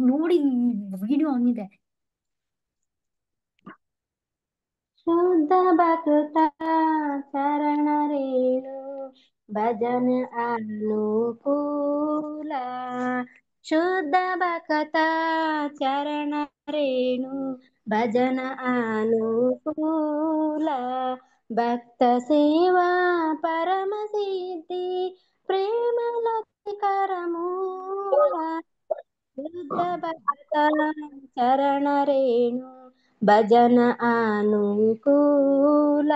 ನೋಡಿ ವಿಡಿಯೋ ಹಂಗಿದೆ. ಶುದ್ಧ ಭಕ್ತ ಚರಣ ರೇಣು ಭಜನ ಅನುಕೂಲ. ಶುದ್ಧ ಭಕ್ತ ಚರಣ ರೇಣು ಭಜನ ಅನುಕೂಲ. ಭಕ್ತ ಸೇವಾ ಪರಮ ಸಿದ್ಧಿ ಪ್ರೇಮ ಲತಿಕರ ಮೂಲ. ಶುದ್ಧ ಭಕ್ತ ಚರಣ ರೇಣು ಭಜನ ಅನುಕೂಲ.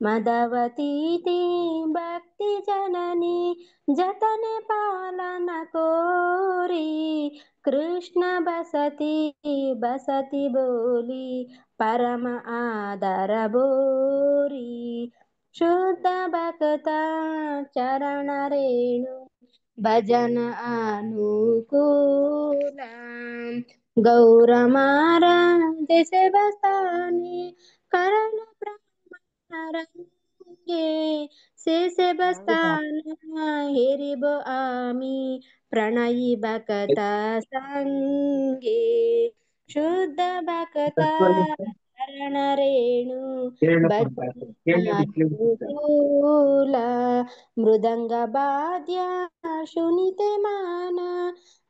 ಮದವತೀತಿ ಭಕ್ತಿ ಜನನಿ ಜತನೆ ಪಾಲನ ಕೋರಿ. ಕೃಷ್ಣ ಬಸತಿ ಬಸತಿ ಬೋಲಿ ಪರಮ ಆದರ ಬೋರಿ. ಶುದ್ಧ ಭಕ್ತ ಚರಣ ರೇಣು ಭಜನ ಅನುಕೂಲ. ಗೌರಮಾರ ಜैसे बस्तानी करण ರಂಗೆ ಸೇಸೆ ಬಸ್ತಾನ ಹೇರಿಬೋ ಆಮಿ ಪ್ರಣಯಿ ಬಕತ ಸಂಗೆ. ಶುದ್ಧ ಬಕತ ಚರಣ ರೇಣು ಭಜನ ಅನುಕೂಲ. ಮೃದಂಗ ಬಾದ್ಯ ಶುನಿತೆ ಮಾನ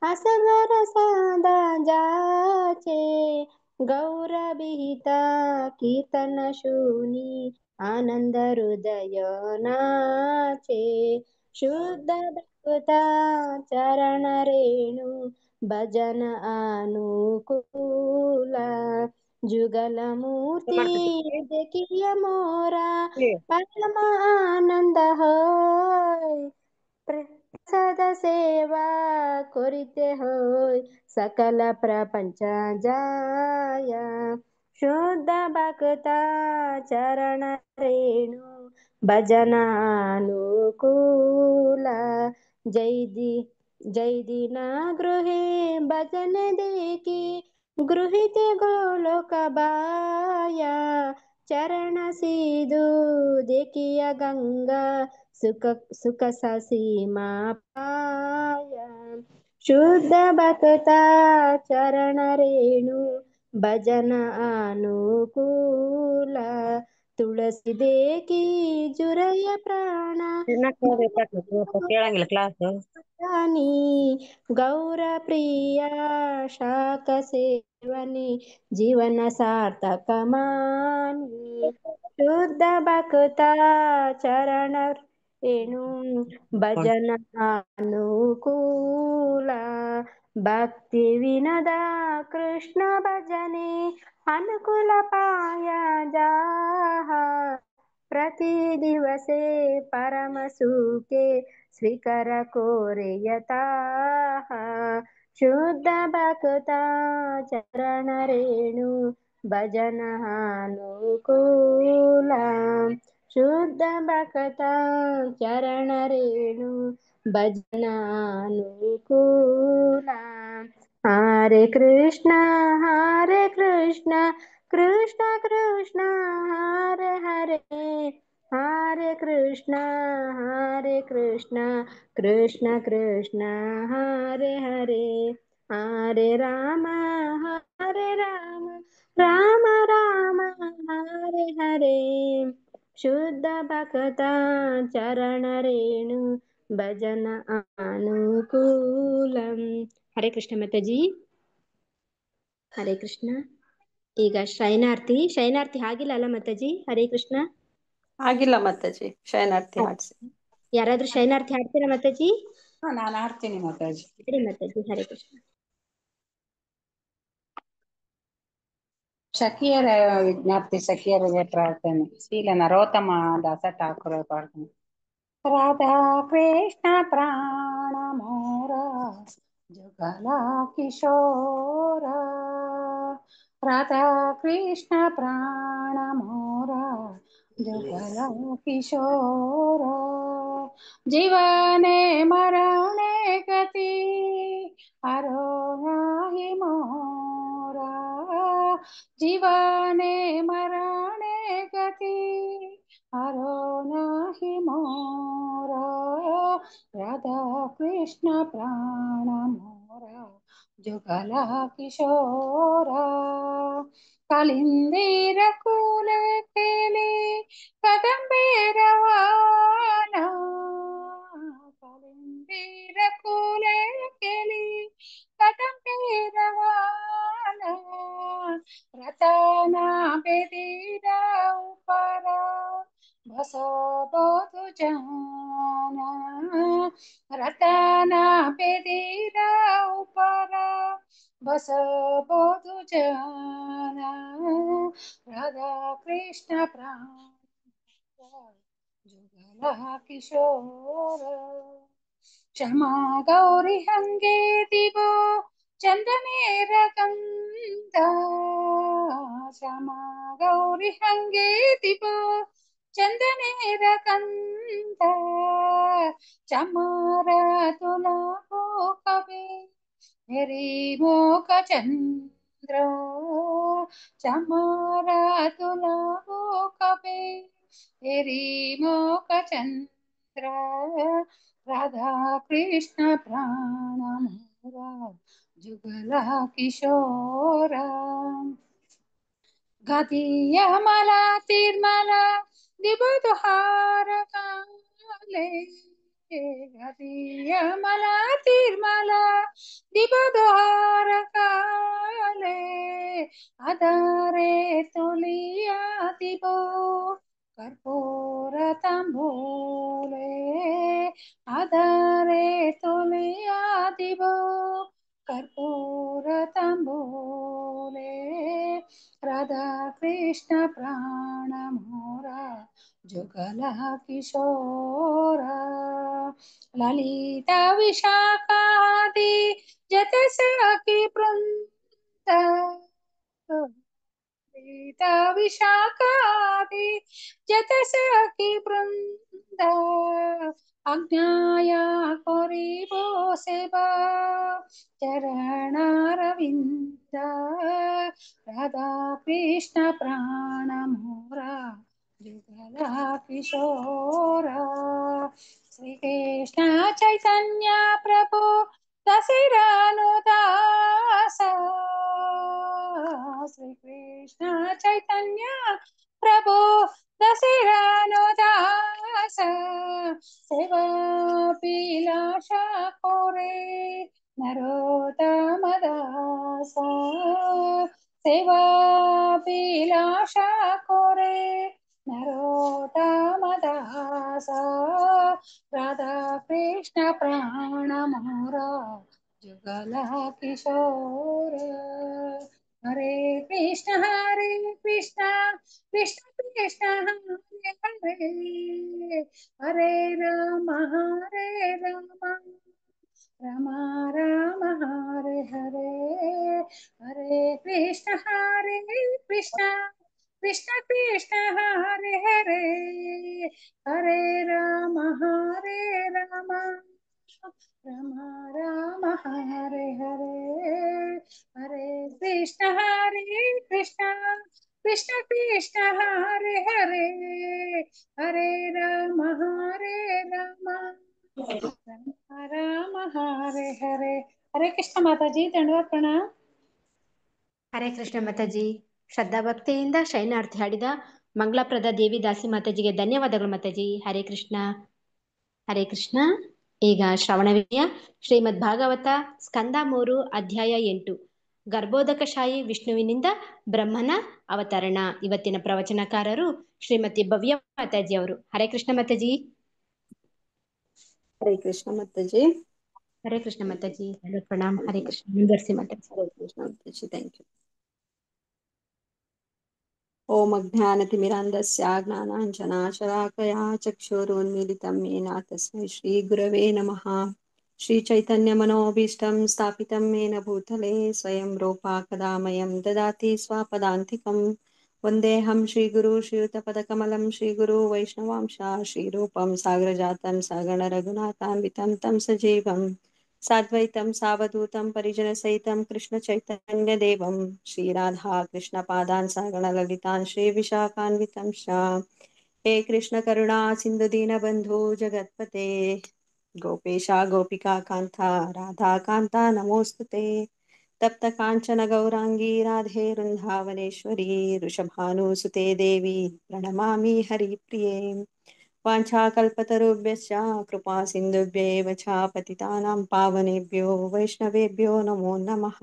असगर सादा जाचे. गौर विहित कीर्तन शूनी आनंद हृदय नाचे. शुद्ध भक्त चरण रेणु भजन अनुकूल. जुगल मूर्ति देखिय मोरा परम आनंद होय. ಪ್ರಸಾದ ಸೇವಾ ಕೊರಿತೆ ಹೋಯ್ ಸಕಲ ಪ್ರಪಂಚ ಜಾಯ. ಶುದ್ಧ ಭಕ್ತ ಚರಣ ರೇಣು ಭಜನ ಅನುಕೂಲ. ಜೈ ದಿನ ಗೃಹೆ ಭಜನ ದೇಕಿ ಗೃಹಿತೆ ಗೋಲೋಕ ಬಾಯ. ಚರಣ ಸೀದು ದೇಕಿಯ ಗಂಗಾ ಸುಖ ಸೀಮಾ ಪಾಯ. ಶುದ್ಧ ಭಕ್ತ ಚರಣ ರೇಣು ಭಜನ ಅನುಕೂಲ. ತುಳಸಿ ದೇಕಿ ಜುರಯ ಪ್ರಾಣ ಕೇಳಂಗಿಲ್ಲ ಕ್ಲಾಸ್. ಗೌರ ಪ್ರಿಯ ಶಾಖ ಸೇವನೆ ಜೀವನ ಸಾರ್ಥಕ ಮಾನಿ. ಶುದ್ಧ ಭಕ್ತ ಚರಣ ರೇಣು ಭಜನ ಅನುಕೂಲ. ಭಕ್ತಿ ವಿನದ ಕೃಷ್ಣ ಭಜನೆ ಅನುಕೂಲ ಪಾಯ ಜಾಹ. ಪ್ರತಿ ದಿವಸೆ ಪರಮ ಸುಖೆ ಸ್ವೀಕಾರ ಕೋರೆಯತಾಹ. ಶುದ್ಧ ಭಕ್ತ ಚರಣ ರೇಣು ಭಜನ ಅನುಕೂಲ. ಶುದ್ಧ ಭಕ್ತ ಚರಣ ರೇಣು ಭಜನ ಅನುಕೂಲ. ಹರೆ ಕೃಷ್ಣ ಕೃಷ್ಣ ಕೃಷ್ಣ ಹರೆ ಹರೆ. ಹರೆ ಕೃಷ್ಣ ಕೃಷ್ಣ ಕೃಷ್ಣ ಹರೆ ಹರೆ. ಹರೆ ರಾಮ ರಾಮ ರಾಮ ಹರೆ ಹರೆ. ಶುದ್ಧ ಭಕ್ತ ಚರಣ ರೇಣು ಭಜನ ಅನುಕೂಲಂ. ಹರೇ ಕೃಷ್ಣ ಮಾತಾಜಿ. ಹರೇ ಕೃಷ್ಣ. ಈಗ ಶೈನಾರ್ಥಿ ಆಗಿಲ್ಲ ಅಲ್ಲ ಮಾತಾಜಿ? ಹರೇ ಕೃಷ್ಣ. ಆಗಿಲ್ಲ ಮಾತಾಜಿ, ಶೈನಾರ್ಥಿ ಹಾಡ್ಸಿ. ಯಾರಾದ್ರೂ ಶೈನಾರ್ಥಿ ಹಾಡ್ತೀರಾ ಮಾತಾಜಿ? ನಾನು ಹಾಡ್ತೀನಿ ಮಾತಾಜಿ. ಹೇಳಿ ಮಾತಾಜಿ. ಹರೇ ಕೃಷ್ಣ. ಸಖಿಯರ ವಿಜ್ಞಪ್ತಿ, ಸಖಿಯರಿಗೆ ಪ್ರಾರ್ಥನೆ. ಶೀಲ ನರೋತ್ತಮ ದಾಸ ಠಾಕೂರ ಪ್ರಾರ್ಥನೆ. ರಾಧಾ ಕೃಷ್ಣ ಪ್ರಾಣ ಮೋರ ಜುಗಲ ಕಿಶೋರ. ರಾಧಾ ಕೃಷ್ಣ ಪ್ರಾಣ ಮೋರ ಜುಗಲ ಕಿಶೋರ. जीवने मरणे गति हरो नाही मोरा. जीवने मरणे गति हरो नाही मोरा. राधा कृष्ण प्राण मोरा जुगल किशोर कालिंदीर कुल केले कदंबे रवाना कालिंदीर कुल केली कदंबे रवाना रतना बेदीरा उपरा बसबोधु जाना रतना बेदीरा उपरा बसबोधु जाना राधा कृष्ण प्राण जुगल किशोर क्षमा गौरी हंगे दिवो चंदनेर गंध क्षमा गौरी हंगे दिवो चंदनेर गंध चमर तुला कवि मेरी मोक चंद्र चमर तुला कवि मेरी मोक चंद्र राधा कृष्ण प्राण मोरा जुगल किशोर गदीय मला तिरमला दिबुदुहार काले गदीय मला तिरमला दिबुदुहार काले आधारे तुलिया दिबो कर्पूर तांबूले आधारे तुलिया दिबो कर्पूर तांबूले राधा कृष्ण प्राण मोरा जुगल किशोर ललिता विशाखादि जत सखी वृंद ललिता विशाखादि जत सखी वृंद अज्ञाया करिब सेवा चरणारविंद राधा कृष्ण प्राण मोरा जुगल किशोर श्री कृष्ण चैतन्य प्रभु दशरनुदास श्री कृष्ण चैतन्य प्रभु दशरनुदास सेवा पिलाशा कोरे नरोत्तम दास सेवा पिलाशा कोरे नरोत्तम दास राधा कृष्ण प्राण मोरा जुगल किशोर हरे कृष्ण कृष्ण कृष्ण हरे हरे हरे राम राम राम हरे हरे हरे कृष्ण कृष्ण कृष्ण कृष्ण हरे हरे हरे राम राम राम हरे हरे हरे कृष्ण कृष्ण कृष्ण कृष्ण हरे हरे हरे राम राम हरे हरे हरे कृष्ण माता जी धन्यवाद प्रणाम ಹರೇ ಕೃಷ್ಣ ಮಾತಾಜಿ. ಶ್ರದ್ಧಾಭಕ್ತಿಯಿಂದ ಶೈನಾರ್ಥಿ ಹಾಡಿದ ಮಂಗಳಪ್ರದ ದೇವಿ ದಾಸಿ ಮಾತಾಜಿಗೆ ಧನ್ಯವಾದಗಳು ಮಾತಾಜಿ. ಹರೇ ಕೃಷ್ಣ ಹರೇ ಕೃಷ್ಣ. ಈಗ ಶ್ರವಣವೀಯ ಶ್ರೀಮದ್ ಭಾಗವತ ಸ್ಕಂದ 3 ಅಧ್ಯಾಯ 8 ಗರ್ಭೋದಕಶಾಹಿ ವಿಷ್ಣುವಿನಿಂದ ಬ್ರಹ್ಮನ ಅವತರಣ. ಇವತ್ತಿನ ಪ್ರವಚನಕಾರರು ಶ್ರೀಮತಿ ಭವ್ಯ ಮಾತಾಜಿ ಅವರು. ಹರೇ ಕೃಷ್ಣ ಮಾತಾಜಿ. ಹರೇ ಕೃಷ್ಣ ಮಾತಾಜಿ. ಹರೇ ಕೃಷ್ಣ ಮಾತಾಜಿ. ಪ್ರಣಾಮ್. ಹರೇ ಕೃಷ್ಣ. ಮುಂದುವರಿಸಿ ಮಾತಾಜಿ. ಹರೇ ಕೃಷ್ಣ ಮಾತಾಜಿ. Thank you. ಓಂ ಅಜ್ಞಾನತಿಮಿರಾಂಧಸ್ಯ ಜ್ಞಾನಾಂಜನಾಶಲಾಕಯಾ ಚಕ್ಷುರುನ್ಮಿಲಿತಂ ಯೇನ ತಸ್ಮೈ ಶ್ರೀ ಗುರವೇ ನಮಃ. ಶ್ರೀ ಚೈತನ್ಯ ಮನೋಭೀಷ್ಟಂ ಸ್ಥಾಪಿತಂ ಯೇನ ಭೂತಲೆ ಸ್ವಯಂ ರೂಪಾ ಕದಾ ಮಹ್ಯಂ ದದಾತಿ ಸ್ವಪದಾಂತಿಕಂ. ವಂದೇಹಂ ಶ್ರೀಗುರು ಶ್ರೀಯುತಪದಕಮಲಂ ಶ್ರೀಗುರು ವೈಷ್ಣವಾಂಶ ಶ್ರೀರೂಪಂ ಸಾಗರಜಾತಂ ಸಗಣ ರಘುನಾಥಾನ್ವಿತಂ ತಂ ಸಜೀವಂ ಸಾದ್ವೈತಂ ಸಾವಧೂತಂ ಪರಿಜನಸಹಿತಂ ಕೃಷ್ಣ ಚೈತನ್ಯ ದೇವಂ ಶ್ರೀರಾಧಾ ಕೃಷ್ಣ ಪಾದಾನ್ ಸಗಣ ಲಲಿತಾನ್ ಶ್ರೀ ವಿಶಾಖಾನ್ವಿತಂ ಹೇ ಕೃಷ್ಣ ಕರುಣಾ ಸಿಂಧು ದೀನ ಬಂಧು ಜಗತ್ಪತೆ ಗೋಪೇಶ ಗೋಪಿಕಾ ಕಾಂತ ರಾಧಾ ಕಾಂತ ನಮೋಸ್ತುತೆ. तप्त कांचन गौरांगी राधे वृंदावनेश्वरी वृषभानुसुते देवी प्रणमामि हरिप्रिये वाञ्छाकल्पतरुभ्यश्च कृपा सिन्धुभ्येव च पतितानां पावनेभ्यो वैष्णवेभ्यो नमो नमः।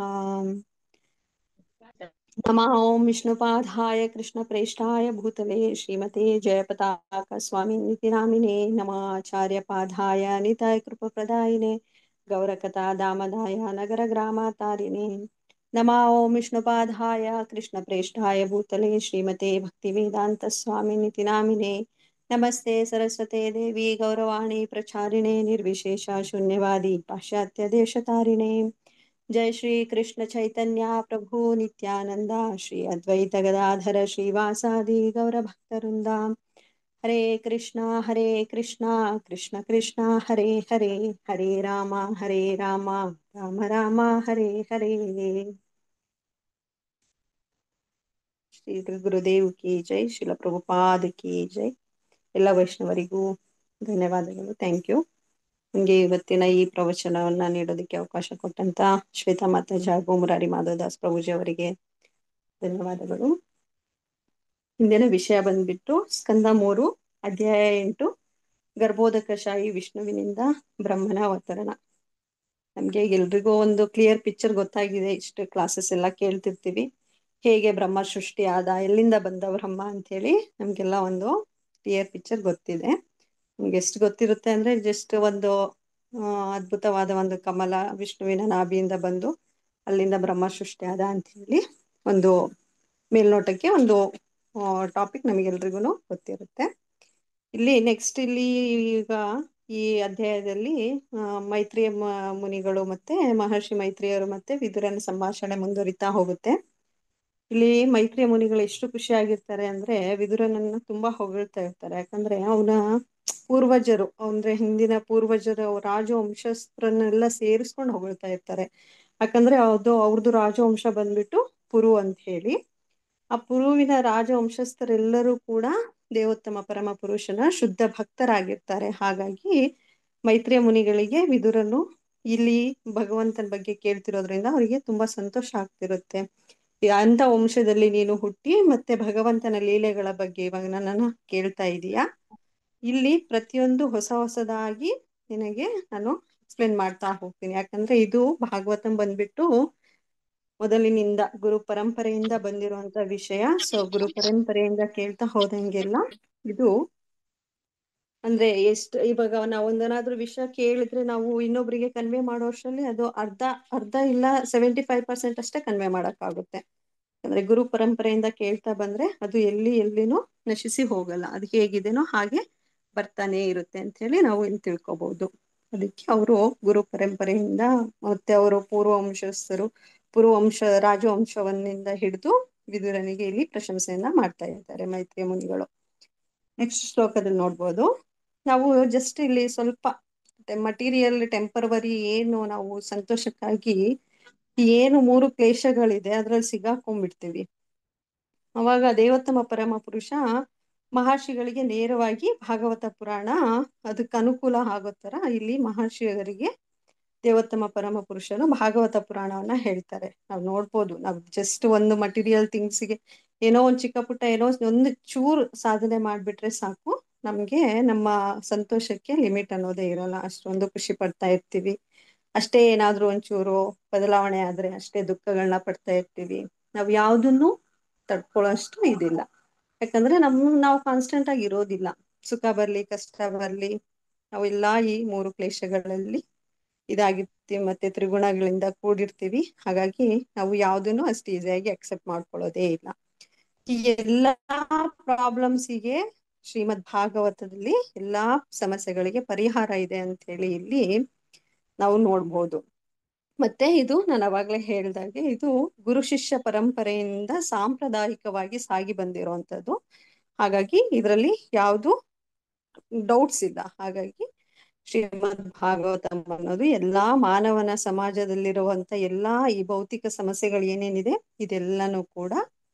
नमः ॐ विष्णुपादाय कृष्णप्रेष्ठाय भूतले श्रीमते जयपताका स्वामिनिति नामिने नमः आचार्यपादाय निताय कृपप्रदायिने गौरकथा दामदाय नगरग्रामातारिणे नमः ॐ विष्णुपादाय कृष्णप्रेष्ठाय भूतले श्रीमते भक्तिवेदान्तस्वामिनिति नामिने नमस्ते सरस्वते देवी गौरवाणी प्रचारिणे निर्विशेष शून्यवादी पाश्चात्यदेशतारिणे जय श्री कृष्ण चैतन्य प्रभु नित्यानंदा श्री अद्वैत गदाधर श्रीवासादि गौर भक्तवृंदा हरे कृष्णा कृष्ण कृष्णा हरे हरे हरे राम राम राम हरे हरे। श्री गुरुदेव की जय, ಶ್ರೀಲ ಪ್ರಭುಪಾದ की जय। ಎಲ್ಲ ವೈಷ್ಣವರಿಗೂ ಧನ್ಯವಾದಗಳು, ಥ್ಯಾಂಕ್ ಯು. ನನಗೆ ಇವತ್ತಿನ ಈ ಪ್ರವಚನವನ್ನ ನೀಡೋದಕ್ಕೆ ಅವಕಾಶ ಕೊಟ್ಟಂತ ಶ್ವೇತಾ ಮಾತಾಜಿ ಹಾಗೂ ಮುರಾರಿ ಮಾಧವದಾಸ್ ಪ್ರಭುಜಿ ಅವರಿಗೆ ಧನ್ಯವಾದಗಳು. ಇಂದಿನ ವಿಷಯ ಬಂದ್ಬಿಟ್ಟು ಸ್ಕಂದ 3 ಅಧ್ಯಾಯ 8 ಗರ್ಭೋದಕಶಾಹಿ ವಿಷ್ಣುವಿನಿಂದ ಬ್ರಹ್ಮನ ಅವತರಣ. ನಮ್ಗೆ ಎಲ್ರಿಗೂ ಒಂದು ಕ್ಲಿಯರ್ ಪಿಕ್ಚರ್ ಗೊತ್ತಾಗಿದೆ, ಇಷ್ಟು ಕ್ಲಾಸಸ್ ಎಲ್ಲ ಕೇಳ್ತಿರ್ತೀವಿ, ಹೇಗೆ ಬ್ರಹ್ಮ ಸೃಷ್ಟಿ ಆದ, ಎಲ್ಲಿಂದ ಬಂದ ಬ್ರಹ್ಮ ಅಂತ ಹೇಳಿ ನಮ್ಗೆಲ್ಲ ಒಂದು ಕ್ಲಿಯರ್ ಪಿಕ್ಚರ್ ಗೊತ್ತಿದೆ. ನಮ್ಗೆ ಎಷ್ಟು ಗೊತ್ತಿರುತ್ತೆ ಅಂದ್ರೆ ಜಸ್ಟ್ ಒಂದು ಅದ್ಭುತವಾದ ಒಂದು ಕಮಲ ವಿಷ್ಣುವಿನ ನಾಭಿಯಿಂದ ಬಂದು ಅಲ್ಲಿಂದ ಬ್ರಹ್ಮ ಸೃಷ್ಟಿ ಆದ ಅಂತ ಹೇಳಿ ಒಂದು ಮೇಲ್ನೋಟಕ್ಕೆ ಒಂದು ಟಾಪಿಕ್ ನಮಗೆಲ್ರಿಗೂ ಗೊತ್ತಿರುತ್ತೆ. ಇಲ್ಲಿ ನೆಕ್ಸ್ಟ್ ಇಲ್ಲಿ ಈಗ ಈ ಅಧ್ಯಾಯದಲ್ಲಿ ಮೈತ್ರಿಯ ಮುನಿಗಳು ಮತ್ತೆ ಮಹರ್ಷಿ ಮೈತ್ರಿಯರು ಮತ್ತೆ ವಿದುರನ ಸಂಭಾಷಣೆ ಮುಂದುವರಿತಾ ಹೋಗುತ್ತೆ. ಇಲ್ಲಿ ಮೈತ್ರಿಯ ಮುನಿಗಳು ಎಷ್ಟು ಖುಷಿಯಾಗಿರ್ತಾರೆ ಅಂದ್ರೆ ವಿದುರನನ್ನ ತುಂಬಾ ಹೊಗಳ್ತಾ ಇರ್ತಾರೆ. ಯಾಕಂದ್ರೆ ಅವನ ಪೂರ್ವಜರು ಅಂದ್ರೆ ಹಿಂದಿನ ಪೂರ್ವಜರು ರಾಜವಂಶಸ್ಥರನ್ನೆಲ್ಲ ಸೇರಿಸ್ಕೊಂಡು ಹೊಗಳ್ತಾ ಇರ್ತಾರೆ. ಯಾಕಂದ್ರೆ ಅವ್ರದ್ದು ರಾಜವಂಶ ಬಂದ್ಬಿಟ್ಟು ಪುರು ಅಂತ ಹೇಳಿ. ಆ ಪುರುವಿನ ರಾಜವಂಶಸ್ಥರೆಲ್ಲರೂ ಕೂಡ ದೇವೋತ್ತಮ ಪರಮ ಪುರುಷನ ಶುದ್ಧ ಭಕ್ತರಾಗಿರ್ತಾರೆ. ಹಾಗಾಗಿ ಮೈತ್ರಿಯ ಮುನಿಗಳಿಗೆ ವಿದುರನು ಇಲ್ಲಿ ಭಗವಂತನ ಬಗ್ಗೆ ಕೇಳ್ತಿರೋದ್ರಿಂದ ಅವರಿಗೆ ತುಂಬಾ ಸಂತೋಷ ಆಗ್ತಿರುತ್ತೆ. ಅಂತ ವಂಶದಲ್ಲಿ ನೀನು ಹುಟ್ಟಿ ಮತ್ತೆ ಭಗವಂತನ ಲೀಲೆಗಳ ಬಗ್ಗೆ ಇವಾಗ ನನ್ನನ್ನು ಕೇಳ್ತಾ ಇದೀಯಾ, ಇಲ್ಲಿ ಪ್ರತಿಯೊಂದು ಹೊಸದಾಗಿ ನಿನಗೆ ನಾನು ಎಕ್ಸ್ಪ್ಲೇನ್ ಮಾಡ್ತಾ ಹೋಗ್ತೀನಿ. ಯಾಕಂದ್ರೆ ಇದು ಭಾಗವತಂ ಬಂದ್ಬಿಟ್ಟು ಮೊದಲಿನಿಂದ ಗುರು ಪರಂಪರೆಯಿಂದ ಬಂದಿರುವಂತ ವಿಷಯ. ಸೊ ಗುರು ಪರಂಪರೆಯಿಂದ ಕೇಳ್ತಾ ಹೋದಂಗೆಲ್ಲ ಇದು ಅಂದ್ರೆ ಎಷ್ಟು ಇವಾಗ ನಾವು ಒಂದನಾದ್ರೂ ವಿಷಯ ಕೇಳಿದ್ರೆ ನಾವು ಇನ್ನೊಬ್ರಿಗೆ ಕನ್ವೆ ಮಾಡೋ ಅಷ್ಟರಲ್ಲಿ ಅದು ಅರ್ಧ ಇಲ್ಲ 75% ಅಷ್ಟೇ ಕನ್ವೆ ಮಾಡಕ್ಕಾಗುತ್ತೆ. ಅಂದ್ರೆ ಗುರು ಪರಂಪರೆಯಿಂದ ಕೇಳ್ತಾ ಬಂದ್ರೆ ಅದು ಎಲ್ಲಿನೂ ನಶಿಸಿ ಹೋಗಲ್ಲ, ಅದು ಹೇಗಿದೆನೋ ಹಾಗೆ ಬರ್ತಾನೆ ಇರುತ್ತೆ ಅಂತ ಹೇಳಿ ನಾವು ಇಲ್ಲಿ ತಿಳ್ಕೊಬಹುದು. ಅದಕ್ಕೆ ಅವರು ಗುರು ಪರಂಪರೆಯಿಂದ ಮತ್ತೆ ಅವರು ಪೂರ್ವವಂಶ ರಾಜವಂಶವನ್ನಿಂದ ಹಿಡಿದು ವಿದುರನಿಗೆ ಇಲ್ಲಿ ಪ್ರಶಂಸೆಯನ್ನ ಮಾಡ್ತಾ ಇದ್ದಾರೆ ಮೈತ್ರಿಯ ಮುನಿಗಳು. ನೆಕ್ಸ್ಟ್ ಶ್ಲೋಕದಲ್ಲಿ ನೋಡ್ಬೋದು ನಾವು ಜಸ್ಟ್ ಇಲ್ಲಿ ಸ್ವಲ್ಪ ಮಟೀರಿಯಲ್ ಟೆಂಪರವರಿ ಏನು ನಾವು ಸಂತೋಷಕ್ಕಾಗಿ ಏನು 3 ಕ್ಲೇಶಗಳಿದೆ ಅದ್ರಲ್ಲಿ ಸಿಗಾಕೊಂಡ್ಬಿಡ್ತೀವಿ. ಅವಾಗ ದೇವೋತ್ತಮ ಪರಮ ಪುರುಷ ಮಹರ್ಷಿಗಳಿಗೆ ನೇರವಾಗಿ ಭಾಗವತ ಪುರಾಣ ಅದಕ್ಕೆ ಅನುಕೂಲ ಆಗೋ ತರ ಇಲ್ಲಿ ಮಹರ್ಷಿಯರಿಗೆ ದೇವೋತ್ತಮ ಪರಮ ಪುರುಷನು ಭಾಗವತ ಪುರಾಣವನ್ನ ಹೇಳ್ತಾರೆ. ನಾವು ನೋಡ್ಬೋದು, ನಾವು ಜಸ್ಟ್ ಒಂದು ಮಟೀರಿಯಲ್ ಥಿಂಗ್ಸ್ಗೆ ಏನೋ ಒಂದು ಚಿಕ್ಕ ಪುಟ್ಟ ಏನೋ ಒಂದು ಚೂರು ಸಾಧನೆ ಮಾಡ್ಬಿಟ್ರೆ ಸಾಕು, ನಮ್ಗೆ ನಮ್ಮ ಸಂತೋಷಕ್ಕೆ ಲಿಮಿಟ್ ಅನ್ನೋದೇ ಇರಲ್ಲ. ಅಷ್ಟೊಂದು ಖುಷಿ ಪಡ್ತಾ ಇರ್ತೀವಿ. ಅಷ್ಟೇ ಏನಾದ್ರೂ ಒಂಚೂರು ಬದಲಾವಣೆ ಆದ್ರೆ ಅಷ್ಟೇ ದುಃಖಗಳನ್ನ ಪಡ್ತಾ ಇರ್ತೀವಿ. ನಾವ್ ಯಾವ್ದನ್ನು ತಡ್ಕೊಳ್ಳೋಷ್ಟು ಇದಿಲ್ಲ. ಯಾಕಂದ್ರೆ ನಾವು ಕಾನ್ಸ್ಟೆಂಟ್ ಆಗಿ ಇರೋದಿಲ್ಲ. ಸುಖ ಬರ್ಲಿ ಕಷ್ಟ ಬರ್ಲಿ ನಾವೆಲ್ಲಾ ಈ 3 ಕ್ಲೇಶಗಳಲ್ಲಿ ಇದಾಗಿರ್ತೀವಿ, ಮತ್ತೆ ತ್ರಿಗುಣಗಳಿಂದ ಕೂಡಿರ್ತೀವಿ. ಹಾಗಾಗಿ ನಾವು ಯಾವ್ದನ್ನು ಅಷ್ಟು ಈಸಿಯಾಗಿ ಅಕ್ಸೆಪ್ಟ್ ಮಾಡ್ಕೊಳ್ಳೋದೇ ಇಲ್ಲ. ಈ ಎಲ್ಲಾ ಪ್ರಾಬ್ಲಮ್ಸಿಗೆ ಶ್ರೀಮದ್ ಭಾಗವತದಲ್ಲಿ ಎಲ್ಲಾ ಸಮಸ್ಯೆಗಳಿಗೆ ಪರಿಹಾರ ಇದೆ ಅಂತ ಹೇಳಿ ಇಲ್ಲಿ ನಾವು ನೋಡ್ಬೋದು. ಮತ್ತೆ ಇದು ನಾನು ಅವಾಗ್ಲೇ ಹೇಳ್ದಾಗೆ ಇದು ಗುರು ಶಿಷ್ಯ ಪರಂಪರೆಯಿಂದ ಸಾಂಪ್ರದಾಯಿಕವಾಗಿ ಸಾಗಿ ಬಂದಿರುವಂತದ್ದು. ಹಾಗಾಗಿ ಇದರಲ್ಲಿ ಯಾವುದು ಡೌಟ್ಸ್ ಇಲ್ಲ. ಹಾಗಾಗಿ ಶ್ರೀಮದ್ ಭಾಗವತಂ ಅನ್ನೋದು ಎಲ್ಲಾ ಮಾನವನ ಸಮಾಜದಲ್ಲಿರುವಂತ ಎಲ್ಲಾ ಈ ಭೌತಿಕ ಸಮಸ್ಯೆಗಳು ಏನೇನಿದೆ ಇದೆಲ್ಲನೂ ಕೂಡ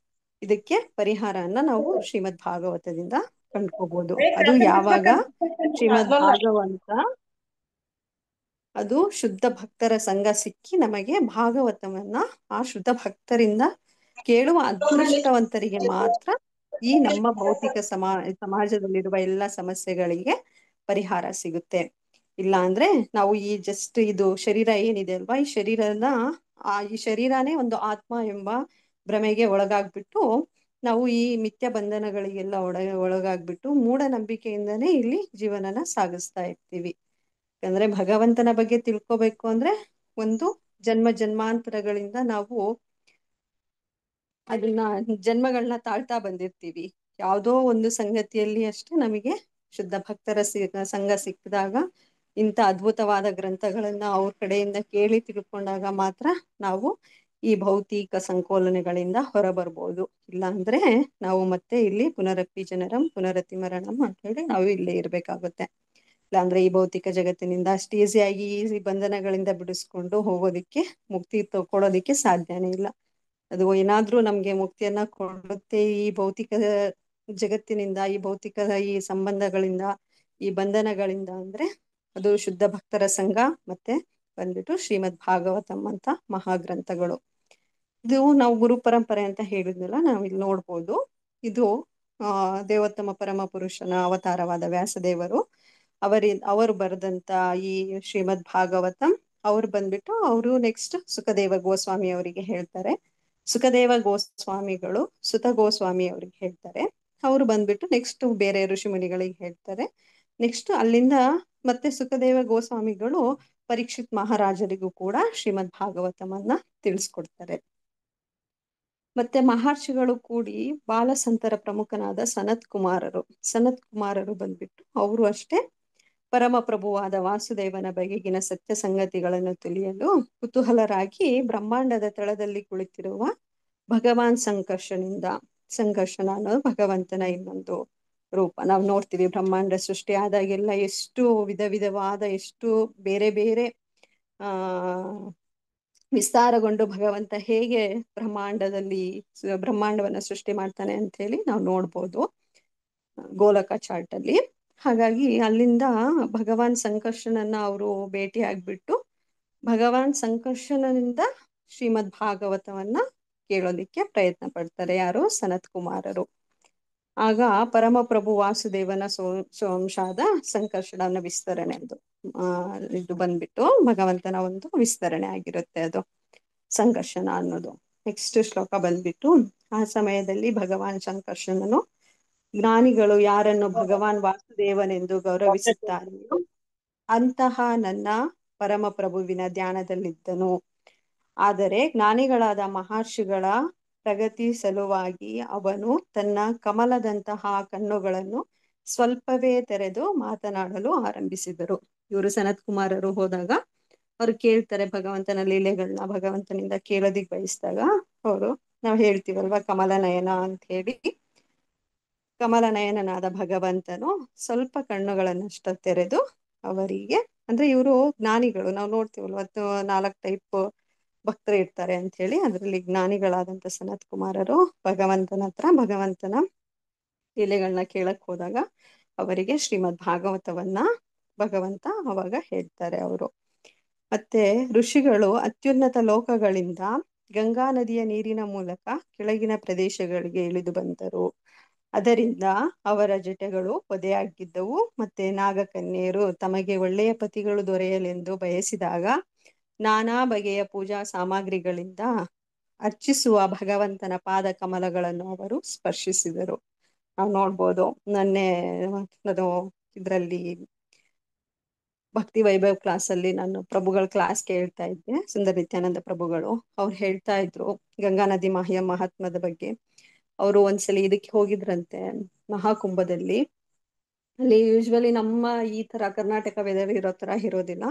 ಇದಕ್ಕೆ ಪರಿಹಾರನ ನಾವು ಶ್ರೀಮದ್ ಭಾಗವತದಿಂದ ಕಂಡ್ಕೋಬಹುದು. ಅದು ಯಾವಾಗ ಶ್ರೀಮದ್ ಭಾಗವಂತ ಅದು ಶುದ್ಧ ಭಕ್ತರ ಸಂಘ ಸಿಕ್ಕಿ ನಮಗೆ ಭಾಗವತವನ್ನ ಆ ಶುದ್ಧ ಭಕ್ತರಿಂದ ಕೇಳುವ ಅದೃಷ್ಟವಂತರಿಗೆ ಮಾತ್ರ ಈ ನಮ್ಮ ಭೌತಿಕ ಸಮಾಜದಲ್ಲಿರುವ ಎಲ್ಲ ಸಮಸ್ಯೆಗಳಿಗೆ ಪರಿಹಾರ ಸಿಗುತ್ತೆ. ಇಲ್ಲ ಅಂದ್ರೆ ನಾವು ಈ ಜಸ್ಟ್ ಇದು ಶರೀರ ಏನಿದೆ ಅಲ್ವಾ, ಈ ಶರೀರನ ಈ ಶರೀರನೇ ಒಂದು ಆತ್ಮ ಎಂಬ ಭ್ರಮೆಗೆ ಒಳಗಾಗ್ಬಿಟ್ಟು ನಾವು ಈ ಮಿಥ್ಯ ಬಂಧನಗಳಿಗೆಲ್ಲ ಒಳಗಾಗ್ಬಿಟ್ಟು ಮೂಢನಂಬಿಕೆಯಿಂದನೇ ಇಲ್ಲಿ ಜೀವನನ ಸಾಗಿಸ್ತಾ ಇರ್ತೀವಿ. ಅಂದ್ರೆ ಭಗವಂತನ ಬಗ್ಗೆ ತಿಳ್ಕೊಬೇಕು ಅಂದ್ರೆ ಒಂದು ಜನ್ಮ ಜನ್ಮಾಂತರಗಳಿಂದ ನಾವು ಅದನ್ನ ಜನ್ಮಗಳನ್ನ ತಾಳ್ತಾ ಬಂದಿರ್ತೀವಿ. ಯಾವುದೋ ಒಂದು ಸಂಗತಿಯಲ್ಲಿ ಅಷ್ಟೇ ನಮಗೆ ಶುದ್ಧ ಭಕ್ತರ ಸಂಘ ಸಿಕ್ಕಿದಾಗ ಇಂಥ ಅದ್ಭುತವಾದ ಗ್ರಂಥಗಳನ್ನ ಅವ್ರ ಕಡೆಯಿಂದ ಕೇಳಿ ತಿಳ್ಕೊಂಡಾಗ ಮಾತ್ರ ನಾವು ಈ ಭೌತಿಕ ಸಂಕೋಲನೆಗಳಿಂದ ಹೊರಬರ್ಬೋದು. ಇಲ್ಲ ಅಂದ್ರೆ ನಾವು ಮತ್ತೆ ಇಲ್ಲಿ ಪುನರಪಿ ಜನರಂ ಪುನರತಿ ಮರಣಂ ಅಂತ ಹೇಳಿ ನಾವು ಇಲ್ಲೇ ಇರ್ಬೇಕಾಗುತ್ತೆ. ಇಲ್ಲಾಂದ್ರೆ ಈ ಭೌತಿಕ ಜಗತ್ತಿನಿಂದ ಅಷ್ಟು ಈಸಿಯಾಗಿ ಈ ಬಂಧನಗಳಿಂದ ಬಿಡಿಸ್ಕೊಂಡು ಹೋಗೋದಿಕ್ಕೆ, ಮುಕ್ತಿ ಕೊಡೋದಿಕ್ಕೆ ಸಾಧ್ಯನೇ ಇಲ್ಲ. ಅದು ಏನಾದ್ರೂ ನಮ್ಗೆ ಮುಕ್ತಿಯನ್ನ ಕೊಡುತ್ತೆ ಈ ಭೌತಿಕ ಜಗತ್ತಿನಿಂದ, ಈ ಭೌತಿಕ ಈ ಸಂಬಂಧಗಳಿಂದ, ಈ ಬಂಧನಗಳಿಂದ ಅಂದ್ರೆ ಅದು ಶುದ್ಧ ಭಕ್ತರ ಸಂಘ ಮತ್ತೆ ಬಂದ್ಬಿಟ್ಟು ಶ್ರೀಮದ್ ಭಾಗವತಂ ಅಂತ ಮಹಾಗ್ರಂಥಗಳು. ಇದು ನಾವು ಗುರು ಪರಂಪರೆ ಅಂತ ಹೇಳಿದ್ನಲ್ಲ, ನಾವ್ ಇಲ್ಲಿ ನೋಡ್ಬೋದು. ಇದು ದೇವೋತ್ತಮ ಪರಮ ಪುರುಷನ ಅವತಾರವಾದ ವ್ಯಾಸದೇವರು ಅವರು ಬರೆದಂತ ಈ ಶ್ರೀಮದ್ ಭಾಗವತಂ. ಅವ್ರು ಬಂದ್ಬಿಟ್ಟು ಅವರು ನೆಕ್ಸ್ಟ್ ಸುಖದೇವ ಗೋಸ್ವಾಮಿ ಅವರಿಗೆ ಹೇಳ್ತಾರೆ. ಸುಖದೇವ ಗೋಸ್ವಾಮಿಗಳು ಸುತ ಗೋಸ್ವಾಮಿ ಅವ್ರಿಗೆ ಹೇಳ್ತಾರೆ. ಅವರು ಬಂದ್ಬಿಟ್ಟು ನೆಕ್ಸ್ಟ್ ಬೇರೆ ಋಷಿಮುನಿಗಳಿಗೆ ಹೇಳ್ತಾರೆ. ನೆಕ್ಸ್ಟ್ ಅಲ್ಲಿಂದ ಮತ್ತೆ ಸುಖದೇವ ಗೋಸ್ವಾಮಿಗಳು ಪರೀಕ್ಷಿತ್ ಮಹಾರಾಜರಿಗೂ ಕೂಡ ಶ್ರೀಮದ್ ಭಾಗವತಮನ್ನ ತಿಳಿಸ್ಕೊಡ್ತಾರೆ. ಮತ್ತೆ ಮಹರ್ಷಿಗಳು ಕೂಡಿ ಬಾಲಸಂತರ ಪ್ರಮುಖನಾದ ಸನತ್ ಕುಮಾರರು ಬಂದ್ಬಿಟ್ಟು ಅವರು ಅಷ್ಟೇ ಪರಮ ಪ್ರಭುವಾದ ವಾಸುದೇವನ ಬಗೆಗಿನ ಸತ್ಯ ಸಂಗತಿಗಳನ್ನು ತಿಳಿಯಲು ಕುತೂಹಲರಾಗಿ ಬ್ರಹ್ಮಾಂಡದ ತಳದಲ್ಲಿ ಕುಳಿತಿರುವ ಭಗವಾನ್ ಸಂಕರ್ಷಣ ಅನ್ನೋದು ಭಗವಂತನ ಇನ್ನೊಂದು ರೂಪ. ನಾವು ನೋಡ್ತೀವಿ ಬ್ರಹ್ಮಾಂಡ ಸೃಷ್ಟಿ ಆದಾಗೆಲ್ಲ ಎಷ್ಟು ವಿಧವಾದ ಎಷ್ಟು ಬೇರೆ ಬೇರೆ ವಿಸ್ತಾರಗೊಂಡು ಭಗವಂತ ಹೇಗೆ ಬ್ರಹ್ಮಾಂಡವನ್ನ ಸೃಷ್ಟಿ ಮಾಡ್ತಾನೆ ಅಂತ ಹೇಳಿ ನಾವು ನೋಡ್ಬೋದು ಗೋಲಕ ಚಾರ್ಟ್ ಅಲ್ಲಿ. ಹಾಗಾಗಿ ಅಲ್ಲಿಂದ ಭಗವಾನ್ ಸಂಕರ್ಷಣನ ಅವರು ಭೇಟಿ ಆಗ್ಬಿಟ್ಟು ಭಗವಾನ್ ಸಂಕರ್ಷಣನಿಂದ ಶ್ರೀಮದ್ ಭಾಗವತವನ್ನ ಕೇಳೋದಿಕ್ಕೆ ಪ್ರಯತ್ನ ಪಡ್ತಾರೆ. ಯಾರು? ಸನತ್ ಕುಮಾರರು. ಆಗ ಪರಮಪ್ರಭು ವಾಸುದೇವನ ಸೋಂಶಾದ ಸಂಕರ್ಷಣನ ವಿಸ್ತರಣೆ ಇದು ಬಂದ್ಬಿಟ್ಟು ಭಗವಂತನ ಒಂದು ವಿಸ್ತರಣೆ ಆಗಿರುತ್ತೆ ಅದು ಸಂಕರ್ಷಣ ಅನ್ನೋದು. ನೆಕ್ಸ್ಟ್ ಶ್ಲೋಕ ಬಂದ್ಬಿಟ್ಟು, ಆ ಸಮಯದಲ್ಲಿ ಭಗವಾನ್ ಸಂಕರ್ಷಣನು ಜ್ಞಾನಿಗಳು ಯಾರನ್ನು ಭಗವಾನ್ ವಾಸುದೇವನೆಂದು ಗೌರವಿಸುತ್ತಾರೆಯೋ ಅಂತಹ ನನ್ನ ಪರಮಪ್ರಭುವಿನ ಧ್ಯಾನದಲ್ಲಿದ್ದನು. ಆದರೆ ಜ್ಞಾನಿಗಳಾದ ಮಹರ್ಷಿಗಳ ಪ್ರಗತಿ ಸಲುವಾಗಿ ಅವನು ತನ್ನ ಕಮಲದಂತಹ ಕಣ್ಣುಗಳನ್ನು ಸ್ವಲ್ಪವೇ ತೆರೆದು ಮಾತನಾಡಲು ಆರಂಭಿಸಿದರು. ಇವರು ಸನತ್ ಕುಮಾರರು ಹೋದಾಗ ಅವ್ರು ಕೇಳ್ತಾರೆ ಭಗವಂತನ ಲೀಲೆಗಳನ್ನ, ಭಗವಂತನಿಂದ ಕೇಳೋದಿಕ್ ಬಯಸಿದಾಗ ನಾವು ಹೇಳ್ತೀವಲ್ವಾ ಕಮಲನಯನ ಅಂತ ಹೇಳಿ. ಕಮಲನಯನನಾದ ಭಗವಂತನು ಸ್ವಲ್ಪ ಕಣ್ಣುಗಳನ್ನಷ್ಟ ತೆರೆದು ಅವರಿಗೆ, ಅಂದ್ರೆ ಇವರು ಜ್ಞಾನಿಗಳು, ನಾವು ನೋಡ್ತೀವಲ್ವ 4 ಟೈಪ್ ಭಕ್ತರು ಇರ್ತಾರೆ ಅಂತ ಹೇಳಿ. ಅದರಲ್ಲಿ ಜ್ಞಾನಿಗಳಾದಂತ ಸನತ್ ಕುಮಾರರು ಭಗವಂತನ ಲೀಲೆಗಳನ್ನ ಕೇಳಕ್ ಹೋದಾಗ ಅವರಿಗೆ ಶ್ರೀಮದ್ ಭಾಗವತವನ್ನ ಭಗವಂತ ಅವಾಗ ಹೇಳ್ತಾರೆ ಅವರು. ಮತ್ತೆ ಋಷಿಗಳು ಅತ್ಯುನ್ನತ ಲೋಕಗಳಿಂದ ಗಂಗಾ ನದಿಯ ನೀರಿನ ಮೂಲಕ ಕೆಳಗಿನ ಪ್ರದೇಶಗಳಿಗೆ ಇಳಿದು ಬಂದರು. ಅದರಿಂದ ಅವರ ಜಟೆಗಳು ಒದೆಯಾಗಿದ್ದವು. ಮತ್ತೆ ನಾಗಕನ್ಯರು ತಮಗೆ ಒಳ್ಳೆಯ ಪತಿಗಳು ದೊರೆಯಲೆಂದು ಬಯಸಿದಾಗ ನಾನಾ ಬಗೆಯ ಪೂಜಾ ಸಾಮಗ್ರಿಗಳಿಂದ ಅರ್ಚಿಸುವ ಭಗವಂತನ ಪಾದ ಕಮಲಗಳನ್ನು ಅವರು ಸ್ಪರ್ಶಿಸಿದರು. ನಾವು ನೋಡ್ಬೋದು, ಅದು ಇದರಲ್ಲಿ ಭಕ್ತಿ ವೈಭವ್ ಕ್ಲಾಸ್ ಅಲ್ಲಿ ನಾನು ಪ್ರಭುಗಳ ಕ್ಲಾಸ್ ಕೇಳ್ತಾ ಇದ್ದೆ. ಸುಂದರ ನಿತ್ಯಾನಂದ ಪ್ರಭುಗಳು ಅವ್ರು ಹೇಳ್ತಾ ಇದ್ರು ಗಂಗಾ ನದಿ ಮಹಾತ್ಮದ ಬಗ್ಗೆ. ಅವರು ಒಂದ್ಸಲಿ ಇದಕ್ಕೆ ಹೋಗಿದ್ರಂತೆ, ಮಹಾಕುಂಭದಲ್ಲಿ. ಅಲ್ಲಿ ಯೂಶ್ವಲಿ ನಮ್ಮ ಈ ತರ ಕರ್ನಾಟಕ ವೆದರ್ ಇರೋ ತರ ಇರೋದಿಲ್ಲ.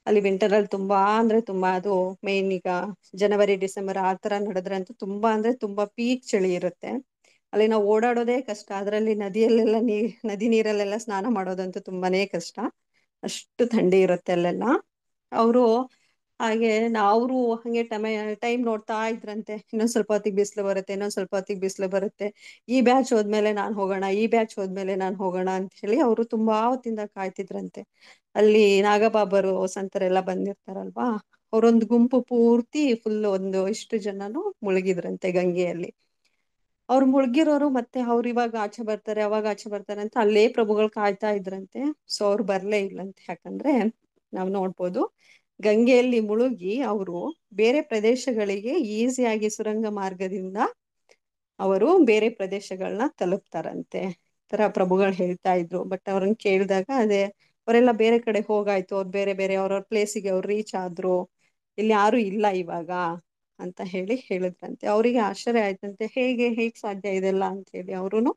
ಅಲ್ಲಿ ವಿಂಟರ್ ಅಲ್ಲಿ ತುಂಬಾ ಅಂದ್ರೆ ತುಂಬಾ, ಅದು ಮೇನ್ ಈಗ ಜನವರಿ ಡಿಸೆಂಬರ್ ಆ ತರ ನಡೆದ್ರಂತೂ ತುಂಬಾ ಅಂದ್ರೆ ತುಂಬಾ ಪೀಕ್ ಚಳಿ ಇರುತ್ತೆ. ಅಲ್ಲಿ ನಾವು ಓಡಾಡೋದೇ ಕಷ್ಟ. ಅದರಲ್ಲಿ ನದಿ ನೀರಲ್ಲೆಲ್ಲ ಸ್ನಾನ ಮಾಡೋದಂತೂ ತುಂಬಾನೇ ಕಷ್ಟ, ಅಷ್ಟು ಥಂಡಿ ಇರುತ್ತೆ ಅಲ್ಲೆಲ್ಲ. ಅವರು ಹಾಗೆ ಅವರು ಹಂಗೆ ಟೈಮ್ ನೋಡ್ತಾ ಇದ್ರಂತೆ, ಇನ್ನೊಂದ್ ಸ್ವಲ್ಪ ಹೊತ್ತಿಗೆ ಬಿಸಿಲು ಬರುತ್ತೆ, ಇನ್ನೊಂದ್ ಸ್ವಲ್ಪ ಹೊತ್ತಿಗೆ ಬಿಸಿಲು ಬರುತ್ತೆ, ಈ ಬ್ಯಾಚ್ ಹೋದ್ಮೇಲೆ ನಾನ್ ಹೋಗೋಣ, ಈ ಬ್ಯಾಚ್ ಹೋದ್ಮೇಲೆ ನಾನ್ ಹೋಗೋಣ ಅಂತ ಹೇಳಿ ಅವರು ತುಂಬಾ ಹೊತ್ತಿಂದ ಕಾಯ್ತಿದ್ರಂತೆ. ಅಲ್ಲಿ ನಾಗಬಾಬರು ಸಂತರೆಲ್ಲ ಬಂದಿರ್ತಾರಲ್ವಾ, ಅವರೊಂದು ಗುಂಪು ಪೂರ್ತಿ ಫುಲ್ ಒಂದು ಇಷ್ಟು ಜನನು ಮುಳುಗಿದ್ರಂತೆ ಗಂಗೆಯಲ್ಲಿ. ಅವ್ರು ಮುಳುಗಿರೋರು ಮತ್ತೆ ಅವ್ರು ಇವಾಗ ಆಚೆ ಬರ್ತಾರೆ ಅವಾಗ ಆಚೆ ಬರ್ತಾರೆ ಅಂತ ಅಲ್ಲೇ ಪ್ರಭುಗಳು ಕಾಯ್ತಾ ಇದ್ರಂತೆ. ಸೊ ಅವ್ರು ಬರ್ಲೇ ಇಲ್ಲಂತೆ. ಯಾಕಂದ್ರೆ ನಾವ್ ನೋಡ್ಬೋದು, ಗಂಗೆಯಲ್ಲಿ ಮುಳುಗಿ ಅವರು ಬೇರೆ ಪ್ರದೇಶಗಳಿಗೆ ಈಸಿಯಾಗಿ ಸುರಂಗ ಮಾರ್ಗದಿಂದ ಅವರು ಬೇರೆ ಪ್ರದೇಶಗಳನ್ನ ತಲುಪ್ತಾರಂತೆ. ತರ ಪ್ರಭುಗಳು ಹೇಳ್ತಾ ಇದ್ರು. ಬಟ್ ಅವ್ರನ್ನ ಕೇಳಿದಾಗ ಅದೇ ಅವರೆಲ್ಲ ಬೇರೆ ಕಡೆ ಹೋಗಾಯ್ತು, ಅವ್ರು ಬೇರೆ ಬೇರೆ ಅವ್ರವ್ರ ಪ್ಲೇಸಿಗೆ ಅವ್ರು ರೀಚ್ ಆದ್ರು, ಇಲ್ಲಿ ಯಾರು ಇಲ್ಲ ಇವಾಗ ಅಂತ ಹೇಳಿದ್ರಂತೆ. ಅವರಿಗೆ ಆಶ್ಚರ್ಯ ಆಯ್ತಂತೆ, ಹೇಗ್ ಸಾಧ್ಯ ಇದೆಲ್ಲ ಅಂತ ಹೇಳಿ ಅವರುನು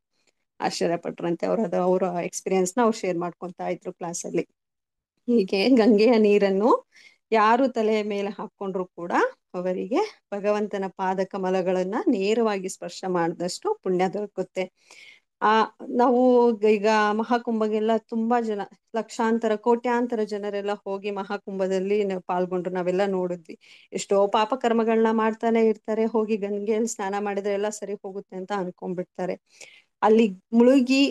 ಆಶ್ಚರ್ಯ ಪಟ್ರಂತೆ. ಅವರ ಎಕ್ಸ್ಪೀರಿಯನ್ಸ್ ನ ಅವ್ರು ಶೇರ್ ಮಾಡ್ಕೊತಾ ಇದ್ರು ಕ್ಲಾಸಲ್ಲಿ. ಹೀಗೆ ಗಂಗೆಯ ನೀರನ್ನು ಯಾರು ತಲೆಯ ಮೇಲೆ ಹಾಕೊಂಡ್ರು ಕೂಡ ಅವರಿಗೆ ಭಗವಂತನ ಪಾದ ಕಮಲಗಳನ್ನ ನೇರವಾಗಿ ಸ್ಪರ್ಶ ಮಾಡಿದಷ್ಟು ಪುಣ್ಯ ದೊರಕುತ್ತೆ. ನಾವು ಈಗ ಮಹಾಕುಂಭಗೆಲ್ಲ ತುಂಬಾ ಜನ, ಲಕ್ಷಾಂತರ ಕೋಟ್ಯಾಂತರ ಜನರೆಲ್ಲ ಹೋಗಿ ಮಹಾಕುಂಭದಲ್ಲಿ ಪಾಲ್ಗೊಂಡ್ರು. ನಾವೆಲ್ಲ ನೋಡಿದ್ವಿ. ಎಷ್ಟೋ ಪಾಪ ಕರ್ಮಗಳನ್ನ ಮಾಡ್ತಾನೆ ಇರ್ತಾರೆ, ಹೋಗಿ ಗಂಗೆಯಲ್ಲಿ ಸ್ನಾನ ಮಾಡಿದ್ರೆ ಎಲ್ಲ ಸರಿ ಹೋಗುತ್ತೆ ಅಂತ ಅನ್ಕೊಂಡ್ಬಿಡ್ತಾರೆ. ಅಲ್ಲಿ ಮುಳುಗಿ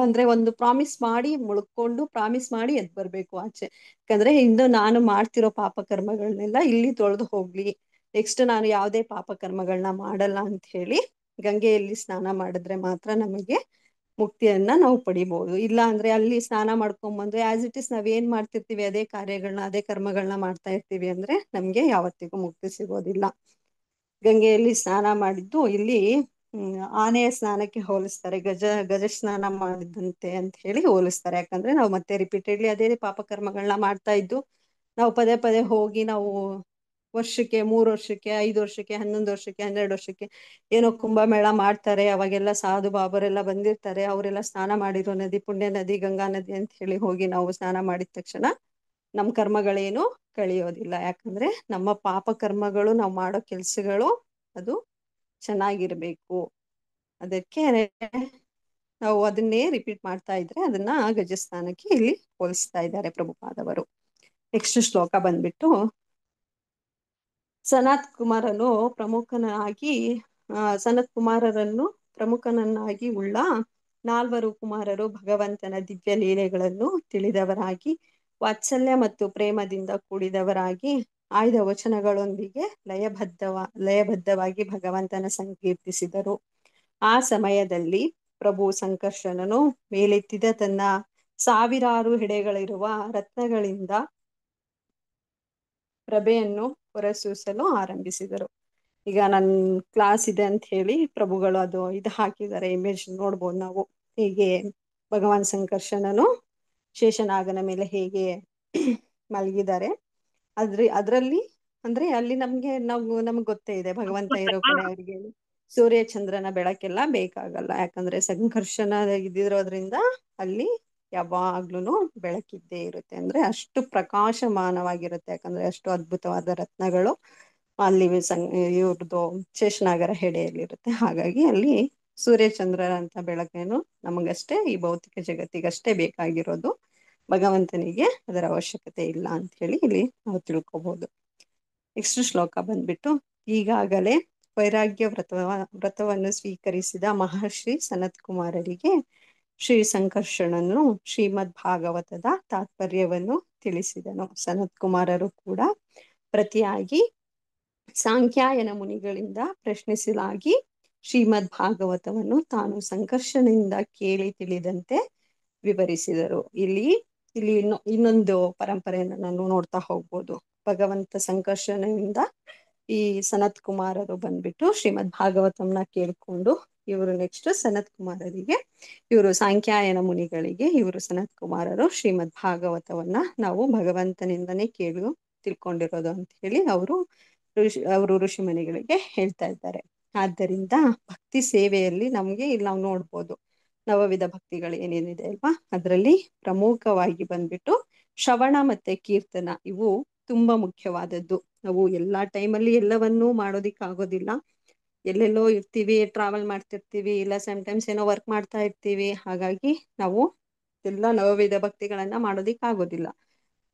ಅಂದ್ರೆ ಒಂದು ಪ್ರಾಮಿಸ್ ಮಾಡಿ ಮುಳ್ಕೊಂಡು ಪ್ರಾಮಿಸ್ ಮಾಡಿ ಎದ್ ಬರ್ಬೇಕು ಆಚೆ. ಯಾಕಂದ್ರೆ ಇಂದು ನಾನು ಮಾಡ್ತಿರೋ ಪಾಪ ಕರ್ಮಗಳನ್ನೆಲ್ಲ ಇಲ್ಲಿ ತೊಳೆದು ಹೋಗ್ಲಿ, ನೆಕ್ಸ್ಟ್ ನಾನು ಯಾವುದೇ ಪಾಪ ಕರ್ಮಗಳನ್ನ ಮಾಡಲ್ಲ ಅಂತ ಹೇಳಿ ಗಂಗೆಯಲ್ಲಿ ಸ್ನಾನ ಮಾಡಿದ್ರೆ ಮಾತ್ರ ನಮಗೆ ಮುಕ್ತಿಯನ್ನ ನಾವು ಪಡಿಬಹುದು. ಇಲ್ಲ ಅಂದ್ರೆ ಅಲ್ಲಿ ಸ್ನಾನ ಮಾಡ್ಕೊಂಡ್ ಬಂದ್ರೆ ಆಸ್ ಇಟ್ ಇಸ್ ನಾವ್ ಏನ್ ಮಾಡ್ತಿರ್ತೀವಿ ಅದೇ ಕಾರ್ಯಗಳನ್ನ ಅದೇ ಕರ್ಮಗಳನ್ನ ಮಾಡ್ತಾ ಇರ್ತೀವಿ ಅಂದ್ರೆ ನಮ್ಗೆ ಯಾವತ್ತಿಗೂ ಮುಕ್ತಿ ಸಿಗೋದಿಲ್ಲ. ಗಂಗೆಯಲ್ಲಿ ಸ್ನಾನ ಮಾಡಿದ್ದು ಇಲ್ಲಿ ಆನೆಯ ಸ್ನಾನಕ್ಕೆ ಹೋಲಿಸ್ತಾರೆ, ಗಜ ಸ್ನಾನ ಮಾಡಿದಂತೆ ಅಂತ ಹೇಳಿ ಹೋಲಿಸ್ತಾರೆ. ಯಾಕಂದ್ರೆ ನಾವು ಮತ್ತೆ ರಿಪೀಟೆಡ್ಲಿ ಅದೇ ಪಾಪಕರ್ಮಗಳನ್ನ ಮಾಡ್ತಾ ಇದ್ದು ನಾವು ಪದೇ ಪದೇ ಹೋಗಿ ನಾವು ವರ್ಷಕ್ಕೆ 3 ವರ್ಷಕ್ಕೆ 5 ವರ್ಷಕ್ಕೆ 11 ವರ್ಷಕ್ಕೆ 12 ವರ್ಷಕ್ಕೆ ಏನೋ ಕುಂಭಮೇಳ ಮಾಡ್ತಾರೆ, ಅವಾಗೆಲ್ಲ ಸಾಧು ಬಾಬರೆಲ್ಲ ಬಂದಿರ್ತಾರೆ, ಅವರೆಲ್ಲ ಸ್ನಾನ ಮಾಡಿರೋ ನದಿ ಪುಣ್ಯ ನದಿ ಗಂಗಾ ನದಿ ಅಂತ ಹೇಳಿ ಹೋಗಿ ನಾವು ಸ್ನಾನ ಮಾಡಿದ ತಕ್ಷಣ ನಮ್ಮ ಕರ್ಮಗಳೇನು ಕಳಿಯೋದಿಲ್ಲ. ಯಾಕಂದ್ರೆ ನಮ್ಮ ಪಾಪ ಕರ್ಮಗಳು ನಾವು ಮಾಡೋ ಕೆಲ್ಸಗಳು ಅದು ಚೆನ್ನಾಗಿರ್ಬೇಕು. ಅದಕ್ಕೆ ನಾವು ಅದನ್ನೇ ರಿಪೀಟ್ ಮಾಡ್ತಾ ಇದ್ರೆ ಅದನ್ನ ಗಜಸ್ಥಾನಕ್ಕೆ ಇಲ್ಲಿ ಹೋಲಿಸ್ತಾ ಇದ್ದಾರೆ ಪ್ರಭುಪಾದವರು. ನೆಕ್ಸ್ಟ್ ಶ್ಲೋಕ ಬಂದ್ಬಿಟ್ಟು, ಸನತ್ ಕುಮಾರನು ಸನತ್ ಕುಮಾರರನ್ನು ಪ್ರಮುಖನನ್ನಾಗಿ ಉಳ್ಳ 4 ಕುಮಾರರು ಭಗವಂತನ ದಿವ್ಯ ಲೀಲೆಗಳನ್ನು ತಿಳಿದವರಾಗಿ ವಾತ್ಸಲ್ಯ ಮತ್ತು ಪ್ರೇಮದಿಂದ ಕೂಡಿದವರಾಗಿ ಆಯ್ದ ವಚನಗಳೊಂದಿಗೆ ಲಯಬದ್ಧವಾಗಿ ಭಗವಂತನ ಸಂಕೀರ್ತಿಸಿದರು. ಆ ಸಮಯದಲ್ಲಿ ಪ್ರಭು ಸಂಕರ್ಷಣನು ಮೇಲೆತ್ತಿದ ತನ್ನ 1000 ಹೆಡೆಗಳಿರುವ ರತ್ನಗಳಿಂದ ಪ್ರಭೆಯನ್ನು ಹೊರಸೂಸಲು ಆರಂಭಿಸಿದರು. ಈಗ ನನ್ ಕ್ಲಾಸ್ ಇದೆ ಅಂತ ಹೇಳಿ ಪ್ರಭುಗಳು ಅದು ಇದು ಹಾಕಿದ್ದಾರೆ, ಇಮೇಜ್ ನೋಡ್ಬೋದು ನಾವು. ಹೀಗೆ ಭಗವಾನ್ ಸಂಕರ್ಷಣನು ಶೇಷನಾಗನ ಮೇಲೆ ಹೇಗೆ ಮಲಗಿದ್ದಾರೆ ಅದ್ರಲ್ಲಿ ಅಂದ್ರೆ ಅಲ್ಲಿ ನಮ್ಗೆ ಗೊತ್ತೇ ಇದೆ, ಭಗವಂತ ಇರೋ ಕಡೆ ಅವರಿಗೆ ಸೂರ್ಯ ಚಂದ್ರನ ಬೆಳಕೆಲ್ಲ ಬೇಕಾಗಲ್ಲ. ಯಾಕಂದ್ರೆ ಸಂಕರ್ಷಣ ಇದ್ದಿರೋದ್ರಿಂದ ಅಲ್ಲಿ ಯಾವಾಗ್ಲೂ ಬೆಳಕಿದ್ದೇ ಇರುತ್ತೆ. ಅಂದ್ರೆ ಅಷ್ಟು ಪ್ರಕಾಶಮಾನವಾಗಿರುತ್ತೆ, ಯಾಕಂದ್ರೆ ಅಷ್ಟು ಅದ್ಭುತವಾದ ರತ್ನಗಳು ಅಲ್ಲಿ ಇವ್ರದ್ದು ಶೇಷನಾಗರ ಹೆಡೆಯಲ್ಲಿರುತ್ತೆ. ಹಾಗಾಗಿ ಅಲ್ಲಿ ಸೂರ್ಯ ಚಂದ್ರರಂತ ಬೆಳಕೇನು ನಮಗಷ್ಟೇ, ಈ ಭೌತಿಕ ಜಗತ್ತಿಗಷ್ಟೇ ಬೇಕಾಗಿರೋದು, ಭಗವಂತನಿಗೆ ಅದರ ಅವಶ್ಯಕತೆ ಇಲ್ಲ ಅಂತ ಹೇಳಿ ಇಲ್ಲಿ ನಾವು ತಿಳ್ಕೊಬಹುದು. ನೆಕ್ಸ್ಟ್ ಶ್ಲೋಕ ಬಂದ್ಬಿಟ್ಟು, ಈಗಾಗಲೇ ವೈರಾಗ್ಯ ವ್ರತವನ್ನು ಸ್ವೀಕರಿಸಿದ ಮಹರ್ಷಿ ಸನತ್ ಕುಮಾರರಿಗೆ ಶ್ರೀ ಸಂಕರ್ಷಣನು ಶ್ರೀಮದ್ ಭಾಗವತದ ತಾತ್ಪರ್ಯವನ್ನು ತಿಳಿಸಿದನು. ಸನತ್ ಕುಮಾರರು ಕೂಡ ಪ್ರತಿಯಾಗಿ ಸಾಂಖ್ಯಾಯನ ಮುನಿಗಳಿಂದ ಪ್ರಶ್ನಿಸಲಾಗಿ ಶ್ರೀಮದ್ ಭಾಗವತವನ್ನು ತಾನು ಸಂಕರ್ಷಣೆಯಿಂದ ಕೇಳಿ ತಿಳಿದಂತೆ ವಿವರಿಸಿದರು. ಇಲ್ಲಿ ಇನ್ನೊಂದು ಪರಂಪರೆಯನ್ನು ನಾನು ನೋಡ್ತಾ ಹೋಗ್ಬೋದು. ಭಗವಂತ ಸಂಕರ್ಷಣೆಯಿಂದ ಈ ಸನತ್ ಕುಮಾರರು ಬಂದ್ಬಿಟ್ಟು ಶ್ರೀಮದ್ ಭಾಗವತಂನ ಕೇಳ್ಕೊಂಡು ಇವರು ನೆಕ್ಸ್ಟ್ ಸನತ್ ಕುಮಾರರಿಗೆ, ಇವರು ಸಾಂಖ್ಯಾಯನ ಮುನಿಗಳಿಗೆ, ಇವರು ಸನತ್ ಕುಮಾರರು ಶ್ರೀಮದ್ ಭಾಗವತವನ್ನ ನಾವು ಭಗವಂತನಿಂದನೇ ತಿಳ್ಕೊಂಡಿರೋದು ಅಂತ ಹೇಳಿ ಅವರು ಋಷಿ ಮುನಿಗಳಿಗೆ ಹೇಳ್ತಾ ಇದ್ದಾರೆ. ಆದ್ದರಿಂದ ಭಕ್ತಿ ಸೇವೆಯಲ್ಲಿ ನಮ್ಗೆ ಇಲ್ಲಿ ನಾವು ನೋಡ್ಬೋದು ನವವಿಧ ಭಕ್ತಿಗಳು ಏನೇನಿದೆ ಅಲ್ವಾ, ಅದರಲ್ಲಿ ಪ್ರಮುಖವಾಗಿ ಬಂದ್ಬಿಟ್ಟು ಶ್ರವಣ ಮತ್ತೆ ಕೀರ್ತನ, ಇವು ತುಂಬಾ ಮುಖ್ಯವಾದದ್ದು. ನಾವು ಎಲ್ಲಾ ಟೈಮಲ್ಲಿ ಎಲ್ಲವನ್ನೂ ಮಾಡೋದಿಕ್ಕಾಗೋದಿಲ್ಲ. ಎಲ್ಲೆಲ್ಲೋ ಇರ್ತೀವಿ, ಟ್ರಾವೆಲ್ ಮಾಡ್ತಿರ್ತೀವಿ, ಇಲ್ಲ ಸಮ್ಟೈಮ್ಸ್ ಏನೋ ವರ್ಕ್ ಮಾಡ್ತಾ ಇರ್ತೀವಿ. ಹಾಗಾಗಿ ನಾವು ಎಲ್ಲ ನವವಿಧ ಭಕ್ತಿಗಳನ್ನ ಮಾಡೋದಿಕ್ಕಾಗೋದಿಲ್ಲ.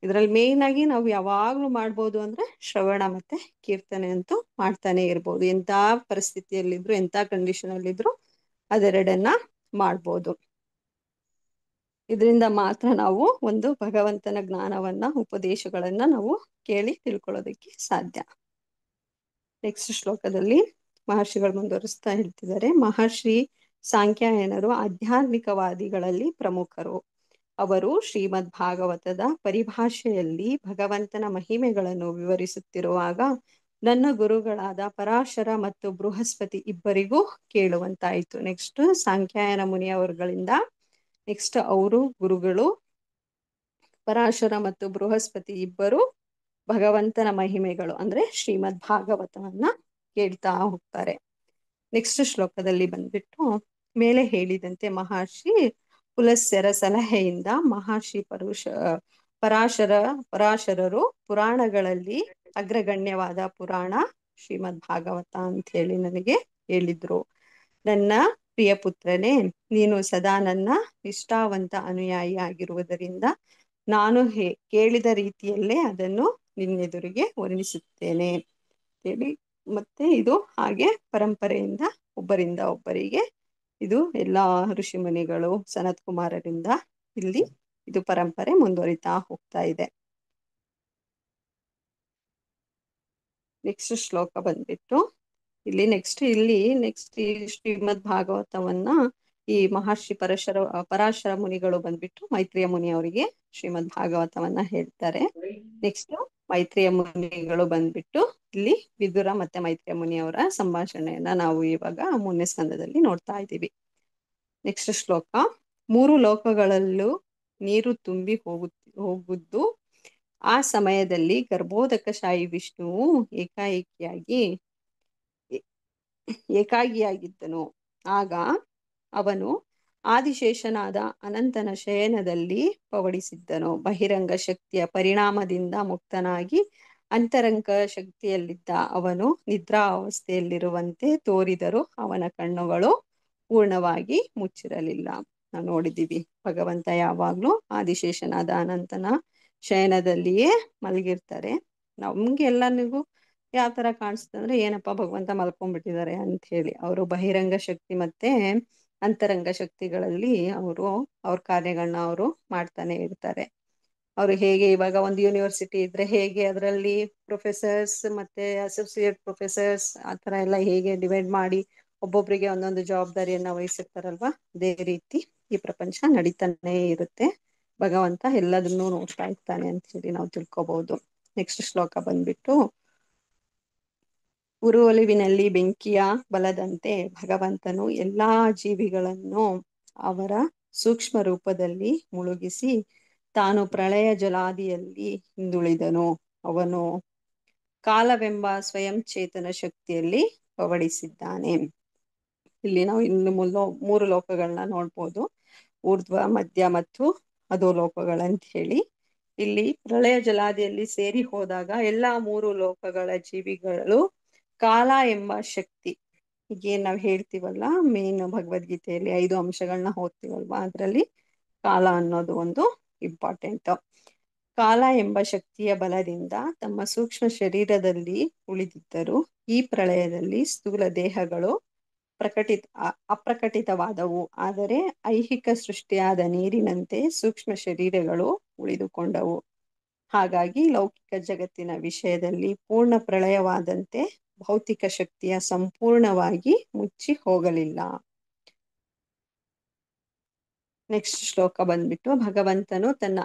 ಇದರಲ್ಲಿ ಮೇನ್ ಆಗಿ ನಾವು ಯಾವಾಗ್ಲೂ ಮಾಡ್ಬೋದು ಅಂದ್ರೆ ಶ್ರವಣ ಮತ್ತೆ ಕೀರ್ತನೆ ಅಂತೂ ಮಾಡ್ತಾನೆ ಇರ್ಬೋದು. ಎಂಥ ಪರಿಸ್ಥಿತಿಯಲ್ಲಿದ್ರು ಎಂಥ ಕಂಡೀಷನ್ ಅಲ್ಲಿದ್ರು ಅದೆರಡನ್ನ ಮಾಡ್ಬೋದು. ಇದರಿಂದ ಮಾತ್ರ ನಾವು ಒಂದು ಭಗವಂತನ ಜ್ಞಾನವನ್ನ ಉಪದೇಶಗಳನ್ನ ನಾವು ಕೇಳಿ ತಿಳ್ಕೊಳ್ಳೋದಕ್ಕೆ ಸಾಧ್ಯ. ನೆಕ್ಸ್ಟ್ ಶ್ಲೋಕದಲ್ಲಿ ಮಹರ್ಷಿಗಳು ಮುಂದುವರಿಸ್ತಾ ಹೇಳ್ತಿದ್ದಾರೆ, ಮಹರ್ಷಿ ಸಾಂಖ್ಯಾಯನರು ಆಧ್ಯಾತ್ಮಿಕವಾದಿಗಳಲ್ಲಿ ಪ್ರಮುಖರು. ಅವರು ಶ್ರೀಮದ್ ಭಾಗವತದ ಪರಿಭಾಷೆಯಲ್ಲಿ ಭಗವಂತನ ಮಹಿಮೆಗಳನ್ನು ವಿವರಿಸುತ್ತಿರುವಾಗ ನನ್ನ ಗುರುಗಳಾದ ಪರಾಶರ ಮತ್ತು ಬೃಹಸ್ಪತಿ ಇಬ್ಬರಿಗೂ ಕೇಳುವಂತಾಯಿತು. ನೆಕ್ಸ್ಟ್ ಸಾಂಖ್ಯಾಯನ ಮುನಿಯವರುಗಳಿಂದ ನೆಕ್ಸ್ಟ್ ಅವರು ಗುರುಗಳು ಪರಾಶರ ಮತ್ತು ಬೃಹಸ್ಪತಿ ಇಬ್ಬರು ಭಗವಂತನ ಮಹಿಮೆಗಳು ಅಂದ್ರೆ ಶ್ರೀಮದ್ ಭಾಗವತವನ್ನ ಕೇಳ್ತಾ ಹೋಗ್ತಾರೆ. ನೆಕ್ಸ್ಟ್ ಶ್ಲೋಕದಲ್ಲಿ ಬಂದ್ಬಿಟ್ಟು, ಮೇಲೆ ಹೇಳಿದಂತೆ ಮಹರ್ಷಿ ಪುಲಸ್ತ್ಯರ ಸಲಹೆಯಿಂದ ಮಹರ್ಷಿ ಪರಾಶರರು ಪುರಾಣಗಳಲ್ಲಿ ಅಗ್ರಗಣ್ಯವಾದ ಪುರಾಣ ಶ್ರೀಮದ್ ಭಾಗವತ ಅಂತ ಹೇಳಿ ನನಗೆ ಹೇಳಿದ್ರು. ನನ್ನ ಪ್ರಿಯ ಪುತ್ರನೇ, ನೀನು ಸದಾ ನನ್ನ ನಿಷ್ಠಾವಂತ ಅನುಯಾಯಿ ಆಗಿರುವುದರಿಂದ ನಾನು ಕೇಳಿದ ರೀತಿಯಲ್ಲೇ ಅದನ್ನು ನಿನ್ನೆದುರಿಗೆ ವರ್ಣಿಸುತ್ತೇನೆ ಹೇಳಿ. ಮತ್ತೆ ಇದು ಹಾಗೆ ಪರಂಪರೆಯಿಂದ ಒಬ್ಬರಿಂದ ಒಬ್ಬರಿಗೆ ಇದು ಎಲ್ಲಾ ಋಷಿ ಮುನಿಗಳು ಸನತ್ ಕುಮಾರರಿಂದ ಇಲ್ಲಿ ಇದು ಪರಂಪರೆ ಮುಂದುವರಿತಾ ಹೋಗ್ತಾ ಇದೆ. ನೆಕ್ಸ್ಟ್ ಶ್ಲೋಕ ಬಂದ್ಬಿಟ್ಟು ಇಲ್ಲಿ ನೆಕ್ಸ್ಟ್ ಈ ಶ್ರೀಮದ್ ಭಾಗವತವನ್ನ ಈ ಮಹರ್ಷಿ ಪರಾಶರ ಮುನಿಗಳು ಬಂದ್ಬಿಟ್ಟು ಮೈತ್ರಿಯ ಮುನಿ ಅವರಿಗೆ ಶ್ರೀಮದ್ ಭಾಗವತವನ್ನ ಹೇಳ್ತಾರೆ. ನೆಕ್ಸ್ಟ್ ಮೈತ್ರಿಯ ಮುನಿಗಳು ಬಂದ್ಬಿಟ್ಟು ಇಲ್ಲಿ ವಿದುರ ಮತ್ತೆ ಮೈತ್ರಿಯ ಮುನಿಯವರ ಸಂಭಾಷಣೆಯನ್ನ ನಾವು ಇವಾಗ 3ನೇ ಸ್ಕಂದದಲ್ಲಿ ನೋಡ್ತಾ ಇದ್ದೀವಿ. ನೆಕ್ಸ್ಟ್ ಶ್ಲೋಕ, 3 ಲೋಕಗಳಲ್ಲೂ ನೀರು ತುಂಬಿ ಹೋಗುದ್ದು ಆ ಸಮಯದಲ್ಲಿ ಗರ್ಭೋದಕಶಾಹಿ ವಿಷ್ಣುವು ಏಕಾಗಿಯಾಗಿದ್ದನು. ಆಗ ಅವನು ಆದಿಶೇಷನಾದ ಅನಂತನ ಶಯನದಲ್ಲಿ ಪವಡಿಸಿದ್ದನು. ಬಹಿರಂಗ ಶಕ್ತಿಯ ಪರಿಣಾಮದಿಂದ ಮುಕ್ತನಾಗಿ ಅಂತರಂಗ ಶಕ್ತಿಯಲ್ಲಿದ್ದ ಅವನು ನಿದ್ರಾ ಅವಸ್ಥೆಯಲ್ಲಿರುವಂತೆ ತೋರಿದರೂ ಅವನ ಕಣ್ಣುಗಳು ಪೂರ್ಣವಾಗಿ ಮುಚ್ಚಿರಲಿಲ್ಲ. ನಾವು ನೋಡಿದ್ದೀವಿ, ಭಗವಂತ ಯಾವಾಗ್ಲೂ ಆದಿಶೇಷನಾದ ಅನಂತನ ಶಯನದಲ್ಲಿಯೇ ಮಲಗಿರ್ತಾರೆ. ನಮ್ಗೆ ಎಲ್ಲರಿಗೂ ಯಾವ ತರ ಕಾಣಿಸ್ತದೆ ಅಂದ್ರೆ, ಏನಪ್ಪಾ ಭಗವಂತ ಮಲ್ಕೊಂಡ್ಬಿಟ್ಟಿದ್ದಾರೆ ಅಂತ ಹೇಳಿ. ಅವರು ಬಹಿರಂಗ ಶಕ್ತಿ ಮತ್ತೆ ಅಂತರಂಗ ಶಕ್ತಿಗಳಲ್ಲಿ ಅವ್ರ ಕಾರ್ಯಗಳನ್ನ ಅವರು ಮಾಡ್ತಾನೆ ಇರ್ತಾರೆ. ಅವರು ಹೇಗೆ ಇವಾಗ ಒಂದು ಯೂನಿವರ್ಸಿಟಿ ಇದ್ರೆ ಹೇಗೆ ಅದರಲ್ಲಿ ಪ್ರೊಫೆಸರ್ಸ್ ಮತ್ತೆ ಅಸೋಸಿಯೇಟ್ ಪ್ರೊಫೆಸರ್ಸ್ ಆ ತರ ಎಲ್ಲ ಹೇಗೆ ಡಿವೈಡ್ ಮಾಡಿ ಒಬ್ಬೊಬ್ರಿಗೆ ಒಂದೊಂದು ಜವಾಬ್ದಾರಿಯನ್ನ ವಹಿಸಿರ್ತಾರಲ್ವಾ, ಅದೇ ರೀತಿ ಈ ಪ್ರಪಂಚ ನಡೀತಾನೆ ಇರುತ್ತೆ. ಭಗವಂತ ಎಲ್ಲದನ್ನೂ ನೋಡ್ತಾ ಇರ್ತಾನೆ ಅಂತ ಹೇಳಿ ನಾವು ತಿಳ್ಕೊಬಹುದು. ನೆಕ್ಸ್ಟ್ ಶ್ಲೋಕ ಬಂದ್ಬಿಟ್ಟು, ಉರುವಲುವಿನಲ್ಲಿ ಬೆಂಕಿಯ ಬಲದಂತೆ ಭಗವಂತನು ಎಲ್ಲಾ ಜೀವಿಗಳನ್ನು ಅವರ ಸೂಕ್ಷ್ಮ ರೂಪದಲ್ಲಿ ಮುಳುಗಿಸಿ ತಾನು ಪ್ರಳಯ ಜಲಾದಿಯಲ್ಲಿ ಹಿಂದುಳಿದನು. ಅವನು ಕಾಲವೆಂಬ ಸ್ವಯಂ ಚೇತನ ಶಕ್ತಿಯಲ್ಲಿ ಪವಡಿಸಿದ್ದಾನೆ. ಇಲ್ಲಿ ನಾವು ಇನ್ನು 3 ಲೋಕಗಳನ್ನ ನೋಡ್ಬೋದು, ಊರ್ಧ್ವ, ಮಧ್ಯ ಮತ್ತು ಅಧೋಲೋಕಗಳಂತ ಹೇಳಿ. ಇಲ್ಲಿ ಪ್ರಳಯ ಜಲಾದಿಯಲ್ಲಿ ಸೇರಿ ಹೋದಾಗ ಎಲ್ಲಾ 3 ಲೋಕಗಳ ಜೀವಿಗಳು ಕಾಲ ಎಂಬ ಶಕ್ತಿ, ಈಗೇನ್ ನಾವು ಹೇಳ್ತೀವಲ್ಲ ಮೇನ್ ಭಗವದ್ಗೀತೆಯಲ್ಲಿ 5 ಅಂಶಗಳನ್ನ ಓದ್ತೀವಲ್ವಾ, ಅದರಲ್ಲಿ ಕಾಲ ಅನ್ನೋದು ಒಂದು ಇಂಪಾರ್ಟೆಂಟ್. ಕಾಲ ಎಂಬ ಶಕ್ತಿಯ ಬಲದಿಂದ ತಮ್ಮ ಸೂಕ್ಷ್ಮ ಶರೀರದಲ್ಲಿ ಉಳಿದಿದ್ದರು. ಈ ಪ್ರಳಯದಲ್ಲಿ ಸ್ಥೂಲ ದೇಹಗಳು ಅಪ್ರಕಟಿತವಾದವು, ಆದರೆ ಐಹಿಕ ಸೃಷ್ಟಿಯಾದ ನೀರಿನಂತೆ ಸೂಕ್ಷ್ಮ ಶರೀರಗಳು ಉಳಿದುಕೊಂಡವು. ಹಾಗಾಗಿ ಲೌಕಿಕ ಜಗತ್ತಿನ ವಿಷಯದಲ್ಲಿ ಪೂರ್ಣ ಪ್ರಳಯವಾದಂತೆ ಭೌತಿಕ ಶಕ್ತಿಯ ಸಂಪೂರ್ಣವಾಗಿ ಮುಚ್ಚಿ ಹೋಗಲಿಲ್ಲ. ನೆಕ್ಸ್ಟ್ ಶ್ಲೋಕ ಬಂದ್ಬಿಟ್ಟು, ಭಗವಂತನು ತನ್ನ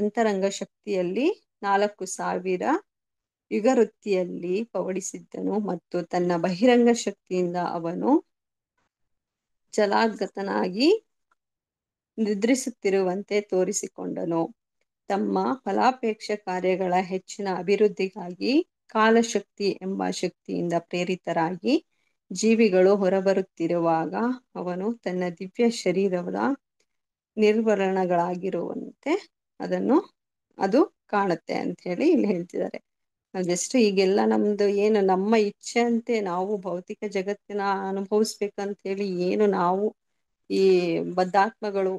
ಅಂತರಂಗ ಶಕ್ತಿಯಲ್ಲಿ 4,000 ಯುಗವೃತ್ತಿಯಲ್ಲಿ ಪವಡಿಸಿದ್ದನು ಮತ್ತು ತನ್ನ ಬಹಿರಂಗ ಶಕ್ತಿಯಿಂದ ಅವನು ಜಲಾದ್ಗತನಾಗಿ ನಿದ್ರಿಸುತ್ತಿರುವಂತೆ ತೋರಿಸಿಕೊಂಡನು. ತಮ್ಮ ಫಲಾಪೇಕ್ಷ ಕಾರ್ಯಗಳ ಹೆಚ್ಚಿನ ಅಭಿವೃದ್ಧಿಗಾಗಿ ಕಾಲಶಕ್ತಿ ಎಂಬ ಶಕ್ತಿಯಿಂದ ಪ್ರೇರಿತರಾಗಿ ಜೀವಿಗಳು ಹೊರಬರುತ್ತಿರುವಾಗ ಅವನು ತನ್ನ ದಿವ್ಯ ಶರೀರದ ನಿರ್ವರಣಗಳಾಗಿರುವಂತೆ ಅದು ಕಾಣುತ್ತೆ ಅಂತ ಹೇಳಿ ಇಲ್ಲಿ ಹೇಳ್ತಿದ್ದಾರೆ. ಜಸ್ಟ್ ಈಗೆಲ್ಲ ನಮ್ದು ಏನು ನಮ್ಮ ಇಚ್ಛೆ ಅಂತೆ ನಾವು ಭೌತಿಕ ಜಗತ್ತಿನ ಅನುಭವಿಸ್ಬೇಕಂತ ಹೇಳಿ ಏನು ನಾವು ಈ ಬದ್ಧಾತ್ಮಗಳು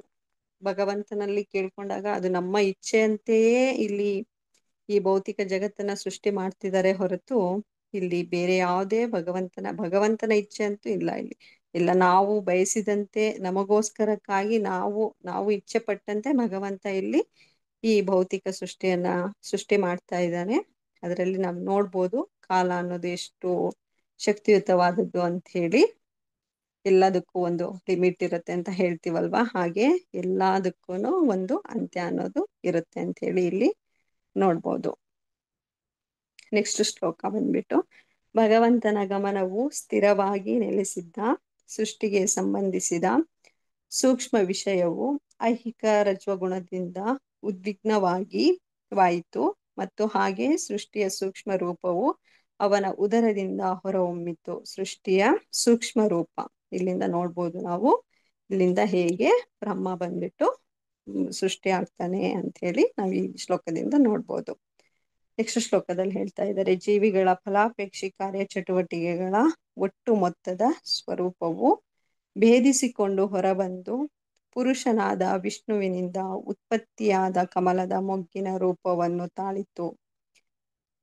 ಭಗವಂತನಲ್ಲಿ ಕೇಳ್ಕೊಂಡಾಗ ಅದು ನಮ್ಮ ಇಚ್ಛೆಯಂತೆಯೇ ಇಲ್ಲಿ ಈ ಭೌತಿಕ ಜಗತ್ತನ್ನ ಸೃಷ್ಟಿ ಮಾಡ್ತಿದ್ದಾರೆ ಹೊರತು ಇಲ್ಲಿ ಬೇರೆ ಯಾವುದೇ ಭಗವಂತನ ಇಚ್ಛೆ ಅಂತೂ ಇಲ್ಲ ಇಲ್ಲಿ. ಇಲ್ಲ, ನಾವು ಬಯಸಿದಂತೆ ನಮಗೋಸ್ಕರಕ್ಕಾಗಿ ನಾವು ಇಚ್ಛೆ ಪಟ್ಟಂತೆ ಭಗವಂತ ಇಲ್ಲಿ ಈ ಭೌತಿಕ ಸೃಷ್ಟಿ ಮಾಡ್ತಾ ಇದ್ದಾನೆ. ಅದರಲ್ಲಿ ನಾವು ನೋಡ್ಬೋದು ಕಾಲ ಅನ್ನೋದು ಎಷ್ಟು ಶಕ್ತಿಯುತವಾದದ್ದು ಅಂತ ಹೇಳಿ. ಎಲ್ಲದಕ್ಕೂ ಒಂದು ಲಿಮಿಟ್ ಇರುತ್ತೆ ಅಂತ ಹೇಳ್ತೀವಲ್ವಾ, ಹಾಗೆ ಎಲ್ಲದಕ್ಕೂ ಒಂದು ಅಂತ್ಯ ಅನ್ನೋದು ಇರುತ್ತೆ ಅಂತ ಹೇಳಿ ಇಲ್ಲಿ ನೋಡ್ಬೋದು. ನೆಕ್ಸ್ಟ್ ಶ್ಲೋಕ ಬಂದ್ಬಿಟ್ಟು, ಭಗವಂತನ ಗಮನವು ಸ್ಥಿರವಾಗಿ ನೆಲೆಸಿದ್ದ ಸೃಷ್ಟಿಗೆ ಸಂಬಂಧಿಸಿದ ಸೂಕ್ಷ್ಮ ವಿಷಯವು ಐಹಿಕ ರಜ್ವಗುಣದಿಂದ ಉದ್ವಿಗ್ನವಾಗಿ ವಾಯಿತು ಮತ್ತು ಹಾಗೆ ಸೃಷ್ಟಿಯ ಸೂಕ್ಷ್ಮ ರೂಪವು ಅವನ ಉದರದಿಂದ ಹೊರಹೊಮ್ಮಿತು. ಸೃಷ್ಟಿಯ ಸೂಕ್ಷ್ಮ ರೂಪ ಇಲ್ಲಿಂದ ನೋಡ್ಬೋದು ನಾವು. ಇಲ್ಲಿಂದ ಹೇಗೆ ಬ್ರಹ್ಮ ಬಂದ್ಬಿಟ್ಟು ಸೃಷ್ಟಿ ಆಗ್ತಾನೆ ಅಂತ ಹೇಳಿ ನಾವು ಈ ಶ್ಲೋಕದಿಂದ ನೋಡ್ಬೋದು. ನೆಕ್ಸ್ಟ್ ಶ್ಲೋಕದಲ್ಲಿ ಹೇಳ್ತಾ ಇದ್ದಾರೆ, ಜೀವಿಗಳ ಫಲಾಪೇಕ್ಷಿ ಕಾರ್ಯಚಟುವಟಿಕೆಗಳ ಒಟ್ಟು ಮೊತ್ತದ ಸ್ವರೂಪವು ಭೇದಿಸಿಕೊಂಡು ಹೊರಬಂದು ಪುರುಷನಾದ ವಿಷ್ಣುವಿನಿಂದ ಉತ್ಪತ್ತಿಯಾದ ಕಮಲದ ಮೊಗ್ಗಿನ ರೂಪವನ್ನು ತಾಳಿತು.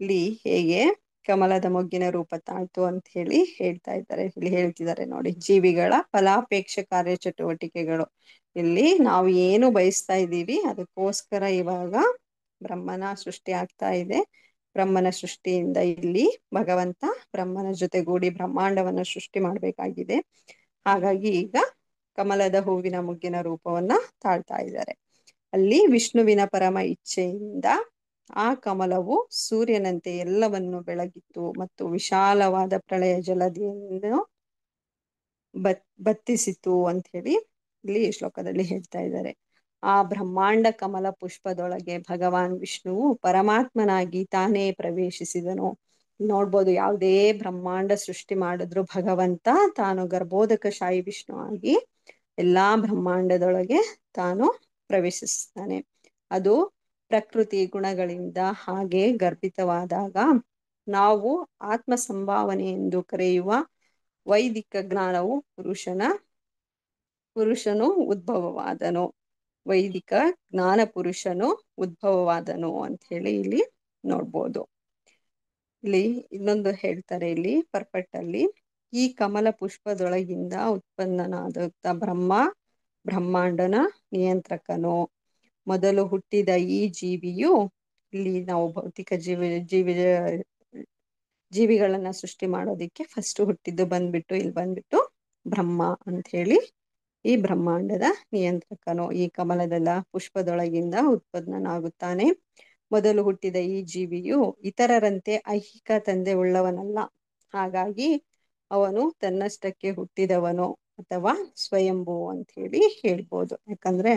ಇಲ್ಲಿ ಹೇಗೆ ಕಮಲದ ಮೊಗ್ಗಿನ ರೂಪ ತಾಳ್ತು ಅಂತ ಹೇಳಿ ಹೇಳ್ತಾ ಇದ್ದಾರೆ. ಇಲ್ಲಿ ಹೇಳ್ತಿದ್ದಾರೆ ನೋಡಿ, ಜೀವಿಗಳ ಫಲಾಪೇಕ್ಷ ಕಾರ್ಯಚಟುವಟಿಕೆಗಳು. ಇಲ್ಲಿ ನಾವು ಏನು ಬಯಸ್ತಾ ಇದ್ದೀವಿ ಅದಕ್ಕೋಸ್ಕರ ಇವಾಗ ಬ್ರಹ್ಮನ ಸೃಷ್ಟಿ ಆಗ್ತಾ ಇದೆ. ಬ್ರಹ್ಮನ ಸೃಷ್ಟಿಯಿಂದ ಇಲ್ಲಿ ಭಗವಂತ ಬ್ರಹ್ಮನ ಜೊತೆಗೂಡಿ ಬ್ರಹ್ಮಾಂಡವನ್ನು ಸೃಷ್ಟಿ ಮಾಡಬೇಕಾಗಿದೆ. ಹಾಗಾಗಿ ಈಗ ಕಮಲದ ಹೂವಿನ ಮುಗ್ಗಿನ ರೂಪವನ್ನ ತಾಳ್ತಾ ಇದ್ದಾರೆ. ಅಲ್ಲಿ ವಿಷ್ಣುವಿನ ಪರಮ ಇಚ್ಛೆಯಿಂದ ಆ ಕಮಲವು ಸೂರ್ಯನಂತೆ ಎಲ್ಲವನ್ನು ಬೆಳಗಿತ್ತು ಮತ್ತು ವಿಶಾಲವಾದ ಪ್ರಳಯ ಜಲದಿಯನ್ನು ಬತ್ತಿಸಿತು ಅಂತ ಹೇಳಿ ಇಲ್ಲಿ ಶ್ಲೋಕದಲ್ಲಿ ಹೇಳ್ತಾ ಇದ್ದಾರೆ. ಆ ಬ್ರಹ್ಮಾಂಡ ಕಮಲ ಪುಷ್ಪದೊಳಗೆ ಭಗವಾನ್ ವಿಷ್ಣುವು ಪರಮಾತ್ಮನಾಗಿ ತಾನೇ ಪ್ರವೇಶಿಸಿದನು. ನೋಡ್ಬೋದು, ಯಾವುದೇ ಬ್ರಹ್ಮಾಂಡ ಸೃಷ್ಟಿ ಮಾಡಿದ್ರು ಭಗವಂತ ತಾನು ಗರ್ಭೋದಕಶಾಹಿ ವಿಷ್ಣು ಆಗಿ ಎಲ್ಲಾ ಬ್ರಹ್ಮಾಂಡದೊಳಗೆ ತಾನು ಪ್ರವೇಶಿಸ್ತಾನೆ. ಅದು ಪ್ರಕೃತಿ ಗುಣಗಳಿಂದ ಹಾಗೆ ಗರ್ಭಿತವಾದಾಗ ನಾವು ಆತ್ಮ ಸಂಭಾವನೆ ಎಂದು ಕರೆಯುವ ವೈದಿಕ ಜ್ಞಾನವು ಪುರುಷನು ಉದ್ಭವವಾದನು. ವೈದಿಕ ಜ್ಞಾನ ಪುರುಷನು ಉದ್ಭವವಾದನು ಅಂತ ಹೇಳಿ ಇಲ್ಲಿ ನೋಡ್ಬೋದು. ಇಲ್ಲಿ ಇನ್ನೊಂದು ಹೇಳ್ತಾರೆ, ಇಲ್ಲಿ ಪರ್ಪೆಕ್ಟ್ ಅಲ್ಲಿ, ಈ ಕಮಲ ಪುಷ್ಪದೊಳಗಿಂದ ಉತ್ಪನ್ನನಾದ ಬ್ರಹ್ಮಾಂಡನ ನಿಯಂತ್ರಕನು. ಮೊದಲು ಹುಟ್ಟಿದ ಈ ಜೀವಿಯು, ಇಲ್ಲಿ ನಾವು ಭೌತಿಕ ಜೀವಿಗಳನ್ನ ಸೃಷ್ಟಿ ಮಾಡೋದಿಕ್ಕೆ ಫಸ್ಟ್ ಹುಟ್ಟಿದ್ದು ಇಲ್ಲಿ ಬಂದ್ಬಿಟ್ಟು ಬ್ರಹ್ಮ ಅಂತ ಹೇಳಿ, ಈ ಬ್ರಹ್ಮಾಂಡದ ನಿಯಂತ್ರಕನು ಈ ಕಮಲದ ಪುಷ್ಪದೊಳಗಿಂದ ಉತ್ಪನ್ನನಾಗುತ್ತಾನೆ. ಮೊದಲು ಹುಟ್ಟಿದ ಈ ಜೀವಿಯು ಇತರರಂತೆ ಐಹಿಕ ತಂದೆ ಉಳ್ಳವನಲ್ಲ. ಹಾಗಾಗಿ ಅವನು ತನ್ನಷ್ಟಕ್ಕೆ ಹುಟ್ಟಿದವನು ಅಥವಾ ಸ್ವಯಂಭೂ ಅಂತ ಹೇಳಿ ಹೇಳ್ಬೋದು. ಯಾಕಂದ್ರೆ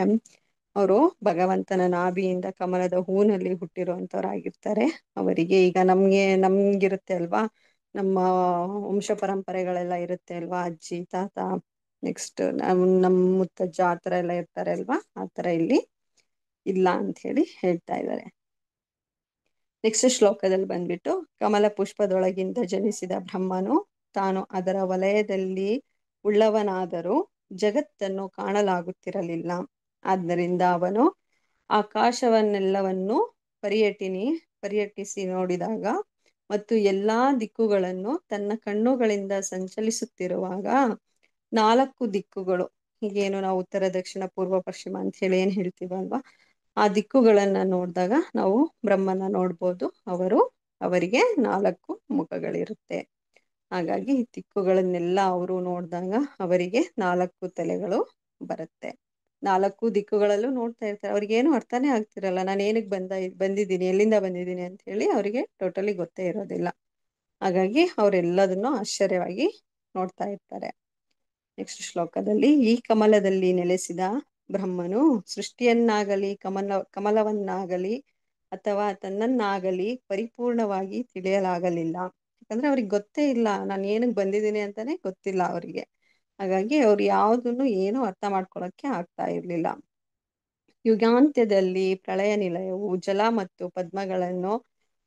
ಅವರು ಭಗವಂತನ ನಾಭಿಯಿಂದ ಕಮಲದ ಹೂನಲ್ಲಿ ಹುಟ್ಟಿರುವಂತವರಾಗಿರ್ತಾರೆ. ಅವರಿಗೆ ಈಗ ನಮ್ಗಿರುತ್ತೆ ಅಲ್ವಾ, ನಮ್ಮ ವಂಶ ಪರಂಪರೆಗಳೆಲ್ಲ ಇರುತ್ತೆ ಅಲ್ವಾ, ಅಜ್ಜಿ ತಾತ ನೆಕ್ಸ್ಟ್ ನಮ್ಮ ಮುತ್ತಜ್ಜ ಆ ಥರ ಎಲ್ಲ ಇರ್ತಾರೆ ಅಲ್ವಾ, ಆ ಥರ ಇಲ್ಲಿ ಇಲ್ಲ ಅಂತ ಹೇಳಿ ಹೇಳ್ತಾ ಇದ್ದಾರೆ. ನೆಕ್ಸ್ಟ್ ಶ್ಲೋಕದಲ್ಲಿ ಬಂದ್ಬಿಟ್ಟು, ಕಮಲ ಪುಷ್ಪದೊಳಗಿಂದ ಜನಿಸಿದ ಬ್ರಹ್ಮನು ತಾನು ಅದರ ವಲಯದಲ್ಲಿ ಉಳ್ಳವನಾದರೂ ಜಗತ್ತನ್ನು ಕಾಣಲಾಗುತ್ತಿರಲಿಲ್ಲ. ಆದ್ದರಿಂದ ಅವನು ಆಕಾಶವನ್ನೆಲ್ಲವನ್ನು ಪರ್ಯಟಿಸಿ ನೋಡಿದಾಗ ಮತ್ತು ಎಲ್ಲಾ ದಿಕ್ಕುಗಳನ್ನು ತನ್ನ ಕಣ್ಣುಗಳಿಂದ ಸಂಚಲಿಸುತ್ತಿರುವಾಗ 4 ದಿಕ್ಕುಗಳು, ಹೀಗೇನು ನಾವು ಉತ್ತರ ದಕ್ಷಿಣ ಪೂರ್ವ ಪಶ್ಚಿಮ ಅಂತ ಹೇಳಿ ಏನ್ ಹೇಳ್ತೀವಲ್ವಾ, ಆ ದಿಕ್ಕುಗಳನ್ನ ನೋಡಿದಾಗ ನಾವು ಬ್ರಹ್ಮನ ನೋಡ್ಬೋದು. ಅವರಿಗೆ 4 ಮುಖಗಳಿರುತ್ತೆ. ಹಾಗಾಗಿ ಈ ದಿಕ್ಕುಗಳನ್ನೆಲ್ಲ ಅವರು ನೋಡಿದಾಗ ಅವರಿಗೆ 4 ತಲೆಗಳು ಬರುತ್ತೆ. 4 ದಿಕ್ಕುಗಳಲ್ಲೂ ನೋಡ್ತಾ ಇರ್ತಾರೆ. ಅವ್ರಿಗೇನು ಅರ್ಥನೇ ಆಗ್ತಿರಲ್ಲ, ನಾನು ಏನಕ್ಕೆ ಬಂದಿದ್ದೀನಿ, ಎಲ್ಲಿಂದ ಬಂದಿದ್ದೀನಿ ಅಂತ ಹೇಳಿ ಅವರಿಗೆ ಟೋಟಲಿ ಗೊತ್ತೇ ಇರೋದಿಲ್ಲ. ಹಾಗಾಗಿ ಅವರೆಲ್ಲದನ್ನು ಆಶ್ಚರ್ಯವಾಗಿ ನೋಡ್ತಾ ಇರ್ತಾರೆ. ನೆಕ್ಸ್ಟ್ ಶ್ಲೋಕದಲ್ಲಿ, ಈ ಕಮಲದಲ್ಲಿ ನೆಲೆಸಿದ ಬ್ರಹ್ಮನು ಸೃಷ್ಟಿಯನ್ನಾಗಲಿ ಕಮಲವನ್ನಾಗಲಿ ಅಥವಾ ತನ್ನನ್ನಾಗಲಿ ಪರಿಪೂರ್ಣವಾಗಿ ತಿಳಿಯಲಾಗಲಿಲ್ಲ. ಯಾಕಂದ್ರೆ ಅವ್ರಿಗೆ ಗೊತ್ತೇ ಇಲ್ಲ, ನಾನು ಏನಕ್ಕೆ ಬಂದಿದ್ದೀನಿ ಅಂತಾನೆ ಗೊತ್ತಿಲ್ಲ ಅವರಿಗೆ. ಹಾಗಾಗಿ ಅವ್ರು ಯಾವುದನ್ನು ಏನು ಅರ್ಥ ಮಾಡ್ಕೊಳಕ್ಕೆ ಆಗ್ತಾ ಇರ್ಲಿಲ್ಲ. ಯುಗಾಂತ್ಯದಲ್ಲಿ ಪ್ರಳಯ ನಿಲಯವು ಜಲ ಮತ್ತು ಪದ್ಮಗಳನ್ನು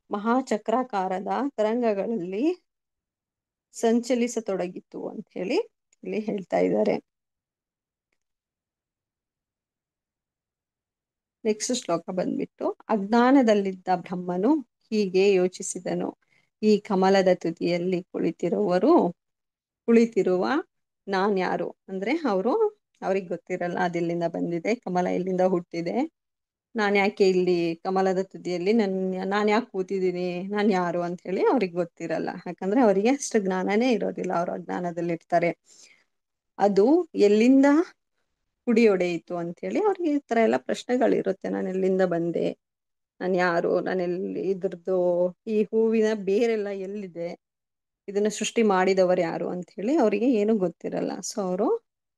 ಮಹಾಚಕ್ರಾಕಾರದ ತರಂಗಗಳಲ್ಲಿ ಸಂಚಲಿಸತೊಡಗಿತು ಅಂತ ಹೇಳಿ ಇಲ್ಲಿ ಹೇಳ್ತಾ ಇದ್ದಾರೆ. ನೆಕ್ಸ್ಟ್ ಶ್ಲೋಕ ಬಂದ್ಬಿಟ್ಟು, ಅಜ್ಞಾನದಲ್ಲಿದ್ದ ಬ್ರಹ್ಮನು ಹೀಗೆ ಯೋಚಿಸಿದನು, ಈ ಕಮಲದ ತುದಿಯಲ್ಲಿ ಕುಳಿತಿರುವ ನಾನ್ಯಾರು ಅಂದ್ರೆ ಅವ್ರಿಗೆ ಗೊತ್ತಿರಲ್ಲ ಅದೆಲ್ಲಿಂದ ಬಂದಿದೆ, ಕಮಲ ಎಲ್ಲಿಂದ ಹುಟ್ಟಿದೆ, ನಾನು ಯಾಕೆ ಇಲ್ಲಿ ಕಮಲದ ತುದಿಯಲ್ಲಿ ನಾನು ಯಾಕೆ ಕೂತಿದ್ದೀನಿ, ನಾನು ಯಾರು ಅಂತ ಹೇಳಿ ಅವ್ರಿಗೆ ಗೊತ್ತಿರಲ್ಲ. ಯಾಕಂದ್ರೆ ಅವರಿಗೆ ಅಷ್ಟು ಜ್ಞಾನನೇ ಇರೋದಿಲ್ಲ, ಅವರು ಅಜ್ಞಾನದಲ್ಲಿರ್ತಾರೆ. ಅದು ಎಲ್ಲಿಂದ ಕುಡಿಯೊಡೆಯಿತು ಅಂತ ಹೇಳಿ ಅವ್ರಿಗೆ ಈ ತರ ಎಲ್ಲ ಪ್ರಶ್ನೆಗಳಿರುತ್ತೆ. ನಾನು ಎಲ್ಲಿಂದ ಬಂದೆ, ನಾನು ಯಾರು, ನಾನೆಲ್ಲಿ ಇದ್ರದ್ದು, ಈ ಹೂವಿನ ಬೇರೆಲ್ಲ ಎಲ್ಲಿದೆ, ಇದನ್ನ ಸೃಷ್ಟಿ ಮಾಡಿದವರು ಯಾರು ಅಂತ ಹೇಳಿ ಅವರಿಗೆ ಏನು ಗೊತ್ತಿರಲ್ಲ. ಸೊ ಅವರು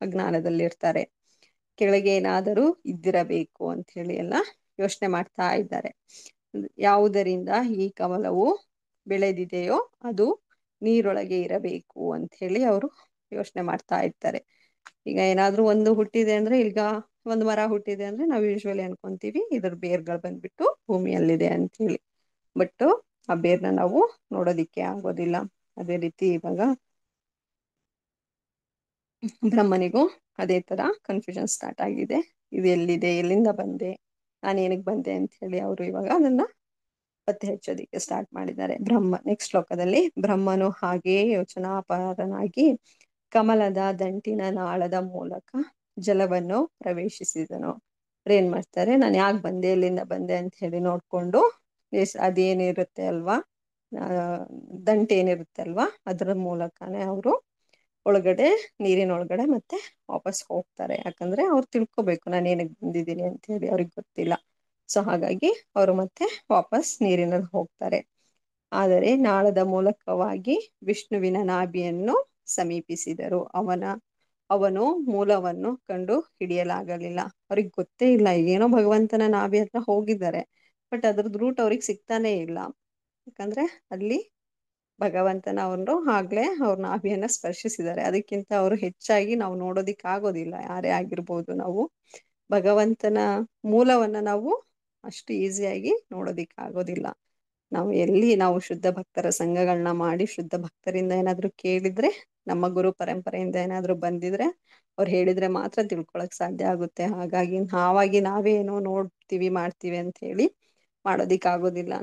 ಅಜ್ಞಾನದಲ್ಲಿರ್ತಾರೆ. ಕೆಳಗೆ ಏನಾದರೂ ಇದ್ದಿರಬೇಕು ಅಂತ ಹೇಳಿ ಎಲ್ಲ ಯೋಚನೆ ಮಾಡ್ತಾ ಇದ್ದಾರೆ. ಯಾವುದರಿಂದ ಈ ಕಮಲವು ಬೆಳೆದಿದೆಯೋ ಅದು ನೀರೊಳಗೆ ಇರಬೇಕು ಅಂತ ಹೇಳಿ ಅವರು ಯೋಚನೆ ಮಾಡ್ತಾ ಇರ್ತಾರೆ. ಈಗ ಏನಾದ್ರೂ ಒಂದು ಹುಟ್ಟಿದೆ ಅಂದ್ರೆ, ಈಗ ಒಂದು ಮರ ಹುಟ್ಟಿದೆ ಅಂದ್ರೆ ನಾವು ಯೂಶ್ವಲಿ ಅನ್ಕೊಂತೀವಿ ಇದ್ರ ಬೇರ್ಗಳು ಬಂದ್ಬಿಟ್ಟು ಭೂಮಿಯಲ್ಲಿದೆ ಅಂತ ಹೇಳಿ. ಬಟ್ ಆ ಬೇರ್ನ ನಾವು ನೋಡೋದಿಕ್ಕೆ ಆಗೋದಿಲ್ಲ. ಅದೇ ರೀತಿ ಇವಾಗ ಬ್ರಹ್ಮನಿಗೂ ಅದೇ ತರ ಕನ್ಫ್ಯೂಷನ್ ಸ್ಟಾರ್ಟ್ ಆಗಿದೆ. ಇದು ಎಲ್ಲಿದೆ, ಎಲ್ಲಿಂದ ಬಂದೆ, ನಾನು ಏನಕ್ಕೆ ಬಂದೆ ಅಂತ ಹೇಳಿ ಅವರು ಇವಾಗ ಅದನ್ನ ಪತ್ತೆ ಹಚ್ಚೋದಿಕ್ಕೆ ಸ್ಟಾರ್ಟ್ ಮಾಡಿದ್ದಾರೆ. ನೆಕ್ಸ್ಟ್ ಶ್ಲೋಕದಲ್ಲಿ, ಬ್ರಹ್ಮನು ಹಾಗೆಯೇ ಯೋಚನಾಪರನಾಗಿ ಕಮಲದ ದಂಟಿನ ನಾಳದ ಮೂಲಕ ಜಲವನ್ನು ಪ್ರವೇಶಿಸಿದನು. ಏನ್ ಮಾಡ್ತಾರೆ, ನಾನು ಯಾಕೆ ಬಂದೆ, ಎಲ್ಲಿಂದ ಬಂದೆ ಅಂತ ಹೇಳಿ ನೋಡ್ಕೊಂಡು ಅದೇನಿರುತ್ತೆ ಅಲ್ವಾ, ದಂಟೇನಿರುತ್ತೆ ಅಲ್ವಾ, ಅದರ ಮೂಲಕನೇ ಅವರು ನೀರಿನ ಒಳಗಡೆ ಮತ್ತೆ ವಾಪಸ್ ಹೋಗ್ತಾರೆ. ಯಾಕಂದ್ರೆ ಅವ್ರು ತಿಳ್ಕೊಬೇಕು ನಾನು ಏನಕ್ಕೆ ಬಂದಿದ್ದೀನಿ ಅಂತ ಹೇಳಿ, ಅವ್ರಿಗೆ ಗೊತ್ತಿಲ್ಲ. ಸೊ ಹಾಗಾಗಿ ಅವರು ಮತ್ತೆ ವಾಪಸ್ ನೀರಿನಲ್ಲಿ ಹೋಗ್ತಾರೆ. ಆದರೆ ನಾಳದ ಮೂಲಕವಾಗಿ ವಿಷ್ಣುವಿನ ನಾಭಿಯನ್ನು ಸಮೀಪಿಸಿದರು. ಅವನು ಮೂಲವನ್ನು ಕಂಡು ಹಿಡಿಯಲಾಗಲಿಲ್ಲ. ಅವ್ರಿಗೆ ಗೊತ್ತೇ ಇಲ್ಲ, ಏನೋ ಭಗವಂತನ ನಾಭಿ ಹತ್ರ ಹೋಗಿದ್ದಾರೆ, ಬಟ್ ಅದ್ರದ್ದು ರೂಟ್ ಅವ್ರಿಗೆ ಸಿಗ್ತಾನೆ ಇಲ್ಲ. ಯಾಕಂದ್ರೆ ಅಲ್ಲಿ ಭಗವಂತನ ಅವರು ಆಗ್ಲೇ ಅವ್ರ ನಾಭಿಯನ್ನ ಸ್ಪರ್ಶಿಸಿದ್ದಾರೆ. ಅದಕ್ಕಿಂತ ಅವರು ಹೆಚ್ಚಾಗಿ ನಾವು ನೋಡೋದಿಕ್ ಆಗೋದಿಲ್ಲ, ಯಾರೇ ಆಗಿರ್ಬೋದು. ನಾವು ಭಗವಂತನ ಮೂಲವನ್ನ ನಾವು ಅಷ್ಟು ಈಸಿಯಾಗಿ ನೋಡೋದಿಕ್ ಆಗೋದಿಲ್ಲ. ನಾವು ಶುದ್ಧ ಭಕ್ತರ ಸಂಘಗಳನ್ನ ಮಾಡಿ ಶುದ್ಧ ಭಕ್ತರಿಂದ ಏನಾದ್ರು ಕೇಳಿದ್ರೆ, ನಮ್ಮ ಗುರು ಪರಂಪರೆಯಿಂದ ಏನಾದ್ರು ಬಂದಿದ್ರೆ ಅವ್ರು ಹೇಳಿದ್ರೆ ಮಾತ್ರ ತಿಳ್ಕೊಳಕ್ ಸಾಧ್ಯ ಆಗುತ್ತೆ. ಹಾಗಾಗಿ ನಾವೇ ಏನೋ ನೋಡ್ತೀವಿ ಮಾಡ್ತೀವಿ ಅಂತ ಹೇಳಿ ಮಾಡೋದಿಕ್ ಆಗೋದಿಲ್ಲ.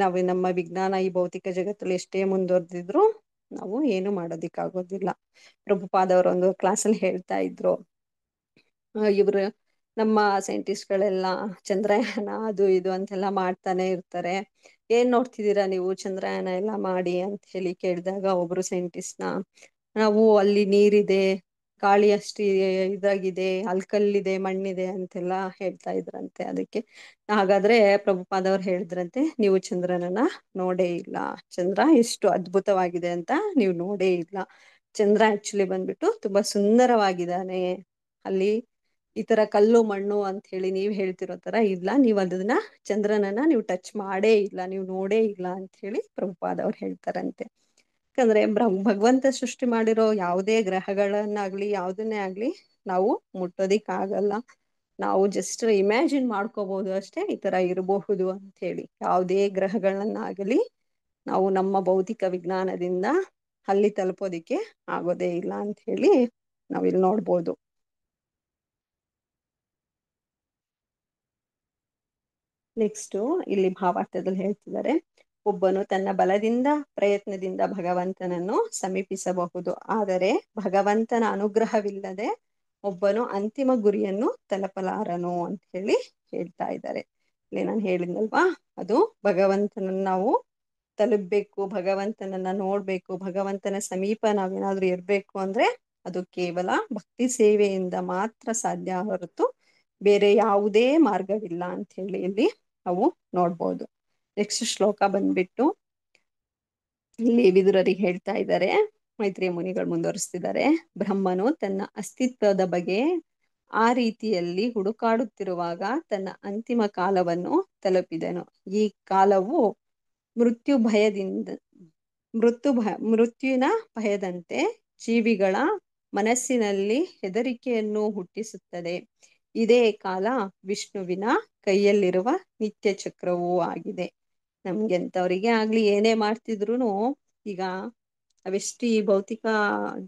ನಾವು ನಮ್ಮ ವಿಜ್ಞಾನ ಈ ಭೌತಿಕ ಜಗತ್ತಲ್ಲಿ ಎಷ್ಟೇ ಮುಂದುವರೆದಿದ್ರು ನಾವು ಏನು ಮಾಡೋದಿಕ್ ಆಗೋದಿಲ್ಲ. ಪ್ರಭುಪಾದವರು ಒಂದು ಕ್ಲಾಸಲ್ಲಿ ಹೇಳ್ತಾ ಇದ್ರು, ಇವ್ರು ನಮ್ಮ ಸೈಂಟಿಸ್ಟ್ಗಳೆಲ್ಲ ಚಂದ್ರಯಾನ ಅದು ಇದು ಅಂತೆಲ್ಲ ಮಾಡ್ತಾನೆ ಇರ್ತಾರೆ, ಏನ್ ನೋಡ್ತಿದ್ದೀರಾ ನೀವು ಚಂದ್ರಯಾನ ಎಲ್ಲ ಮಾಡಿ ಅಂತ ಹೇಳಿ ಕೇಳಿದಾಗ ಒಬ್ರು ಸೈಂಟಿಸ್ಟ್ನ, ನಾವು ಅಲ್ಲಿ ನೀರಿದೆ, ಗಾಳಿ ಅಷ್ಟು ಇದಾಗಿದೆ, ಅಲ್ಕಲ್ಲಿದೆ, ಮಣ್ಣಿದೆ ಅಂತೆಲ್ಲ ಹೇಳ್ತಾ ಇದ್ರಂತೆ. ಅದಕ್ಕೆ ಹಾಗಾದ್ರೆ ಪ್ರಭುಪಾದವ್ರು ಹೇಳಿದ್ರಂತೆ, ನೀವು ಚಂದ್ರನನ್ನ ನೋಡೇ ಇಲ್ಲ, ಚಂದ್ರ ಎಷ್ಟು ಅದ್ಭುತವಾಗಿದೆ ಅಂತ ನೀವು ನೋಡೇ ಇಲ್ಲ. ಚಂದ್ರ ಆಕ್ಚುಲಿ ಬಂದ್ಬಿಟ್ಟು ತುಂಬಾ ಸುಂದರವಾಗಿದ್ದಾನೆ, ಅಲ್ಲಿ ಈ ತರ ಕಲ್ಲು ಮಣ್ಣು ಅಂತ ಹೇಳಿ ನೀವ್ ಹೇಳ್ತಿರೋ ತರ ಇಲ್ಲ, ನೀವು ಅದನ್ನ ಚಂದ್ರನನ್ನ ನೀವು ಟಚ್ ಮಾಡೇ ಇಲ್ಲ, ನೀವು ನೋಡೇ ಇಲ್ಲ ಅಂತ ಹೇಳಿ ಪ್ರಭುಪಾದ ಅವ್ರು ಹೇಳ್ತಾರಂತೆ. ಯಾಕಂದ್ರೆ ಭಗವಂತ ಸೃಷ್ಟಿ ಮಾಡಿರೋ ಯಾವುದೇ ಗ್ರಹಗಳನ್ನಾಗ್ಲಿ ಯಾವುದನ್ನೇ ಆಗ್ಲಿ ನಾವು ಮುಟ್ಟೋದಿಕ್ ಆಗಲ್ಲ. ನಾವು ಜಸ್ಟ್ ಇಮ್ಯಾಜಿನ್ ಮಾಡ್ಕೋಬಹುದು ಅಷ್ಟೇ, ಈ ತರ ಇರಬಹುದು ಅಂತ ಹೇಳಿ. ಯಾವುದೇ ಗ್ರಹಗಳನ್ನಾಗಲಿ ನಾವು ನಮ್ಮ ಭೌತಿಕ ವಿಜ್ಞಾನದಿಂದ ಅಲ್ಲಿ ತಲುಪೋದಿಕ್ಕೆ ಆಗೋದೇ ಇಲ್ಲ ಅಂತ ಹೇಳಿ ನಾವಿಲ್ಲಿ ನೋಡ್ಬೋದು. ನೆಕ್ಸ್ಟ್ ಇಲ್ಲಿ ಭಾವಾರ್ಥದಲ್ಲಿ ಹೇಳ್ತಿದ್ದಾರೆ, ಒಬ್ಬನು ತನ್ನ ಬಲದಿಂದ ಪ್ರಯತ್ನದಿಂದ ಭಗವಂತನನ್ನು ಸಮೀಪಿಸಬಹುದು, ಆದರೆ ಭಗವಂತನ ಅನುಗ್ರಹವಿಲ್ಲದೆ ಒಬ್ಬನು ಅಂತಿಮ ಗುರಿಯನ್ನು ತಲುಪಲಾರನು ಅಂತ ಹೇಳಿ ಹೇಳ್ತಾ ಇದ್ದಾರೆ. ಇಲ್ಲಿ ನಾನು ಹೇಳಿದ್ನಲ್ವಾ, ಅದು ಭಗವಂತನನ್ನು ನಾವು ತಲುಪಬೇಕು, ಭಗವಂತನನ್ನ ನೋಡ್ಬೇಕು, ಭಗವಂತನ ಸಮೀಪ ನಾವೇನಾದ್ರೂ ಇರ್ಬೇಕು ಅಂದ್ರೆ ಅದು ಕೇವಲ ಭಕ್ತಿ ಸೇವೆಯಿಂದ ಮಾತ್ರ ಸಾಧ್ಯ ಹೊರತು ಬೇರೆ ಯಾವುದೇ ಮಾರ್ಗವಿಲ್ಲ ಅಂತ ಹೇಳಿ ಇಲ್ಲಿ ನಾವು ನೋಡ್ಬೋದು. ನೆಕ್ಸ್ಟ್ ಶ್ಲೋಕ ಬಂದ್ಬಿಟ್ಟು ಇಲ್ಲಿ ವಿದುರರಿಗೆ ಹೇಳ್ತಾ ಇದ್ದಾರೆ, ಮೈತ್ರಿಯ ಮುನಿಗಳು ಮುಂದುವರಿಸ್ತಿದ್ದಾರೆ. ಬ್ರಹ್ಮನು ತನ್ನ ಅಸ್ತಿತ್ವದ ಬಗ್ಗೆ ಆ ರೀತಿಯಲ್ಲಿ ಹುಡುಕಾಡುತ್ತಿರುವಾಗ ತನ್ನ ಅಂತಿಮ ಕಾಲವನ್ನು ತಲುಪಿದನು. ಈ ಕಾಲವು ಮೃತ್ಯುವಿನ ಭಯದಂತೆ ಜೀವಿಗಳ ಮನಸ್ಸಿನಲ್ಲಿ ಹೆದರಿಕೆಯನ್ನು ಹುಟ್ಟಿಸುತ್ತದೆ. ಇದೇ ಕಾಲ ವಿಷ್ಣುವಿನ ಕೈಯಲ್ಲಿರುವ ನಿತ್ಯ ಚಕ್ರವೂ ಆಗಿದೆ. ನಮ್ಗೆಂತವರಿಗೆ ಆಗ್ಲಿ ಏನೇ ಮಾಡ್ತಿದ್ರು ಈಗ ಅವೆಷ್ಟು ಈ ಭೌತಿಕ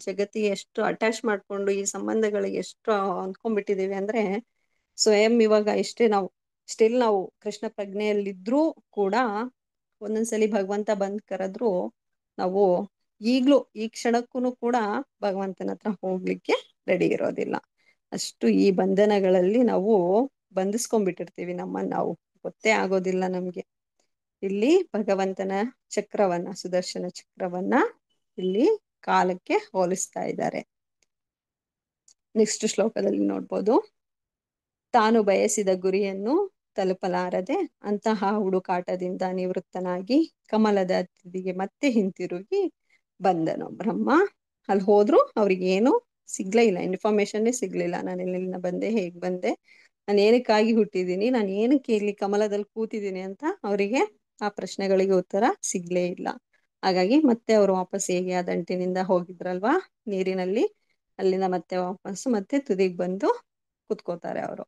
ಜಗತ್ತಿಗೆ ಎಷ್ಟು ಅಟ್ಯಾಚ್ ಮಾಡ್ಕೊಂಡು ಈ ಸಂಬಂಧಗಳಿಗೆ ಎಷ್ಟು ಅಂದ್ಕೊಂಡ್ಬಿಟ್ಟಿದೀವಿ ಅಂದ್ರೆ, ಸ್ವಯಂ ಇವಾಗ ಎಷ್ಟೇ ನಾವು ಸ್ಟಿಲ್ ನಾವು ಕೃಷ್ಣ ಪ್ರಜ್ಞೆಯಲ್ಲಿದ್ರೂ ಕೂಡ ಒಂದೊಂದ್ಸಲಿ ಭಗವಂತ ಬಂದ್ ಕರೆದ್ರು ನಾವು ಈಗ್ಲೂ ಈ ಕ್ಷಣಕ್ಕೂ ಕೂಡ ಭಗವಂತನ ಹತ್ರ ಹೋಗ್ಲಿಕ್ಕೆ ರೆಡಿ ಇರೋದಿಲ್ಲ. ಅಷ್ಟು ಈ ಬಂಧನಗಳಲ್ಲಿ ನಾವು ಬಂಧಿಸ್ಕೊಂಡ್ಬಿಟ್ಟಿರ್ತೀವಿ ನಮ್ಮನ್ನ ನಾವು, ಗೊತ್ತೇ ಆಗೋದಿಲ್ಲ ನಮ್ಗೆ. ಇಲ್ಲಿ ಭಗವಂತನ ಚಕ್ರವನ್ನ, ಸುದರ್ಶನ ಚಕ್ರವನ್ನ ಇಲ್ಲಿ ಕಾಲಕ್ಕೆ ಹೋಲಿಸ್ತಾ ಇದ್ದಾರೆ. ನೆಕ್ಸ್ಟ್ ಶ್ಲೋಕದಲ್ಲಿ ನೋಡ್ಬೋದು, ತಾನು ಬಯಸಿದ ಗುರಿಯನ್ನು ತಲುಪಲಾರದೆ ಅಂತಹ ಹುಡುಕಾಟದಿಂದ ನಿವೃತ್ತನಾಗಿ ಕಮಲದ ತುದಿಗೆ ಮತ್ತೆ ಹಿಂತಿರುಗಿ ಬಂದನು ಬ್ರಹ್ಮ. ಅಲ್ಲಿ ಹೋದ್ರು ಅವ್ರಿಗೆ ಏನು ಸಿಗ್ಲೇ ಇಲ್ಲ, ಇನ್ಫಾರ್ಮೇಶನ್ನೇ ಸಿಗ್ಲಿಲ್ಲ. ನಾನು ಎಲ್ಲಿಂದ ಬಂದೆ, ಹೇಗ್ ಬಂದೆ, ನಾನು ಏನಕ್ಕಾಗಿ ಹುಟ್ಟಿದ್ದೀನಿ, ನಾನು ಏನಕ್ಕೆ ಇಲ್ಲಿ ಕಮಲದಲ್ಲಿ ಕೂತಿದ್ದೀನಿ ಅಂತ ಅವರಿಗೆ ಆ ಪ್ರಶ್ನೆಗಳಿಗೆ ಉತ್ತರ ಸಿಗ್ಲೇ ಇಲ್ಲ. ಹಾಗಾಗಿ ಮತ್ತೆ ಅವರು ವಾಪಸ್ ಹೇಗೆ ಆ ದಂಟಿನಿಂದ ಹೋಗಿದ್ರಲ್ವಾ ನೀರಿನಲ್ಲಿ, ಅಲ್ಲಿಂದ ಮತ್ತೆ ವಾಪಸ್ಸು ಮತ್ತೆ ತುದಿಗೆ ಬಂದು ಕುತ್ಕೋತಾರೆ ಅವರು.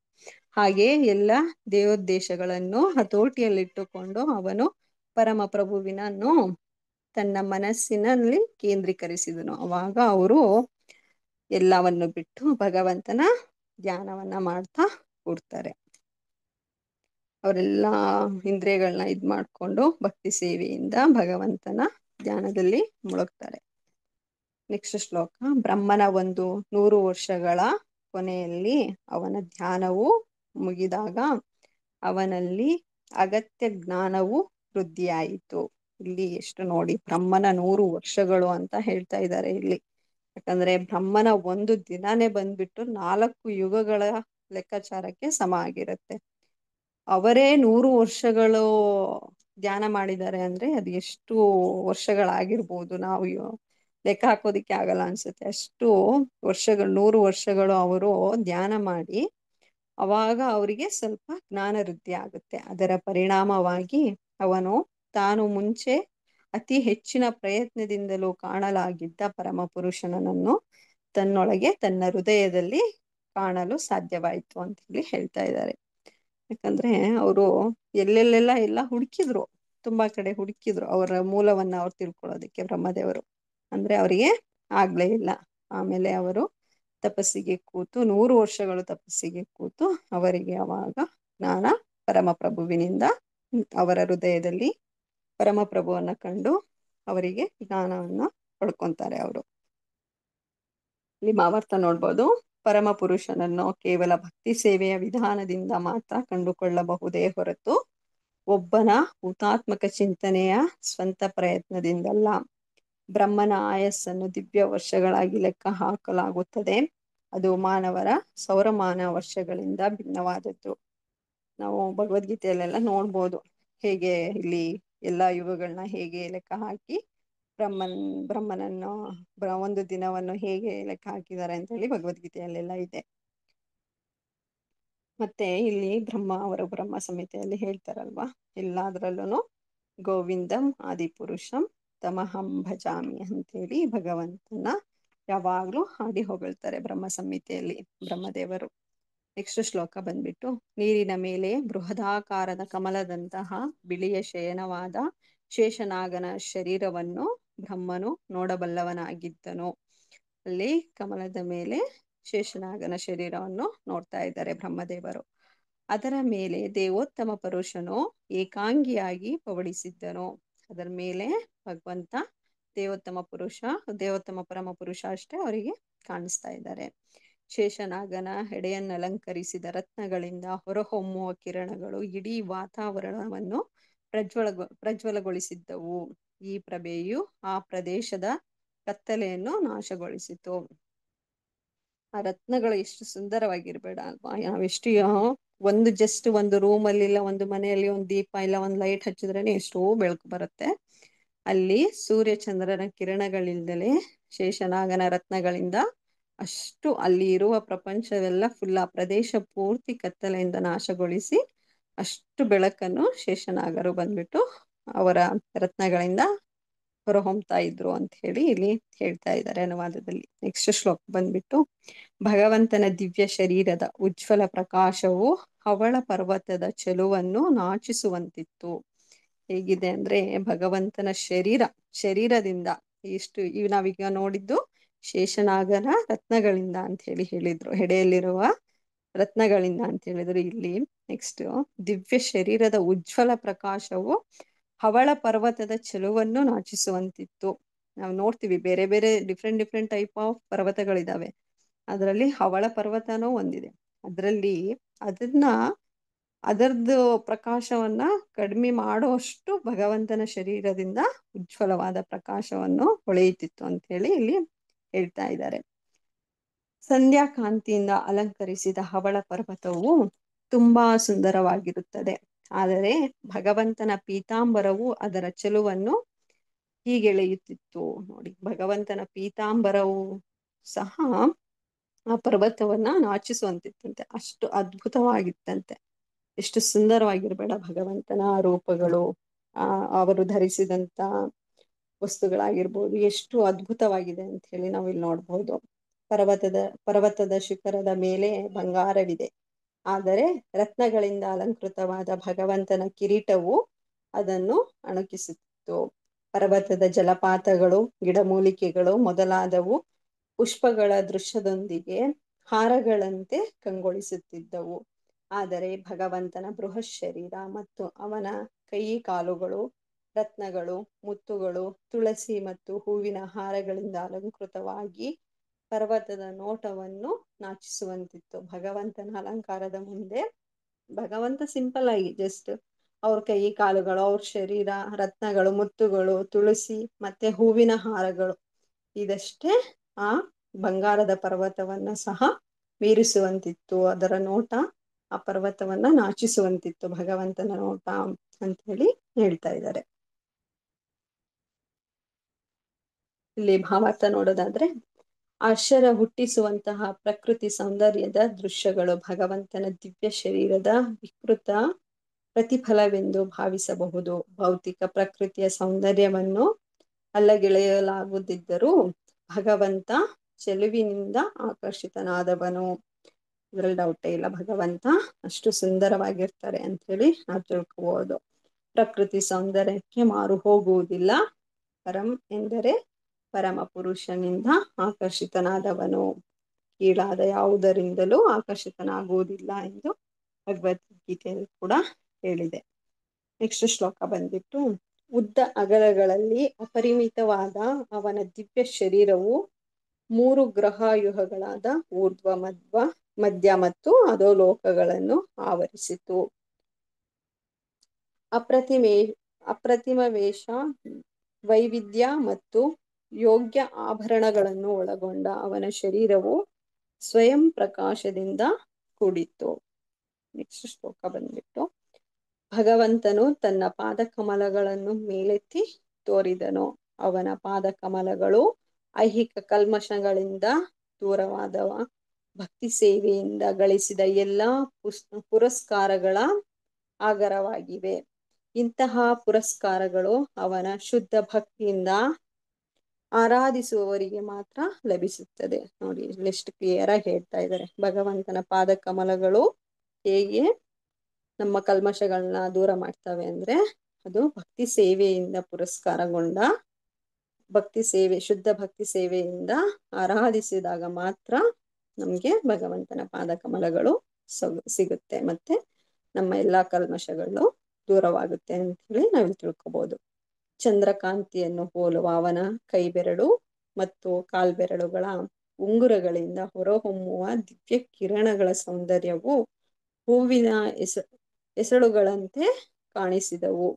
ಹಾಗೆ ಎಲ್ಲ ದೇವೋದ್ದೇಶಗಳನ್ನು ಹತೋಟಿಯಲ್ಲಿಟ್ಟುಕೊಂಡು ಅವನು ಪರಮ ಪ್ರಭುವಿನನ್ನು ತನ್ನ ಮನಸ್ಸಿನಲ್ಲಿ ಕೇಂದ್ರೀಕರಿಸಿದನು. ಅವಾಗ ಅವರು ಎಲ್ಲವನ್ನು ಬಿಟ್ಟು ಭಗವಂತನ ಧ್ಯಾನವನ್ನ ಮಾಡ್ತಾ ಕೂರ್ತಾರೆ. ಅವರೆಲ್ಲ ಇಂದ್ರಿಯಗಳನ್ನ ಇದ್ ಮಾಡ್ಕೊಂಡು ಭಕ್ತಿ ಸೇವೆಯಿಂದ ಭಗವಂತನ ಧ್ಯಾನದಲ್ಲಿ ಮುಳುಗ್ತಾರೆ. ನೆಕ್ಸ್ಟ್ ಶ್ಲೋಕ, ಬ್ರಹ್ಮನ 100 ವರ್ಷಗಳ ಕೊನೆಯಲ್ಲಿ ಅವನ ಧ್ಯಾನವು ಮುಗಿದಾಗ ಅವನಲ್ಲಿ ಅಗತ್ಯ ಜ್ಞಾನವು ವೃದ್ಧಿಯಾಯಿತು. ಇಲ್ಲಿ ಎಷ್ಟು ನೋಡಿ, ಬ್ರಹ್ಮನ 100 ವರ್ಷಗಳು ಅಂತ ಹೇಳ್ತಾ ಇದ್ದಾರೆ ಇಲ್ಲಿ. ಯಾಕಂದ್ರೆ ಬ್ರಹ್ಮನ ಒಂದು ದಿನನೇ ಬಂದ್ಬಿಟ್ಟು 4 ಯುಗಗಳ ಲೆಕ್ಕಾಚಾರಕ್ಕೆ ಸಮ ಆಗಿರುತ್ತೆ. ಅವರೇ 100 ವರ್ಷಗಳು ಧ್ಯಾನ ಮಾಡಿದ್ದಾರೆ ಅಂದ್ರೆ ಅದು ಎಷ್ಟು ವರ್ಷಗಳಾಗಿರ್ಬೋದು, ನಾವು ಲೆಕ್ಕ ಹಾಕೋದಿಕ್ಕೆ ಆಗಲ್ಲ ಅನ್ಸುತ್ತೆ. ಅಷ್ಟು ವರ್ಷಗಳು, 100 ವರ್ಷಗಳು ಅವರು ಧ್ಯಾನ ಮಾಡಿ ಅವಾಗ ಅವರಿಗೆ ಸ್ವಲ್ಪ ಜ್ಞಾನ ವೃದ್ಧಿ ಆಗುತ್ತೆ. ಅದರ ಪರಿಣಾಮವಾಗಿ ಅವನು ತಾನು ಮುಂಚೆ ಅತಿ ಹೆಚ್ಚಿನ ಪ್ರಯತ್ನದಿಂದಲೂ ಕಾಣಲಾಗಿದ್ದ ಪರಮ ಪುರುಷನನ್ನು ತನ್ನೊಳಗೆ, ತನ್ನ ಹೃದಯದಲ್ಲಿ ಕಾಣಲು ಸಾಧ್ಯವಾಯಿತು ಅಂತ ಹೇಳಿ ಹೇಳ್ತಾ ಇದ್ದಾರೆ. ಯಾಕಂದ್ರೆ ಅವರು ಎಲ್ಲ ಹುಡುಕಿದ್ರು, ತುಂಬಾ ಕಡೆ ಹುಡುಕಿದ್ರು ಅವರ ಮೂಲವನ್ನ ಅವ್ರು ತಿಳ್ಕೊಳ್ಳೋದಕ್ಕೆ ಬ್ರಹ್ಮದೇವರು. ಅಂದ್ರೆ ಅವರಿಗೆ ಆಗ್ಲೇ ಇಲ್ಲ. ಆಮೇಲೆ ಅವರು ತಪಸ್ಸಿಗೆ ಕೂತು 100 ವರ್ಷಗಳು ತಪಸ್ಸಿಗೆ ಕೂತು ಅವರಿಗೆ ಅವಾಗ ಜ್ಞಾನ ಪರಮಪ್ರಭುವಿನಿಂದ ಅವರ ಹೃದಯದಲ್ಲಿ ಪರಮಪ್ರಭುವನ್ನ ಕಂಡು ಅವರಿಗೆ ಜ್ಞಾನವನ್ನ ಪಡ್ಕೊಂತಾರೆ ಅವರು. ಇಲ್ಲಿ ಭಾವಾರ್ಥ ನೋಡ್ಬೋದು, ಪರಮ ಪುರುಷನನ್ನು ಕೇವಲ ಭಕ್ತಿ ಸೇವೆಯ ವಿಧಾನದಿಂದ ಮಾತ್ರ ಕಂಡುಕೊಳ್ಳಬಹುದೇ ಹೊರತು ಒಬ್ಬನ ಹುತಾತ್ಮಕ ಚಿಂತನೆಯ ಸ್ವಂತ ಪ್ರಯತ್ನದಿಂದಲ್ಲ. ಬ್ರಹ್ಮನ ಆಯಸ್ಸನ್ನು ದಿವ್ಯ ವರ್ಷಗಳಾಗಿ ಲೆಕ್ಕ ಹಾಕಲಾಗುತ್ತದೆ. ಅದು ಮಾನವರ ಸೌರಮಾನ ವರ್ಷಗಳಿಂದ ಭಿನ್ನವಾದದ್ದು. ನಾವು ಭಗವದ್ಗೀತೆಯಲ್ಲೆಲ್ಲ ನೋಡ್ಬೋದು ಹೇಗೆ ಇಲ್ಲಿ ಎಲ್ಲಾ ಯುಗಗಳನ್ನ ಹೇಗೆ ಲೆಕ್ಕ ಹಾಕಿ ಬ್ರಹ್ಮನನ್ನು ಒಂದು ದಿನವನ್ನು ಹೇಗೆ ಲೆಕ್ಕ ಹಾಕಿದ್ದಾರೆ ಅಂತ ಹೇಳಿ ಭಗವದ್ಗೀತೆಯಲ್ಲೆಲ್ಲ ಇದೆ. ಮತ್ತೆ ಇಲ್ಲಿ ಅವರು ಬ್ರಹ್ಮ ಸಂಹಿತೆಯಲ್ಲಿ ಹೇಳ್ತಾರಲ್ವಾ, ಎಲ್ಲಾದ್ರಲ್ಲೂ ಗೋವಿಂದಂ ಆದಿಪುರುಷಂ ತಮಹಂ ಭಜಾಮಿ ಅಂತೇಳಿ ಭಗವಂತನ ಯಾವಾಗ್ಲೂ ಹಾಡಿ ಹೊಗಳ್ತಾರೆ ಬ್ರಹ್ಮ ಸಂಹಿತೆಯಲ್ಲಿ ಬ್ರಹ್ಮದೇವರು. ನೆಕ್ಸ್ಟ್ ಶ್ಲೋಕ ಬಂದ್ಬಿಟ್ಟು, ನೀರಿನ ಮೇಲೆ ಬೃಹದಾಕಾರದ ಕಮಲದಂತಹ ಬಿಳಿಯ ಶಯನವಾದ ಶೇಷನಾಗನ ಶರೀರವನ್ನು ಬ್ರಹ್ಮನು ನೋಡಬಲ್ಲವನಾಗಿದ್ದನು. ಅಲ್ಲಿ ಕಮಲದ ಮೇಲೆ ಶೇಷನಾಗನ ಶರೀರವನ್ನು ನೋಡ್ತಾ ಇದ್ದಾರೆ ಬ್ರಹ್ಮದೇವರು. ಅದರ ಮೇಲೆ ದೇವೋತ್ತಮ ಪುರುಷನು ಏಕಾಂಗಿಯಾಗಿ ಪವಡಿಸಿದ್ದನು. ಅದರ ಮೇಲೆ ಭಗವಂತ ದೇವೋತ್ತಮ ಪರಮ ಪುರುಷ ಅಷ್ಟೇ ಅವರಿಗೆ ಕಾಣಿಸ್ತಾ ಇದ್ದಾರೆ. ಶೇಷನಾಗನ ಹೆಡೆಯನ್ನು ಅಲಂಕರಿಸಿದ ರತ್ನಗಳಿಂದ ಹೊರಹೊಮ್ಮುವ ಕಿರಣಗಳು ಇಡೀ ವಾತಾವರಣವನ್ನು ಪ್ರಜ್ವಲಗೊಳಿಸಿದ್ದವು. ಈ ಪ್ರಭೆಯು ಆ ಪ್ರದೇಶದ ಕತ್ತಲೆಯನ್ನು ನಾಶಗೊಳಿಸಿತು. ಆ ರತ್ನಗಳು ಎಷ್ಟು ಸುಂದರವಾಗಿರ್ಬೇಡ ಅಲ್ವಾ. ನಾವೆಷ್ಟು ಒಂದು ರೂಮಲ್ಲಿ ಇಲ್ಲ ಒಂದು ಮನೆಯಲ್ಲಿ ಒಂದು ದೀಪ ಇಲ್ಲ ಒಂದು ಲೈಟ್ ಹಚ್ಚಿದ್ರೇನೆ ಎಷ್ಟೋ ಬೆಳಕು ಬರುತ್ತೆ. ಅಲ್ಲಿ ಸೂರ್ಯ ಚಂದ್ರನ ಕಿರಣಗಳಿಂದಲೇ ಶೇಷನಾಗನ ರತ್ನಗಳಿಂದ ಅಷ್ಟು ಅಲ್ಲಿ ಇರುವ ಪ್ರಪಂಚವೆಲ್ಲ ಫುಲ್, ಆ ಪ್ರದೇಶ ಪೂರ್ತಿ ಕತ್ತಲೆಯಿಂದ ನಾಶಗೊಳಿಸಿ ಅಷ್ಟು ಬೆಳಕನ್ನು ಶೇಷನಾಗರು ಬಂದ್ಬಿಟ್ಟು ಅವರ ರತ್ನಗಳಿಂದ ಹೊರಹೊಮ್ತಾ ಇದ್ರು ಅಂತ ಹೇಳಿ ಇಲ್ಲಿ ಹೇಳ್ತಾ ಇದ್ದಾರೆ ಅನುವಾದದಲ್ಲಿ. ನೆಕ್ಸ್ಟ್ ಶ್ಲೋಕ ಬಂದ್ಬಿಟ್ಟು, ಭಗವಂತನ ದಿವ್ಯ ಶರೀರದ ಉಜ್ವಲ ಪ್ರಕಾಶವು ಹವಳ ಪರ್ವತದ ಚೆಲುವನ್ನು ನಾಚಿಸುವಂತಿತ್ತು. ಹೇಗಿದೆ ಅಂದ್ರೆ ಭಗವಂತನ ಶರೀರದಿಂದ ಇಷ್ಟು ನಾವೀಗ ನೋಡಿದ್ದು ಶೇಷನಾಗನ ರತ್ನಗಳಿಂದ ಅಂತ ಹೇಳಿದ್ರು. ಹೆಡೆಯಲ್ಲಿರುವ ರತ್ನಗಳಿಂದ ಅಂತ ಹೇಳಿದ್ರು ಇಲ್ಲಿ. ನೆಕ್ಸ್ಟ್, ದಿವ್ಯ ಶರೀರದ ಉಜ್ವಲ ಪ್ರಕಾಶವು ಹವಳ ಪರ್ವತದ ಚೆಲುವನ್ನು ನಾಚಿಸುವಂತಿತ್ತು. ನಾವು ನೋಡ್ತೀವಿ ಬೇರೆ ಬೇರೆ ಡಿಫ್ರೆಂಟ್ ಟೈಪ್ ಆಫ್ ಪರ್ವತಗಳಿದಾವೆ. ಅದರಲ್ಲಿ ಹವಳ ಪರ್ವತನೂ ಒಂದಿದೆ. ಅದರಲ್ಲಿ ಅದರದ್ದು ಪ್ರಕಾಶವನ್ನ ಕಡಿಮೆ ಮಾಡುವಷ್ಟು ಭಗವಂತನ ಶರೀರದಿಂದ ಉಜ್ವಲವಾದ ಪ್ರಕಾಶವನ್ನು ಹೊಳೆಯುತ್ತಿತ್ತು ಅಂತ ಹೇಳಿ ಇಲ್ಲಿ ಹೇಳ್ತಾ ಇದ್ದಾರೆ. ಸಂಧ್ಯಾ ಕಾಂತಿಯಿಂದ ಅಲಂಕರಿಸಿದ ಹವಳ ಪರ್ವತವು ತುಂಬಾ ಸುಂದರವಾಗಿರುತ್ತದೆ. ಆದರೆ ಭಗವಂತನ ಪೀತಾಂಬರವು ಅದರ ಚೆಲುವನ್ನು ಹೀಗೆಳೆಯುತ್ತಿತ್ತು. ನೋಡಿ, ಭಗವಂತನ ಪೀತಾಂಬರವು ಸಹ ಆ ಪರ್ವತವನ್ನ ನಾಚಿಸುವಂತಿತ್ತಂತೆ. ಅಷ್ಟು ಅದ್ಭುತವಾಗಿತ್ತಂತೆ. ಎಷ್ಟು ಸುಂದರವಾಗಿರ್ಬೇಡ ಭಗವಂತನ ರೂಪಗಳು, ಅವರು ಧರಿಸಿದಂತ ವಸ್ತುಗಳಾಗಿರ್ಬೋದು, ಎಷ್ಟು ಅದ್ಭುತವಾಗಿದೆ ಅಂತ ಹೇಳಿ ನಾವು ಇಲ್ಲಿ ನೋಡ್ಬೋದು. ಪರ್ವತದ ಶಿಖರದ ಮೇಲೆ ಬಂಗಾರವಿದೆ, ಆದರೆ ರತ್ನಗಳಿಂದ ಅಲಂಕೃತವಾದ ಭಗವಂತನ ಕಿರೀಟವು ಅದನ್ನು ಅಣುಕಿಸುತ್ತಿತ್ತು. ಪರ್ವತದ ಜಲಪಾತಗಳು, ಗಿಡಮೂಲಿಕೆಗಳು ಮೊದಲಾದವು ಪುಷ್ಪಗಳ ದೃಶ್ಯದೊಂದಿಗೆ ಹಾರಗಳಂತೆ ಕಂಗೊಳಿಸುತ್ತಿದ್ದವು. ಆದರೆ ಭಗವಂತನ ಬೃಹತ್ ಶರೀರ ಮತ್ತು ಅವನ ಕೈ ಕಾಲುಗಳು ರತ್ನಗಳು, ಮುತ್ತುಗಳು, ತುಳಸಿ ಮತ್ತು ಹೂವಿನ ಹಾರಗಳಿಂದ ಅಲಂಕೃತವಾಗಿ ಪರ್ವತದ ನೋಟವನ್ನು ನಾಚಿಸುವಂತಿತ್ತು. ಭಗವಂತನ ಅಲಂಕಾರದ ಮುಂದೆ ಭಗವಂತ ಸಿಂಪಲ್ ಆಗಿ ಜಸ್ಟ್ ಅವ್ರ ಕೈ ಕಾಲುಗಳು, ಅವ್ರ ಶರೀರ, ರತ್ನಗಳು, ಮುತ್ತುಗಳು, ತುಳಸಿ ಮತ್ತೆ ಹೂವಿನ ಹಾರಗಳು ಇದಷ್ಟೇ ಆ ಬಂಗಾರದ ಪರ್ವತವನ್ನ ಸಹ ಮೀರಿಸುವಂತಿತ್ತು. ಅದರ ನೋಟ ಆ ಪರ್ವತವನ್ನ ನಾಚಿಸುವಂತಿತ್ತು, ಭಗವಂತನ ನೋಟ ಅಂತ ಹೇಳಿ ಹೇಳ್ತಾ ಇದ್ದಾರೆ. ಇಲ್ಲಿ ಭಾವಾರ್ಥ ನೋಡೋದಾದ್ರೆ, ಆಶ್ಚರ್ಯ ಹುಟ್ಟಿಸುವಂತಹ ಪ್ರಕೃತಿ ಸೌಂದರ್ಯದ ದೃಶ್ಯಗಳು ಭಗವಂತನ ದಿವ್ಯ ಶರೀರದ ವಿಕೃತ ಪ್ರತಿಫಲವೆಂದು ಭಾವಿಸಬಹುದು. ಭೌತಿಕ ಪ್ರಕೃತಿಯ ಸೌಂದರ್ಯವನ್ನು ಅಲ್ಲಗೆಳೆಯಲಾಗುತ್ತಿದ್ದರೂ ಭಗವಂತ ಚೆಲುವಿನಿಂದ ಆಕರ್ಷಿತನಾದವನು. ಇದ್ರಲ್ಲಿ ಡೌಟೇ ಇಲ್ಲ, ಭಗವಂತ ಅಷ್ಟು ಸುಂದರವಾಗಿರ್ತಾರೆ ಅಂತ ಹೇಳಿ ನಾವು ತಿಳ್ಕೋಬಹುದು. ಪ್ರಕೃತಿ ಸೌಂದರ್ಯಕ್ಕೆ ಮಾರು ಹೋಗುವುದಿಲ್ಲ. ಪರಂ ಎಂದರೆ ಪರಮ ಪುರುಷನಿಂದ ಆಕರ್ಷಿತನಾದವನು, ಕೀಳಾದ ಯಾವುದರಿಂದಲೂ ಆಕರ್ಷಿತನಾಗುವುದಿಲ್ಲ ಎಂದು ಭಗವದ್ಗೀತೆಯಲ್ಲಿ ಕೂಡ ಹೇಳಿದೆ. ನೆಕ್ಸ್ಟ್ ಶ್ಲೋಕ ಬಂದ್ಬಿಟ್ಟು, ಉದ್ದ ಅಗಲಗಳಲ್ಲಿ ಅಪರಿಮಿತವಾದ ಅವನ ದಿವ್ಯ ಶರೀರವು 3 ಗ್ರಹಯುಹಗಳಾದ ಊರ್ಧ್ವ, ಮಧ್ಯ ಮತ್ತು ಅಧೋಲೋಕಗಳನ್ನು ಆವರಿಸಿತು. ಅಪ್ರತಿಮ ವೇಷ, ವೈವಿಧ್ಯ ಮತ್ತು ಯೋಗ್ಯ ಆಭರಣಗಳನ್ನು ಒಳಗೊಂಡ ಅವನ ಶರೀರವು ಸ್ವಯಂ ಪ್ರಕಾಶದಿಂದ ಕೂಡಿತ್ತು. ನೆಕ್ಸ್ಟ್ ಶ್ಲೋಕ ಬಂದ್ಬಿಟ್ಟು, ಭಗವಂತನು ತನ್ನ ಪಾದಕಮಲಗಳನ್ನು ಮೇಲೆತ್ತಿ ತೋರಿದನು. ಅವನ ಪಾದಕಮಲಗಳು ಐಹಿಕ ಕಲ್ಮಶಗಳಿಂದ ದೂರವಾದವ. ಭಕ್ತಿ ಸೇವೆಯಿಂದ ಗಳಿಸಿದ ಎಲ್ಲ ಪುರಸ್ಕಾರಗಳ ಆಗರವಾಗಿವೆ. ಇಂತಹ ಪುರಸ್ಕಾರಗಳು ಅವನ ಶುದ್ಧ ಭಕ್ತಿಯಿಂದ ಆರಾಧಿಸುವವರಿಗೆ ಮಾತ್ರ ಲಭಿಸುತ್ತದೆ. ನೋಡಿ, ಎಷ್ಟು ಕ್ಲಿಯರ್ ಆಗಿ ಹೇಳ್ತಾ ಇದ್ದಾರೆ. ಭಗವಂತನ ಪಾದಕಮಲಗಳು ಹೇಗೆ ನಮ್ಮ ಕಲ್ಮಶಗಳನ್ನ ದೂರ ಮಾಡ್ತವೆ ಅಂದ್ರೆ, ಅದು ಭಕ್ತಿ ಸೇವೆಯಿಂದ ಪುರಸ್ಕಾರಗೊಂಡ ಶುದ್ಧ ಭಕ್ತಿ ಸೇವೆಯಿಂದ ಆರಾಧಿಸಿದಾಗ ಮಾತ್ರ ನಮ್ಗೆ ಭಗವಂತನ ಪಾದಕಮಲಗಳು ಸಿಗುತ್ತೆ, ಮತ್ತೆ ನಮ್ಮ ಎಲ್ಲಾ ಕಲ್ಮಶಗಳು ದೂರವಾಗುತ್ತೆ ಅಂತ ಹೇಳಿ ನಾವು ತಿಳ್ಕೊಬಹುದು. ಚಂದ್ರಕಾಂತಿಯನ್ನು ಹೋಲುವ ಅವನ ಕೈಬೆರಳು ಮತ್ತು ಕಾಲ್ಬೆರಳುಗಳ ಉಂಗುರಗಳಿಂದ ಹೊರಹೊಮ್ಮುವ ದಿವ್ಯ ಕಿರಣಗಳ ಸೌಂದರ್ಯವು ಹೂವಿನ ಎಸಳುಗಳಂತೆ ಕಾಣಿಸಿದವು.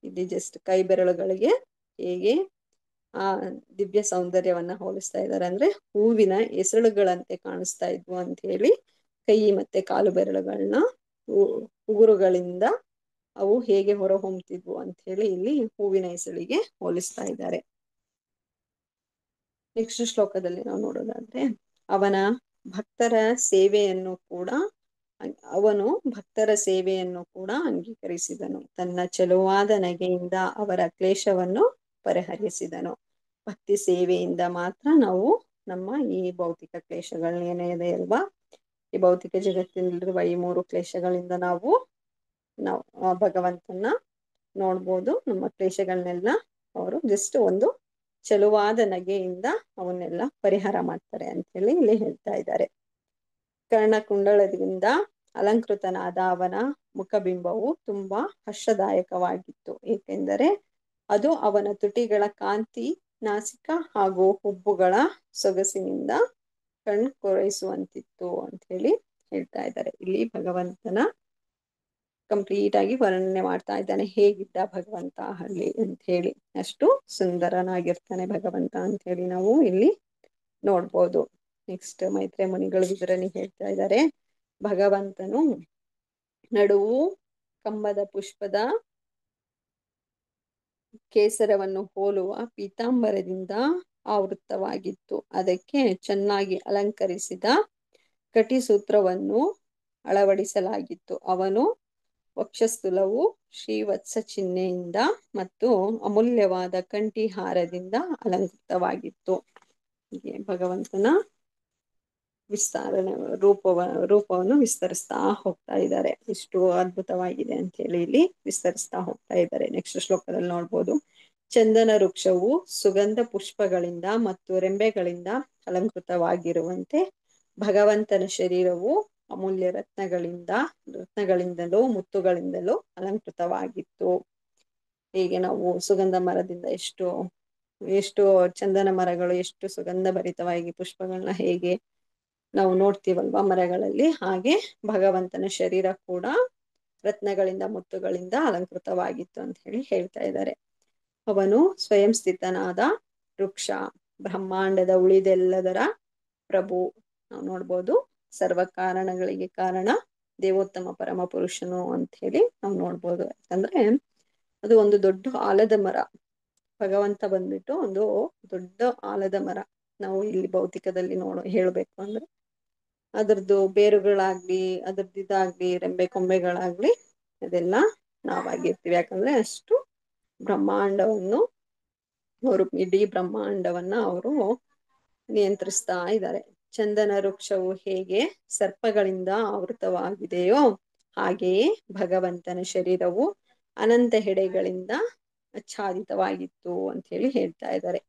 ಇಲ್ಲಿ ಜಸ್ಟ್ ಕೈ ಬೆರಳುಗಳಿಗೆ ಹೇಗೆ ಆ ದಿವ್ಯ ಸೌಂದರ್ಯವನ್ನ ಹೋಲಿಸ್ತಾ ಇದ್ದಾರೆ ಅಂದ್ರೆ, ಹೂವಿನ ಎಸಳುಗಳಂತೆ ಕಾಣಿಸ್ತಾ ಇದ್ವು ಅಂತ ಹೇಳಿ ಕೈ ಮತ್ತೆ ಕಾಲು ಬೆರಳುಗಳನ್ನ ಉಗುರುಗಳಿಂದ ಅವು ಹೇಗೆ ಹೊರಹೊಮ್ಮುತ್ತಿದ್ವು ಅಂತ ಹೇಳಿ ಇಲ್ಲಿ ಹೂವಿನ ಎಸಳಿಗೆ ಹೋಲಿಸ್ತಾ ಇದ್ದಾರೆ. ನೆಕ್ಸ್ಟ್ ಶ್ಲೋಕದಲ್ಲಿ ನಾವು ನೋಡೋದಾದ್ರೆ, ಅವನು ಭಕ್ತರ ಸೇವೆಯನ್ನು ಕೂಡ ಅಂಗೀಕರಿಸಿದನು. ತನ್ನ ಚೆಲುವಾದ ನಗೆಯಿಂದ ಅವರ ಕ್ಲೇಶವನ್ನು ಪರಿಹರಿಸಿದನು. ಭಕ್ತಿ ಸೇವೆಯಿಂದ ಮಾತ್ರ ನಾವು ನಮ್ಮ ಈ ಭೌತಿಕ ಕ್ಲೇಶಗಳನ್ನ ಏನಿದೆ ಅಲ್ವಾ, ಈ ಭೌತಿಕ ಜಗತ್ತಿನಲ್ಲಿರುವ ಈ 3 ಕ್ಲೇಶಗಳಿಂದ ನಾವು ಭಗವಂತನ ನೋಡ್ಬೋದು. ನಮ್ಮ ಕ್ಲೇಶಗಳನ್ನೆಲ್ಲ ಅವರು ಜಸ್ಟ್ ಒಂದು ಚೆಲುವಾದ ನಗೆಯಿಂದ ಅವನ್ನೆಲ್ಲ ಪರಿಹಾರ ಮಾಡ್ತಾರೆ ಅಂತ ಹೇಳಿ ಇಲ್ಲಿ ಹೇಳ್ತಾ ಇದ್ದಾರೆ. ಕರ್ಣಕುಂಡಲದಿಂದ ಅಲಂಕೃತನಾದ ಅವನ ಮುಖಬಿಂಬವು ತುಂಬಾ ಹರ್ಷದಾಯಕವಾಗಿತ್ತು, ಏಕೆಂದರೆ ಅದು ಅವನ ತುಟಿಗಳ ಕಾಂತಿ, ನಾಸಿಕ ಹಾಗೂ ಹುಬ್ಬುಗಳ ಸೊಗಸಿನಿಂದ ಕಣ್ ಕೊರೈಸುವಂತಿತ್ತು ಅಂತ ಹೇಳಿ ಹೇಳ್ತಾ ಇದ್ದಾರೆ. ಇಲ್ಲಿ ಭಗವಂತನ ಕಂಪ್ಲೀಟ್ ಆಗಿ ವರ್ಣನೆ ಮಾಡ್ತಾ ಇದ್ದಾನೆ, ಹೇಗಿದ್ದ ಭಗವಂತ ಅಲ್ಲಿ ಅಂತ ಹೇಳಿ. ಅಷ್ಟು ಸುಂದರನಾಗಿರ್ತಾನೆ ಭಗವಂತ ಅಂತ ಹೇಳಿ ನಾವು ಇಲ್ಲಿ ನೋಡ್ಬೋದು. ನೆಕ್ಸ್ಟ್ ಮೈತ್ರೇಯ ಮುನಿಗಳು ವಿವರಣೆ ಹೇಳ್ತಾ ಇದ್ದಾರೆ. ಭಗವಂತನು ನಡುವು ಕಂಬದ ಪುಷ್ಪದ ಕೇಸರವನ್ನು ಹೋಲುವ ಪೀತಾಂಬರದಿಂದ ಆವೃತ್ತವಾಗಿತ್ತು. ಅದಕ್ಕೆ ಚೆನ್ನಾಗಿ ಅಲಂಕರಿಸಿದ ಕಟಿಸೂತ್ರವನ್ನು ಅಳವಡಿಸಲಾಗಿತ್ತು. ಅವನು ವಕ್ಷಸ್ಥುಲವು ಶ್ರೀವತ್ಸ ಚಿಹ್ನೆಯಿಂದ ಮತ್ತು ಅಮೂಲ್ಯವಾದ ಕಂಠಿಹಾರದಿಂದ ಅಲಂಕೃತವಾಗಿತ್ತು. ಹೀಗೆ ಭಗವಂತನ ರೂಪವನ್ನು ವಿಸ್ತರಿಸ್ತಾ ಹೋಗ್ತಾ ಇದ್ದಾರೆ. ಇಷ್ಟು ಅದ್ಭುತವಾಗಿದೆ ಅಂತ ಹೇಳಿ ಇಲ್ಲಿ ವಿಸ್ತರಿಸ್ತಾ ಹೋಗ್ತಾ ಇದ್ದಾರೆ. ನೆಕ್ಸ್ಟ್ ಶ್ಲೋಕದಲ್ಲಿ ನೋಡ್ಬೋದು. ಚಂದನ ವೃಕ್ಷವು ಸುಗಂಧ ಪುಷ್ಪಗಳಿಂದ ಮತ್ತು ರೆಂಬೆಗಳಿಂದ ಅಲಂಕೃತವಾಗಿರುವಂತೆ ಭಗವಂತನ ಶರೀರವು ಅಮೂಲ್ಯ ರತ್ನಗಳಿಂದಲೂ ಮುತ್ತುಗಳಿಂದಲೂ ಅಲಂಕೃತವಾಗಿತ್ತು. ಹೀಗೆ ನಾವು ಸುಗಂಧ ಮರದಿಂದ ಎಷ್ಟು ಚಂದನ ಮರಗಳು ಎಷ್ಟು ಸುಗಂಧ ಭರಿತವಾಗಿ ಪುಷ್ಪಗಳನ್ನ ಹೇಗೆ ನಾವು ನೋಡ್ತೀವಲ್ವಾ ಮರಗಳಲ್ಲಿ, ಹಾಗೆ ಭಗವಂತನ ಶರೀರ ಕೂಡ ರತ್ನಗಳಿಂದ ಮುತ್ತುಗಳಿಂದ ಅಲಂಕೃತವಾಗಿತ್ತು ಅಂತ ಹೇಳಿ ಹೇಳ್ತಾ ಇದ್ದಾರೆ. ಅವನು ಸ್ವಯಂ ಸ್ಥಿತನಾದ ವೃಕ್ಷ, ಬ್ರಹ್ಮಾಂಡದ ಉಳಿದೆಲ್ಲದರ ಪ್ರಭು. ನಾವು ನೋಡ್ಬೋದು ಸರ್ವ ಕಾರಣಗಳಿಗೆ ಕಾರಣ, ದೇವೋತ್ತಮ ಪರಮ ಪುರುಷನು ಅಂತ ಹೇಳಿ ನಾವು ನೋಡ್ಬೋದು. ಯಾಕಂದ್ರೆ ಅದು ಒಂದು ದೊಡ್ಡ ಆಲದ ಮರ. ಭಗವಂತ ಬಂದ್ಬಿಟ್ಟು ಒಂದು ದೊಡ್ಡ ಆಲದ ಮರ. ನಾವು ಇಲ್ಲಿ ಭೌತಿಕದಲ್ಲಿ ಹೇಳ್ಬೇಕು ಅಂದ್ರೆ ಅದರದ್ದು ಬೇರುಗಳಾಗ್ಲಿ, ಅದ್ರದ್ದು ಇದಾಗ್ಲಿ, ರೆಂಬೆ ಕೊಂಬೆಗಳಾಗ್ಲಿ, ಅದೆಲ್ಲ ನಾವಾಗಿರ್ತೀವಿ. ಯಾಕಂದ್ರೆ ಅಷ್ಟು ಬ್ರಹ್ಮಾಂಡವನ್ನು ಇಡೀ ಬ್ರಹ್ಮಾಂಡವನ್ನ ಅವರು ನಿಯಂತ್ರಿಸ್ತಾ ಇದ್ದಾರೆ. ಚಂದನ ವೃಕ್ಷವು ಹೇಗೆ ಸರ್ಪಗಳಿಂದ ಆವೃತವಾಗಿದೆಯೋ ಹಾಗೆಯೇ ಭಗವಂತನ ಶರೀರವು ಅನಂತ ಹೆಡೆಗಳಿಂದ ಆಚ್ಛಾದಿತವಾಗಿತ್ತು ಅಂತ ಹೇಳಿ ಹೇಳ್ತಾ ಇದ್ದಾರೆ.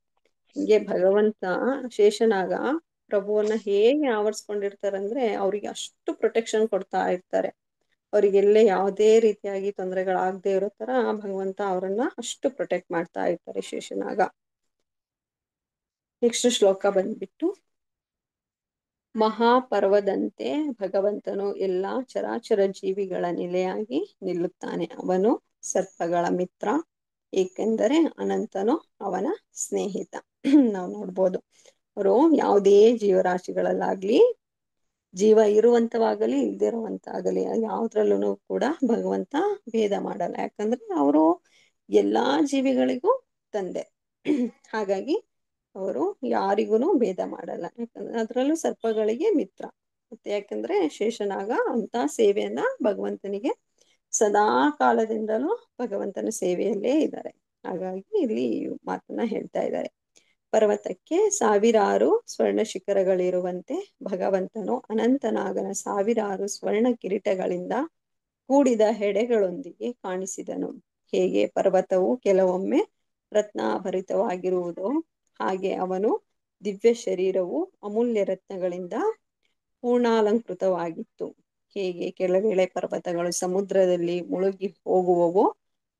ಹೀಗೆ ಭಗವಂತ ಶೇಷನಾಗ ಪ್ರಭುವನ್ನ ಹೇಗೆ ಆವರಿಸ್ಕೊಂಡಿರ್ತಾರಂದ್ರೆ ಅವ್ರಿಗೆ ಅಷ್ಟು ಪ್ರೊಟೆಕ್ಷನ್ ಕೊಡ್ತಾ ಇರ್ತಾರೆ. ಅವರಿಗೆಲ್ಲೇ ಯಾವುದೇ ರೀತಿಯಾಗಿ ತೊಂದರೆಗಳಾಗದೆ ಇರೋ ತರ ಭಗವಂತ ಅವರನ್ನ ಅಷ್ಟು ಪ್ರೊಟೆಕ್ಟ್ ಮಾಡ್ತಾ ಇರ್ತಾರೆ ಶೇಷನಾಗ. ನೆಕ್ಸ್ಟ್ ಶ್ಲೋಕ ಬಂದ್ಬಿಟ್ಟು, ಮಹಾಪರ್ವದಂತೆ ಭಗವಂತನು ಎಲ್ಲಾ ಚರಾಚರ ಜೀವಿಗಳ ನೆಲೆಯಾಗಿ ನಿಲ್ಲುತ್ತಾನೆ. ಅವನು ಸರ್ಪಗಳ ಮಿತ್ರ, ಏಕೆಂದರೆ ಅನಂತನು ಅವನ ಸ್ನೇಹಿತ. ನಾವು ನೋಡ್ಬೋದು ಅವರು ಯಾವುದೇ ಜೀವರಾಶಿಗಳಲ್ಲಾಗ್ಲಿ, ಜೀವ ಇರುವಂತವಾಗಲಿ ಇಲ್ದಿರುವಂತಾಗಲಿ ಯಾವ್ದ್ರಲ್ಲೂ ಕೂಡ ಭಗವಂತ ಭೇದ ಮಾಡಲ್ಲ. ಯಾಕಂದ್ರೆ ಅವರು ಎಲ್ಲಾ ಜೀವಿಗಳಿಗೂ ತಂದೆ. ಹಾಗಾಗಿ ಅವರು ಯಾರಿಗೂ ಭೇದ ಮಾಡಲ್ಲ. ಯಾಕಂದ್ರೆ ಅದರಲ್ಲೂ ಸರ್ಪಗಳಿಗೆ ಮಿತ್ರ. ಮತ್ತೆ ಯಾಕಂದ್ರೆ ಶೇಷನಾಗ ಅಂತ ಸೇವೆಯನ್ನ ಭಗವಂತನಿಗೆ ಸದಾ ಕಾಲದಿಂದಲೂ ಭಗವಂತನ ಸೇವೆಯಲ್ಲೇ ಇದ್ದಾರೆ. ಹಾಗಾಗಿ ಇಲ್ಲಿ ಮಾತನ್ನ ಹೇಳ್ತಾ ಇದ್ದಾರೆ. ಪರ್ವತಕ್ಕೆ ಸಾವಿರಾರು ಸ್ವರ್ಣ ಶಿಖರಗಳಿರುವಂತೆ ಭಗವಂತನು ಅನಂತನಾಗನ ಸಾವಿರಾರು ಸ್ವರ್ಣ ಕಿರೀಟಗಳಿಂದ ಕೂಡಿದ ಹೆಡೆಗಳೊಂದಿಗೆ ಕಾಣಿಸಿದನು. ಹೇಗೆ ಪರ್ವತವು ಕೆಲವೊಮ್ಮೆ ರತ್ನಾಭರಿತವಾಗಿರುವುದು, ಹಾಗೆ ಅವನು ದಿವ್ಯ ಶರೀರವು ಅಮೂಲ್ಯ ರತ್ನಗಳಿಂದ ಪೂರ್ಣಾಲಂಕೃತವಾಗಿತ್ತು. ಹೇಗೆ ಕೆಲವೇಳೆ ಪರ್ವತಗಳು ಸಮುದ್ರದಲ್ಲಿ ಮುಳುಗಿ ಹೋಗುವವೋ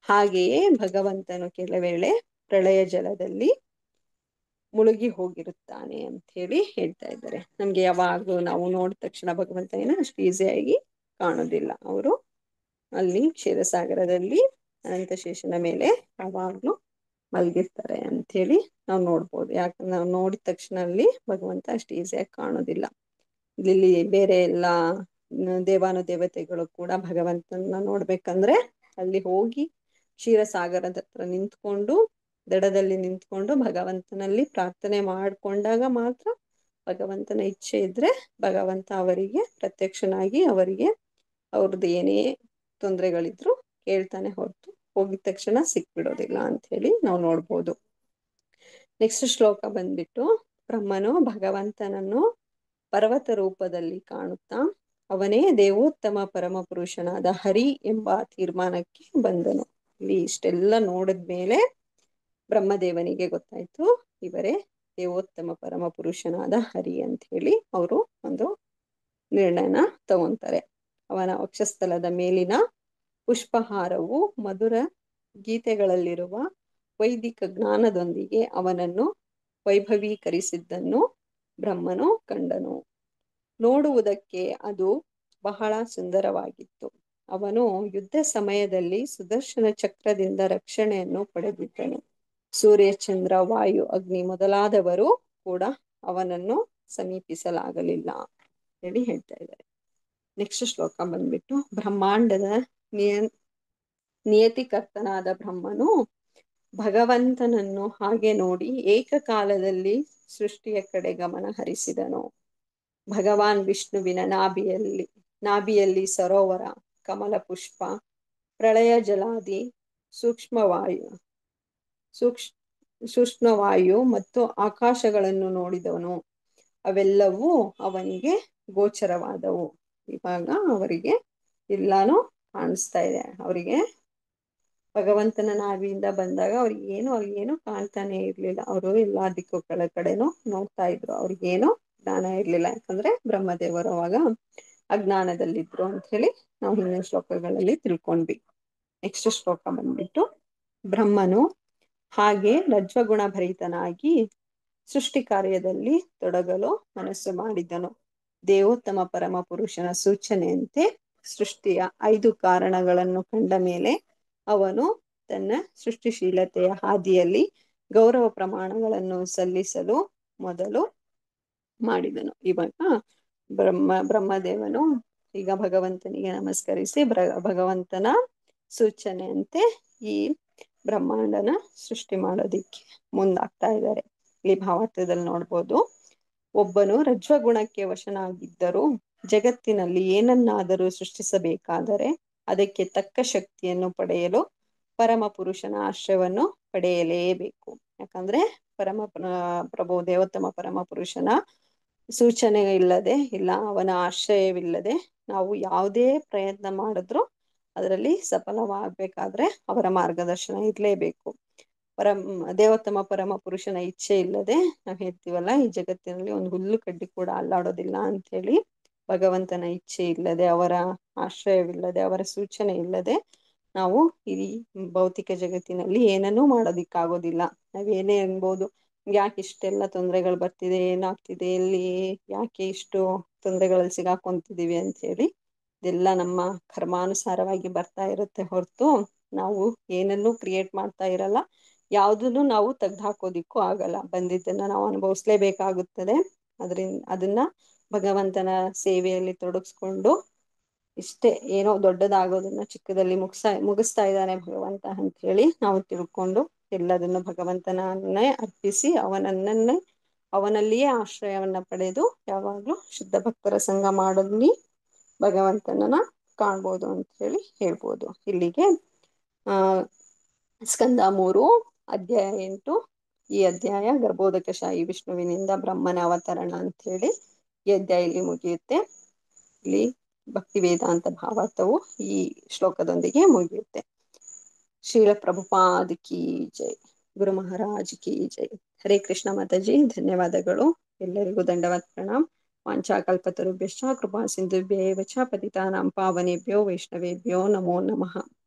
ಹಾಗೆಯೇ ಭಗವಂತನು ಕೆಲವೇಳೆ ಪ್ರಳಯ ಜಲದಲ್ಲಿ ಮುಳುಗಿ ಹೋಗಿರುತ್ತಾನೆ ಅಂತ ಹೇಳಿ ಹೇಳ್ತಾ ಇದ್ದಾರೆ. ನಮ್ಗೆ ಯಾವಾಗ್ಲೂ ನಾವು ನೋಡಿದ ತಕ್ಷಣ ಭಗವಂತನ ಅಷ್ಟು ಈಸಿಯಾಗಿ ಕಾಣೋದಿಲ್ಲ. ಅವರು ಅಲ್ಲಿ ಕ್ಷೀರಸಾಗರದಲ್ಲಿ ಅನಂತಶೇಷನ ಮೇಲೆ ಯಾವಾಗ್ಲೂ ಮಲಗಿರ್ತಾರೆ ಅಂತ ಹೇಳಿ ನಾವು ನೋಡ್ಬೋದು. ಯಾಕಂದ್ರೆ ನಾವು ನೋಡಿದ ತಕ್ಷಣ ಅಲ್ಲಿ ಭಗವಂತ ಅಷ್ಟು ಈಸಿಯಾಗಿ ಕಾಣೋದಿಲ್ಲ. ಇಲ್ಲಿ ಬೇರೆ ಎಲ್ಲ ದೇವಾನುದೇವತೆಗಳು ಕೂಡ ಭಗವಂತನ ನೋಡ್ಬೇಕಂದ್ರೆ ಅಲ್ಲಿ ಹೋಗಿ ಕ್ಷೀರಸಾಗರದ ಹತ್ರ ನಿಂತ್ಕೊಂಡು, ದಡದಲ್ಲಿ ನಿಂತ್ಕೊಂಡು ಭಗವಂತನಲ್ಲಿ ಪ್ರಾರ್ಥನೆ ಮಾಡ್ಕೊಂಡಾಗ ಮಾತ್ರ, ಭಗವಂತನ ಇಚ್ಛೆ ಇದ್ರೆ ಭಗವಂತ ಅವರಿಗೆ ಪ್ರತ್ಯಕ್ಷನಾಗಿ ಅವರಿಗೆ ಅವ್ರದ್ದು ಏನೇ ತೊಂದರೆಗಳಿದ್ರು ಕೇಳ್ತಾನೆ ಹೊರತು ಹೋಗಿದ ತಕ್ಷಣ ಸಿಕ್ಬಿಡೋದಿಲ್ಲ ಅಂತ ಹೇಳಿ ನಾವು ನೋಡ್ಬೋದು. ನೆಕ್ಸ್ಟ್ ಶ್ಲೋಕ ಬಂದ್ಬಿಟ್ಟು, ಬ್ರಹ್ಮನು ಭಗವಂತನನ್ನು ಪರ್ವತ ರೂಪದಲ್ಲಿ ಕಾಣುತ್ತಾ ಅವನೇ ದೇವೋತ್ತಮ ಪರಮ ಪುರುಷನಾದ ಹರಿ ಎಂಬ ತೀರ್ಮಾನಕ್ಕೆ ಬಂದನು. ಇಲ್ಲಿ ಇಷ್ಟೆಲ್ಲ ನೋಡಿದ್ಮೇಲೆ ಬ್ರಹ್ಮದೇವನಿಗೆ ಗೊತ್ತಾಯ್ತು ಇವರೇ ದೇವೋತ್ತಮ ಪರಮ ಪುರುಷನಾದ ಹರಿ ಅಂತ ಹೇಳಿ ಅವರು ಒಂದು ನಿರ್ಣಯನ ತಗೊಂತಾರೆ. ಅವನ ವಕ್ಷಸ್ಥಲದ ಮೇಲಿನ ಪುಷ್ಪಹಾರವು ಮಧುರ ಗೀತೆಗಳಲ್ಲಿರುವ ವೈದಿಕ ಜ್ಞಾನದೊಂದಿಗೆ ಅವನನ್ನು ವೈಭವೀಕರಿಸಿದ್ದನ್ನು ಬ್ರಹ್ಮನು ಕಂಡನು. ನೋಡುವುದಕ್ಕೆ ಅದು ಬಹಳ ಸುಂದರವಾಗಿತ್ತು. ಅವನು ಯುದ್ಧ ಸಮಯದಲ್ಲಿ ಸುದರ್ಶನ ಚಕ್ರದಿಂದ ರಕ್ಷಣೆಯನ್ನು ಪಡೆದಿದ್ದನು. ಸೂರ್ಯ, ಚಂದ್ರ, ವಾಯು, ಅಗ್ನಿ ಮೊದಲಾದವರು ಕೂಡ ಅವನನ್ನು ಸಮೀಪಿಸಲಾಗಲಿಲ್ಲ ಹೇಳಿ ಹೇಳ್ತಾ ಇದ್ದಾರೆ. ನೆಕ್ಸ್ಟ್ ಶ್ಲೋಕ ಬಂದ್ಬಿಟ್ಟು, ಬ್ರಹ್ಮಾಂಡದ ನಿಯತಿಕರ್ತನಾದ ಬ್ರಹ್ಮನು ಭಗವಂತನನ್ನು ಹಾಗೆ ನೋಡಿ ಏಕಕಾಲದಲ್ಲಿ ಸೃಷ್ಟಿಯ ಕಡೆ ಗಮನ ಹರಿಸಿದನು. ಭಗವಾನ್ ವಿಷ್ಣುವಿನ ನಾಭಿಯಲ್ಲಿ ಸರೋವರ, ಕಮಲ ಪುಷ್ಪ, ಪ್ರಳಯ ಜಲಾದಿ ಸೂಕ್ಷ್ಮವಾಯು ಮತ್ತು ಆಕಾಶಗಳನ್ನು ನೋಡಿದವನು. ಅವೆಲ್ಲವೂ ಅವನಿಗೆ ಗೋಚರವಾದವು. ಇವಾಗ ಅವರಿಗೆ ಎಲ್ಲಾನು ಕಾಣಿಸ್ತಾ ಇದೆ. ಅವರಿಗೆ ಭಗವಂತನ ನಾಭಿಯಿಂದ ಬಂದಾಗ ಅವ್ರಿಗೇನು ಕಾಣ್ತಾನೆ ಇರ್ಲಿಲ್ಲ. ಅವರು ಎಲ್ಲಾ ದಿಕ್ಕುಗಳ ಕಡೆನೂ ನೋಡ್ತಾ ಇದ್ರು. ಅವ್ರಿಗೇನು ಜ್ಞಾನ ಇರ್ಲಿಲ್ಲ, ಯಾಕಂದ್ರೆ ಬ್ರಹ್ಮದೇವರು ಅವಾಗ ಅಜ್ಞಾನದಲ್ಲಿದ್ರು ಅಂತ ಹೇಳಿ ನಾವು ಹಿಂದಿನ ಶ್ಲೋಕಗಳಲ್ಲಿ ತಿಳ್ಕೊಂಡ್ವಿ. ನೆಕ್ಸ್ಟ್ ಶ್ಲೋಕ ಬಂದ್ಬಿಟ್ಟು, ಬ್ರಹ್ಮನು ಹಾಗೆ ರಜ್ವಗುಣ ಭರಿತನಾಗಿ ಸೃಷ್ಟಿ ಕಾರ್ಯದಲ್ಲಿ ತೊಡಗಲು ಮನಸ್ಸು ಮಾಡಿದನು. ದೇವೋತ್ತಮ ಪರಮ ಪುರುಷನ ಸೂಚನೆಯಂತೆ ಸೃಷ್ಟಿಯ 5 ಕಾರಣಗಳನ್ನು ಕಂಡ ಮೇಲೆ ಅವನು ತನ್ನ ಸೃಷ್ಟಿಶೀಲತೆಯ ಹಾದಿಯಲ್ಲಿ ಗೌರವ ಪ್ರಮಾಣಗಳನ್ನು ಸಲ್ಲಿಸಲು ಮೊದಲು ಮಾಡಿದನು. ಇವಾಗ ಬ್ರಹ್ಮದೇವನು ಈಗ ಭಗವಂತನಿಗೆ ನಮಸ್ಕರಿಸಿ ಭಗವಂತನ ಸೂಚನೆಯಂತೆ ಈ ಬ್ರಹ್ಮಾಂಡನ ಸೃಷ್ಟಿ ಮಾಡೋದಿಕ್ಕೆ ಮುಂದಾಗ್ತಾ ಇದ್ದಾರೆ. ಇಲ್ಲಿ ಭಾವಾರ್ಥದಲ್ಲಿ ನೋಡ್ಬೋದು, ಒಬ್ಬನು ರಜ್ವಗುಣಕ್ಕೆ ವಶನಾಗಿದ್ದರೂ ಜಗತ್ತಿನಲ್ಲಿ ಏನನ್ನಾದರೂ ಸೃಷ್ಟಿಸಬೇಕಾದರೆ ಅದಕ್ಕೆ ತಕ್ಕ ಶಕ್ತಿಯನ್ನು ಪಡೆಯಲು ಪರಮ ಪುರುಷನ ಆಶ್ರಯವನ್ನು ಪಡೆಯಲೇಬೇಕು. ಯಾಕಂದ್ರೆ ಪ್ರಭು ದೇವೋತ್ತಮ ಪರಮ ಪುರುಷನ ಸೂಚನೆ ಇಲ್ಲದೆ, ಇಲ್ಲ ಅವನ ಆಶ್ರಯವಿಲ್ಲದೆ ನಾವು ಯಾವುದೇ ಪ್ರಯತ್ನ ಮಾಡಿದ್ರು ಅದರಲ್ಲಿ ಸಫಲವಾಗಬೇಕಾದ್ರೆ ಅವರ ಮಾರ್ಗದರ್ಶನ ಇರಲೇಬೇಕು. ದೇವೋತ್ತಮ ಪರಮ ಪುರುಷನ ಇಚ್ಛೆ ಇಲ್ಲದೆ ನಾವ್ ಹೇಳ್ತೀವಲ್ಲ, ಈ ಜಗತ್ತಿನಲ್ಲಿ ಒಂದು ಹುಲ್ಲು ಕಡ್ಡಿ ಕೂಡ ಅಲ್ಲಾಡೋದಿಲ್ಲ ಅಂತ ಹೇಳಿ. ಭಗವಂತನ ಇಚ್ಛೆ ಇಲ್ಲದೆ, ಅವರ ಆಶ್ರಯವಿಲ್ಲದೆ, ಅವರ ಸೂಚನೆ ಇಲ್ಲದೆ ನಾವು ಈ ಭೌತಿಕ ಜಗತ್ತಿನಲ್ಲಿ ಏನನ್ನೂ ಮಾಡೋದಿಕ್ಕಾಗೋದಿಲ್ಲ. ನಾವೇನೇ ಅನ್ಬೋದು, ಯಾಕೆ ಇಷ್ಟೆಲ್ಲ ತೊಂದರೆಗಳು ಬರ್ತಿದೆ, ಏನಾಗ್ತಿದೆ, ಎಲ್ಲಿ ಯಾಕೆ ಇಷ್ಟು ತೊಂದರೆಗಳಲ್ಲಿ ಸಿಗಾಕೊಂತಿದೀವಿ ಅಂತ ಹೇಳಿ. ಇದೆಲ್ಲ ನಮ್ಮ ಕರ್ಮಾನುಸಾರವಾಗಿ ಬರ್ತಾ ಇರುತ್ತೆ ಹೊರತು ನಾವು ಏನನ್ನೂ ಕ್ರಿಯೇಟ್ ಮಾಡ್ತಾ ಇರಲ್ಲ. ಯಾವುದನ್ನು ನಾವು ತೆಗ್ದುಹಾಕೋದಿಕ್ಕೂ ಆಗಲ್ಲ. ಬಂದಿದ್ದನ್ನ ನಾವು ಅನುಭವಿಸ್ಲೇಬೇಕಾಗುತ್ತದೆ. ಅದನ್ನ ಭಗವಂತನ ಸೇವೆಯಲ್ಲಿ ತೊಡಗಿಸ್ಕೊಂಡು ಇಷ್ಟೇ, ಏನೋ ದೊಡ್ಡದಾಗೋದನ್ನ ಚಿಕ್ಕದಲ್ಲಿ ಮುಗಿಸ್ತಾ ಇದ್ದಾನೆ ಭಗವಂತ ಅಂತ ಹೇಳಿ ನಾವು ತಿಳ್ಕೊಂಡು ಎಲ್ಲದನ್ನು ಭಗವಂತನನ್ನೇ ಅರ್ಪಿಸಿ ಅವನಲ್ಲಿಯೇ ಆಶ್ರಯವನ್ನ ಪಡೆದು ಯಾವಾಗ್ಲೂ ಶುದ್ಧ ಭಕ್ತರ ಸಂಘ ಮಾಡೋದ್ನಿ ಭಗವಂತನನ್ನ ಕಾಣ್ಬೋದು ಅಂತ ಹೇಳಿ ಹೇಳ್ಬೋದು. ಇಲ್ಲಿಗೆ ಸ್ಕಂದ 3 ಅಧ್ಯಾಯ 8 ಈ ಅಧ್ಯಾಯ ಗರ್ಭೋದಕಶಾಹಿ ವಿಷ್ಣುವಿನಿಂದ ಬ್ರಹ್ಮನ ಅವತರಣ ಅಂತ ಹೇಳಿ ಈ ಅಧ್ಯಾಯ ಇಲ್ಲಿ ಮುಗಿಯುತ್ತೆ. ಇಲ್ಲಿ ಭಕ್ತಿ ವೇದಾಂತ ಭಾವಾರ್ಥವು ಈ ಶ್ಲೋಕದೊಂದಿಗೆ ಮುಗಿಯುತ್ತೆ. ಶ್ರೀಲ ಪ್ರಭುಪಾದ್ ಕಿ ಜೈ, ಗುರು ಮಹಾರಾಜ್ ಕಿ ಜೈ. ಹರೇ ಕೃಷ್ಣ ಮಾತಾಜಿ, ಧನ್ಯವಾದಗಳು. ಎಲ್ಲರಿಗೂ ದಂಡವತ್ ಪ್ರಣಾಮ್. ವಾಂಛಾಕಲ್ಪತರುಭ್ಯಶ್ಚ ಕೃಪಾ ಸಿಂಧುಭ್ಯೇವ ಚ ಪತಿತಾನಾಂ ಪಾವನೇಭ್ಯೋ ವೈಷ್ಣವೇಭ್ಯೋ ನಮೋ ನಮಃ.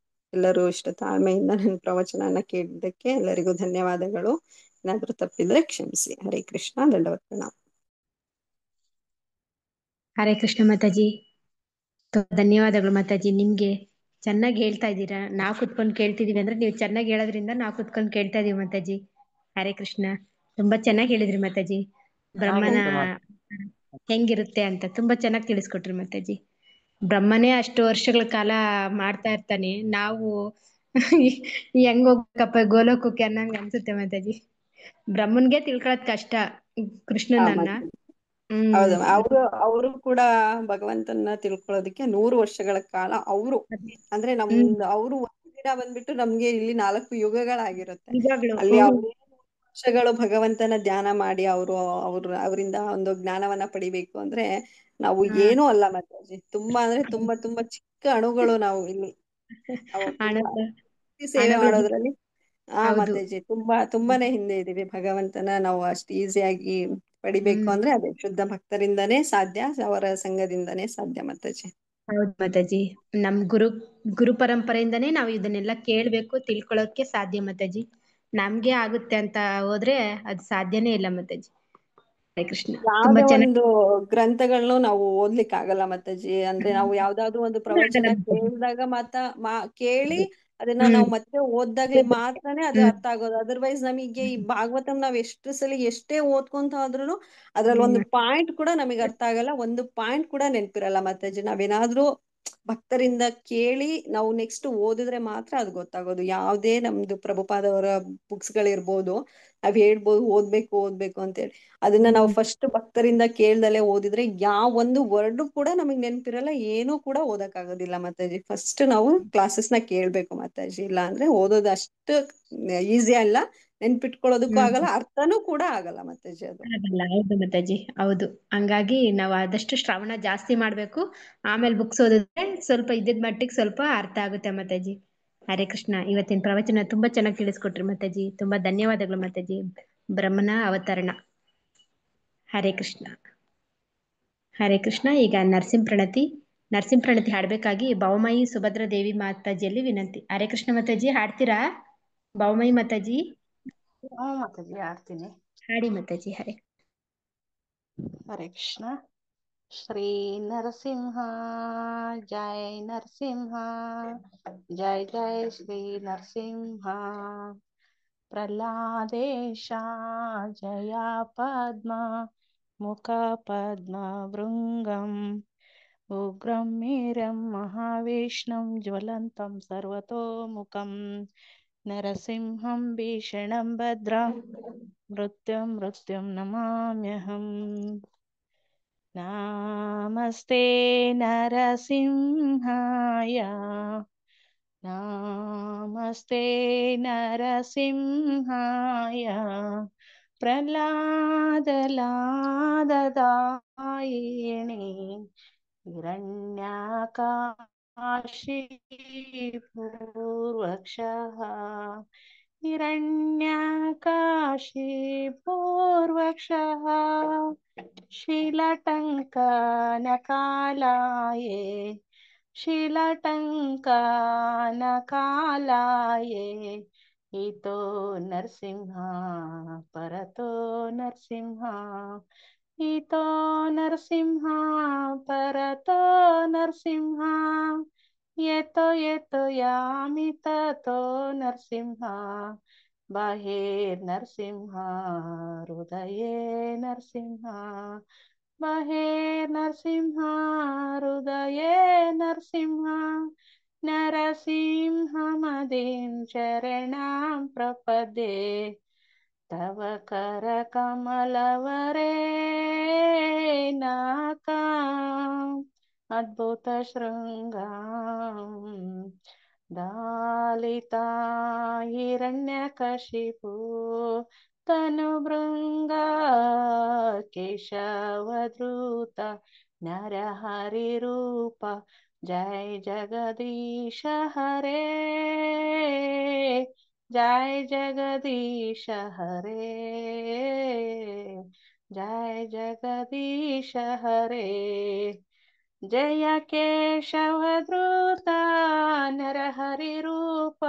ಎಲ್ಲರೂ ಇಷ್ಟ ತಾಳ್ಮೆಯಿಂದ ನನ್ನ ಪ್ರವಚನನ ಕೇಳಿದ್ದಕ್ಕೆ ಎಲ್ಲರಿಗೂ ಧನ್ಯವಾದಗಳು. ಏನಾದ್ರೂ ತಪ್ಪಿದ್ರೆ ಕ್ಷಮಿಸಿ. ಹರೇ ಕೃಷ್ಣ, ದಂಡವತ್ ಪ್ರಣಾಮ್. ಹರೇ ಕೃಷ್ಣ ಮಾತಾಜಿ, ಧನ್ಯವಾದಗಳು ಮಾತಾಜಿ. ನಿಮ್ಗೆ ಚೆನ್ನಾಗಿ ಹೇಳ್ತಾ ಇದ್ದೀರಾ. ನಾವು ಕುತ್ಕೊಂಡು ಕೇಳ್ತಿದೀವಿ ಅಂದ್ರೆ ನೀವು ಚೆನ್ನಾಗಿ ಹೇಳೋದ್ರಿಂದ ನಾವು ಕುತ್ಕೊಂಡು ಕೇಳ್ತಾ ಇದೀವಿ ಮಾತಾಜಿ. ಹರೇ ಕೃಷ್ಣ, ತುಂಬಾ ಚೆನ್ನಾಗಿ ಹೇಳಿದ್ರಿ ಮಾತಾಜಿ. ಬ್ರಹ್ಮನ ಹೆಂಗಿರುತ್ತೆ ಅಂತ ತುಂಬಾ ಚೆನ್ನಾಗಿ ತಿಳಿಸ್ಕೊಟ್ರಿ ಮಾತಾಜಿ. ಬ್ರಹ್ಮನೇ ಅಷ್ಟು ವರ್ಷಗಳ ಕಾಲ ಮಾಡ್ತಾ ಇರ್ತಾನೆ, ನಾವು ಹೆಂಗ್ ಹೋಗ್ಬೇಕಪ್ಪ ಗೋಲೋಕಕ್ಕೆ ಅನ್ನಂಗ್ ಅನ್ಸುತ್ತೆ ಮಾತಾಜಿ. ಬ್ರಹ್ಮನ್ಗೆ ತಿಳ್ಕೊಳದ್ ಕಷ್ಟ ಕೃಷ್ಣನನ್ನ. ಹೌದು, ಅವರು ಕೂಡ ಭಗವಂತನ ತಿಳ್ಕೊಳ್ಳೋದಕ್ಕೆ 100 ವರ್ಷಗಳ ಕಾಲ ಅವರು ಅಂದ್ರೆ ಅವರು ಒಂದು ದಿನ ಬಂದ್ಬಿಟ್ಟು ನಮ್ಗೆ ಇಲ್ಲಿ 4 ಯುಗಗಳಾಗಿರುತ್ತೆ. ಅಲ್ಲಿ ವರ್ಷಗಳು ಭಗವಂತನ ಧ್ಯಾನ ಮಾಡಿ ಅವರಿಂದ ಒಂದು ಜ್ಞಾನವನ್ನ ಪಡಿಬೇಕು ಅಂದ್ರೆ ನಾವು ಏನೂ ಅಲ್ಲ ಮಾತಾಜಿ. ತುಂಬಾ ಅಂದ್ರೆ ತುಂಬಾ ತುಂಬಾ ಚಿಕ್ಕ ಅಣುಗಳು ನಾವು ಇಲ್ಲಿ ಸೇವೆ ಮಾಡೋದ್ರಲ್ಲಿ. ಮಾತಾಜಿ ತುಂಬಾನೇ ಹಿಂದೆ ಇದೀವಿ. ಭಗವಂತನ ನಾವು ಅಷ್ಟು ಈಸಿಯಾಗಿ ಪಡಿಬೇಕು ಅಂದ್ರೆ ಅದೇ ಶುದ್ಧ ಭಕ್ತರಿಂದನೇ ಸಾಧ್ಯ, ಅವರ ಸಂಘದಿಂದನೇ ಸಾಧ್ಯ ಮಾತಾಜಿ. ಹೌದು ಮಾತಾಜಿ. ನಮ್ ಗುರು ಪರಂಪರೆಯಿಂದನೇ ನಾವು ಇದನ್ನೆಲ್ಲ ಕೇಳ್ಬೇಕು, ತಿಳ್ಕೊಳಕ್ಕೆ ಸಾಧ್ಯ ಮಾತಾಜಿ. ನಮ್ಗೆ ಆಗುತ್ತೆ ಅಂತ ಹೋದ್ರೆ ಅದು ಸಾಧ್ಯನೇ ಇಲ್ಲ ಮಾತಾಜಿ. ಹರೇ ಕೃಷ್ಣ. ತುಂಬಾ ಯಾವ್ದೇ ಚೆನ್ನಾಗಿ ಒಂದು ಗ್ರಂಥಗಳನ್ನು ನಾವು ಓದ್ಲಿಕ್ಕೆ ಆಗಲ್ಲ ಮಾತಾಜಿ. ಅಂದ್ರೆ ನಾವು ಯಾವ್ದಾದ್ರು ಒಂದು ಪ್ರವಚನ ಕೇಳಿದಾಗ ಕೇಳಿ ಅದನ್ನ ನಾವು ಮತ್ತೆ ಓದ್ದಾಗ್ಲೇ ಮಾತ್ರನೇ ಅದು ಅರ್ಥ ಆಗೋದು. ಅದರ್ವೈಸ್ ನಮಗೆ ಈ ಭಾಗವತಂ ನಾವ್ ಎಷ್ಟು ಸಲ ಎಷ್ಟೇ ಓದ್ಕೊಂತ ಆದ್ರೂ ಅದ್ರಲ್ಲಿ ಒಂದು ಪಾಯಿಂಟ್ ಕೂಡ ನಮಗೆ ಅರ್ಥ ಆಗಲ್ಲ, ಒಂದು ಪಾಯಿಂಟ್ ಕೂಡ ನೆನ್ಪಿರಲ್ಲ ಮಾತಾಜಿ. ನಾವೇನಾದ್ರೂ ಭಕ್ತರಿಂದ ಕೇಳಿ ನಾವು ನೆಕ್ಸ್ಟ್ ಓದಿದ್ರೆ ಮಾತ್ರ ಅದು ಗೊತ್ತಾಗೋದು. ಯಾವ್ದೇ ನಮ್ದು ಪ್ರಭುಪಾದವರ ಬುಕ್ಸ್ ಗಳಿರ್ಬೋದು, ನಾವ್ ಹೇಳ್ಬೋದು ಓದ್ಬೇಕು ಅಂತೇಳಿ, ಅದನ್ನ ನಾವು ಫಸ್ಟ್ ಭಕ್ತರಿಂದ ಕೇಳ್ದಲೆ ಓದಿದ್ರೆ ಯಾವ ಒಂದು ವರ್ಡ್ ಕೂಡ ನಮಗ್ ನೆನ್ಪಿರಲ್ಲ, ಏನೂ ಕೂಡ ಓದಕ್ ಆಗೋದಿಲ್ಲ ಮಾತಾಜಿ. ಫಸ್ಟ್ ನಾವು ಕ್ಲಾಸಸ್ ನ ಕೇಳ್ಬೇಕು ಮಾತಾಜಿ, ಇಲ್ಲ ಅಂದ್ರೆ ಓದೋದು ಅಷ್ಟು ಈಸಿ ಅಲ್ಲ, ನೆನ್ಪಿಟ್ಕೊಳ್ಳೋದಕ್ಕೂ ಆಗಲ್ಲ, ಅರ್ಥನೂ ಕೂಡ ಆಗಲ್ಲ ಮಾತಾಜಿ ಅದು. ಆಗಲ್ಲ. ಹೌದು ಮಾತಾಜಿ, ಹೌದು. ಹಂಗಾಗಿ ನಾವು ಆದಷ್ಟು ಶ್ರವಣ ಜಾಸ್ತಿ ಮಾಡ್ಬೇಕು, ಆಮೇಲೆ ಬುಕ್ಸ್ ಓದಿದ್ರೆ ಸ್ವಲ್ಪ ಇದ್ದಿದ್ ಮಟ್ಟಿಗೆ ಸ್ವಲ್ಪ ಅರ್ಥ ಆಗುತ್ತೆ ಮಾತಾಜಿ. ಹರೇ ಕೃಷ್ಣ. ಇವತ್ತಿನ ಪ್ರವಚನ ತುಂಬಾ ಚೆನ್ನಾಗಿ ತಿಳಿಸ್ಕೊಟ್ರಿ ಮಾತಾಜಿ. ತುಂಬಾ ಧನ್ಯವಾದಗಳು ಮಾತಾಜಿ. ಬ್ರಹ್ಮನ ಅವತರಣ. ಹರೇ ಕೃಷ್ಣ. ಹರೇ ಕೃಷ್ಣ. ಈಗ ನರಸಿಂಹ ಪ್ರಣತಿ ಹಾಡ್ಬೇಕಾಗಿ ಭವಮಯಿ ಸುಭದ್ರ ದೇವಿ ಮಾತಾಜಿಯಲ್ಲಿ ವಿನಂತಿ. ಹರೇ ಕೃಷ್ಣ ಮಾತಾಜಿ, ಹಾಡ್ತೀರಾ ಭವಮಯಿ ಮಾತಾಜಿ? ಮಾತಾಜಿ ಆಡ್ತೀನಿ. ಹಾಡಿ ಮಾತಾಜಿ. ಹರೇ ಕೃಷ್ಣ. ಶ್ರೀ ನರಸಿಂಹ ಜಯ ನರಸಿಂಹ, ಜಯ ಜಯ ಶ್ರೀ ನರಸಿಂಹ. ಪ್ರಹ್ಲಾದೇಶ ಜಯ ಪದ್ಮ ಮುಖ ಪದ್ಮ ಭೃಂಗಂ, ಉಗ್ರಂ ಮೇರಂ ಮಹಾವಿಷ್ಣುಂ ಜ್ವಲಂತಂ ಸರ್ವತೋಮುಖಂ, ನರಸಿಂಹಂ ಭೀಷಣಂ ಭದ್ರಂ ಮೃತ್ಯುಂ ನಮಾಮ್ಯಹಂ. ನಮಸ್ತೆ ನರಸಿಂಹಾಯ, ನಮಸ್ತೆ ನರಸಿಂಹಾಯ, ಪ್ರಹ್ಲಾದಲಾದದಾಯಿಣಿ ಹಿರಣ್ಯಕಾಶೀಪೂರ್ವಕ್ಷಃ, ಹಿರಣ್ಯಕಾಶೀಪೂರ್ವಕ್ಷಃ, शीलटङ्कनकालाये, शीलटङ्कनकालाये, इतो नरसिंह परतो नरसिंह, इतो नरसिंह परतो नरसिंह, यतो यामि ततो नरसिंह, बहिर्नरसिंह हृदये नरसिंह, बहिर्नरसिंह हृदये नरसिंह, नरसिंहमदिं शरणं प्रपद्ये, तव करकमलवरेणाकाम् अद्भुतशृङ्गाम्, दालिता हिरण्यकशिपु तनुभृङ्गा, केशवधृत नरहरिरूप, जय जगदीश हरे, जय जगदीश हरे, जय जगदीश हरे, जय केशवधृत नरहरिरूप,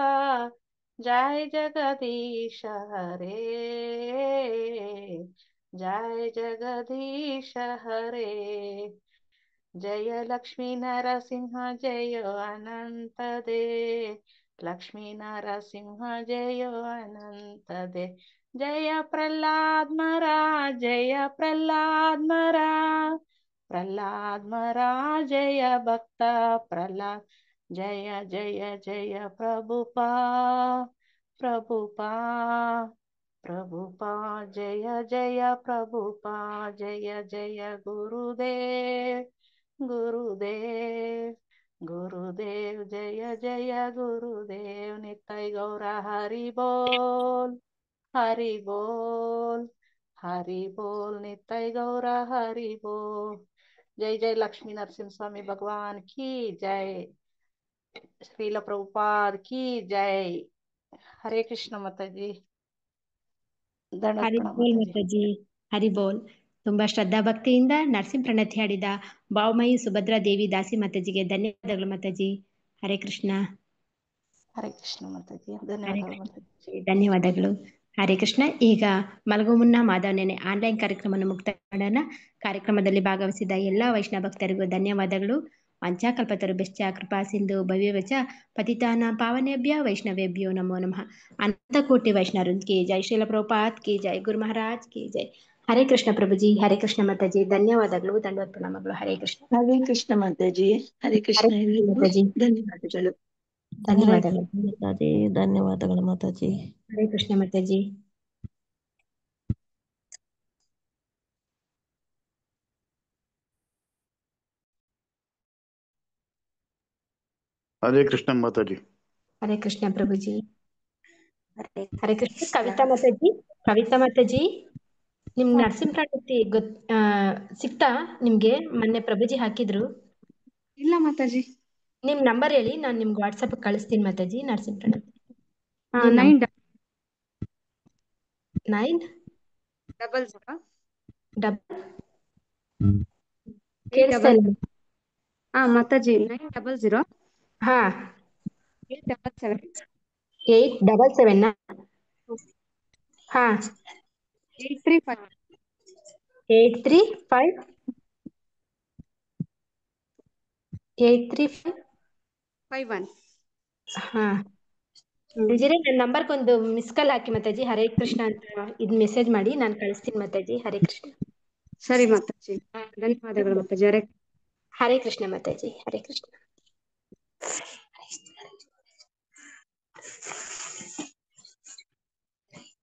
जय जगदीश हरे, जय जगदीश हरे, जय लक्ष्मी नरसिंह जय अनंत दे, लक्ष्मी नरसिंह जय अनंत दे, जय प्रहलाद महाराज जय प्रहलाद महाराज, प्रहलाद महाराज जय भक्त प्रहलाद, जय जय जय प्रभुपा प्रभुपा प्रभुपा, जय जय प्रभुपा, जय जय गुरुदेव गुरुदेव गुरुदेव, जय जय गुरुदेव, नित्य गौर हरि बोल हरि बोल हरि बोल, नित्य गौर हरि बोल। जय जय लक्ष्मी नरसिंह स्वामी भगवान की जय, श्रील प्रभुपाद की जय। हरे कृष्ण माताजी, हरि ದಂಡೋತ್ಪಣ बोल ಮಾತಾಜಿ. माताजी. ಹರಿ ಬೋಲ್. ತುಂಬಾ ಶ್ರದ್ಧಾ ಭಕ್ತಿಯಿಂದ ನರಸಿಂಹ ಪ್ರಣತಿ ಹಾಡಿದ ಭಾವಮಯಿ ಸುಭದ್ರಾ ದೇವಿ ದಾಸಿ ಮಾತಾಜಿಗೆ ಧನ್ಯವಾದಗಳು ಮಾತಾಜಿ. ಹರೇ ಕೃಷ್ಣ. ಹರೇ ಕೃಷ್ಣ ಮಾತಾಜಿ, ಹರೇ ಧನ್ಯವಾದಗಳು ಕೃಷ್ಣ ಮಾತಾಜಿ. ಧನ್ಯವಾದಗಳು. ಹರೇ ಕೃಷ್ಣ. ಈಗ ಮಲಗೋ ಮುನ್ನ ಮಾಧವನೇನೆ ಆನ್ಲೈನ್ ಕಾರ್ಯಕ್ರಮವನ್ನು ಮುಕ್ತಾಯ ಮಾಡೋಣ. ಕಾರ್ಯಕ್ರಮದಲ್ಲಿ ಭಾಗವಹಿಸಿದ ಎಲ್ಲ ವೈಷ್ಣವ ಭಕ್ತರಿಗೂ ಧನ್ಯವಾದಗಳು. ವಂಚಾಕಲ್ಪತರುಭ್ಯಶ್ಚ ಕೃಪಾ ಸಿಂಧು ಭವ್ಯವಚ ಪತಿತಾನಾಂ ಪಾವನೇಭ್ಯ ವೈಷ್ಣವೇಭ್ಯೋ ನಮೋ ನಮಃ. ಅನಂತ ಕೋಟಿ ವೈಷ್ಣವೃಂದ್ ಕಿ ಜೈ. ಶ್ರೀಲ ಪ್ರಭುಪಾದ್ ಕಿ ಜೈ. ಗುರು ಮಹಾರಾಜ್ ಕಿ ಜೈ. ಹರೇ ಕೃಷ್ಣ ಪ್ರಭುಜಿ. ಹರೇ ಕೃಷ್ಣ ಮಾತಾಜಿ. ಧನ್ಯವಾದಗಳು. ದಂಡವತ್ ಪ್ರಣಾಮಗಳು. ಹರೇ ಕೃಷ್ಣ. ಹರೇ ಕೃಷ್ಣ ಮಾತಾಜಿ. ಹರೇ ಕೃಷ್ಣ ಹರೇ ಕೃಷ್ಣ ಎಲ್ರಿಗೂ ಮಾತಾಜಿ. ಧನ್ಯವಾದಗಳು. ಧನ್ಯವಾದಗಳು. ಮಾತಾಜಿ, ಧನ್ಯವಾದಗಳು ಮಾತಾಜಿ. ಹರೇ ಕೃಷ್ಣ ಮಾತಾಜಿ. ಹರೇ ಕೃಷ್ಣ ಮಾತಾಜಿ. ಹರೇ ಕೃಷ್ಣ ಪ್ರಭುಜಿ. ಹರೇ ಹರೇ ಕೃಷ್ಣ. ಕೃಷ್ಣ. ಕವಿತಾ ಮಾತಾಜಿ. ಕವಿತಾ ಮಾತಾಜಿ, ನಿಮ್ ನರಸಿಂಹ ಪ್ರಣತಿ ಸಿಕ್ತಾ ನಿಮ್ಗೆ? ಮೊನ್ನೆ ಪ್ರಭುಜಿ ಹಾಕಿದ್ರು. ಇಲ್ಲ ಮಾತಾಜಿ. ನಿಮ್ ನಂಬರ್ ಹೇಳಿ, ನಾನು ನಿಮ್ಗೆ ವಾಟ್ಸಪ್ ಕಳಿಸ್ತೀನಿ ಮಾತಾಜಿ. ನರಸಿಂಹ ಪ್ರಣತಿ 900 ಕೇಳಿಸ್ತಾ ಇಲ್ಲ. ಮಾತಾಜಿ 900 ಹಾ 877 877 ಹಾ 835 835 835 51. ಹಾ ವಿಜಯರೇ, ನನ್ನ ನಂಬರ್ಗೊಂದು ಮಿಸ್ ಕಾಲ್ ಹಾಕಿ ಮಾತಾಜಿ. ಹರೇ ಕೃಷ್ಣ ಅಂತ ಇದು ಮೆಸೇಜ್ ಮಾಡಿ, ನಾನು ಕಳಿಸ್ತೀನಿ ಮಾತಾಜಿ. ಹರೇ ಕೃಷ್ಣ. ಸರಿ ಮಾತಾಜಿ, ಧನ್ಯವಾದಗಳು ಮಾತಾಜಿ. ಹರೇ ಕೃಷ್ಣ ಮಾತಾಜಿ. ಹರೇ ಕೃಷ್ಣ.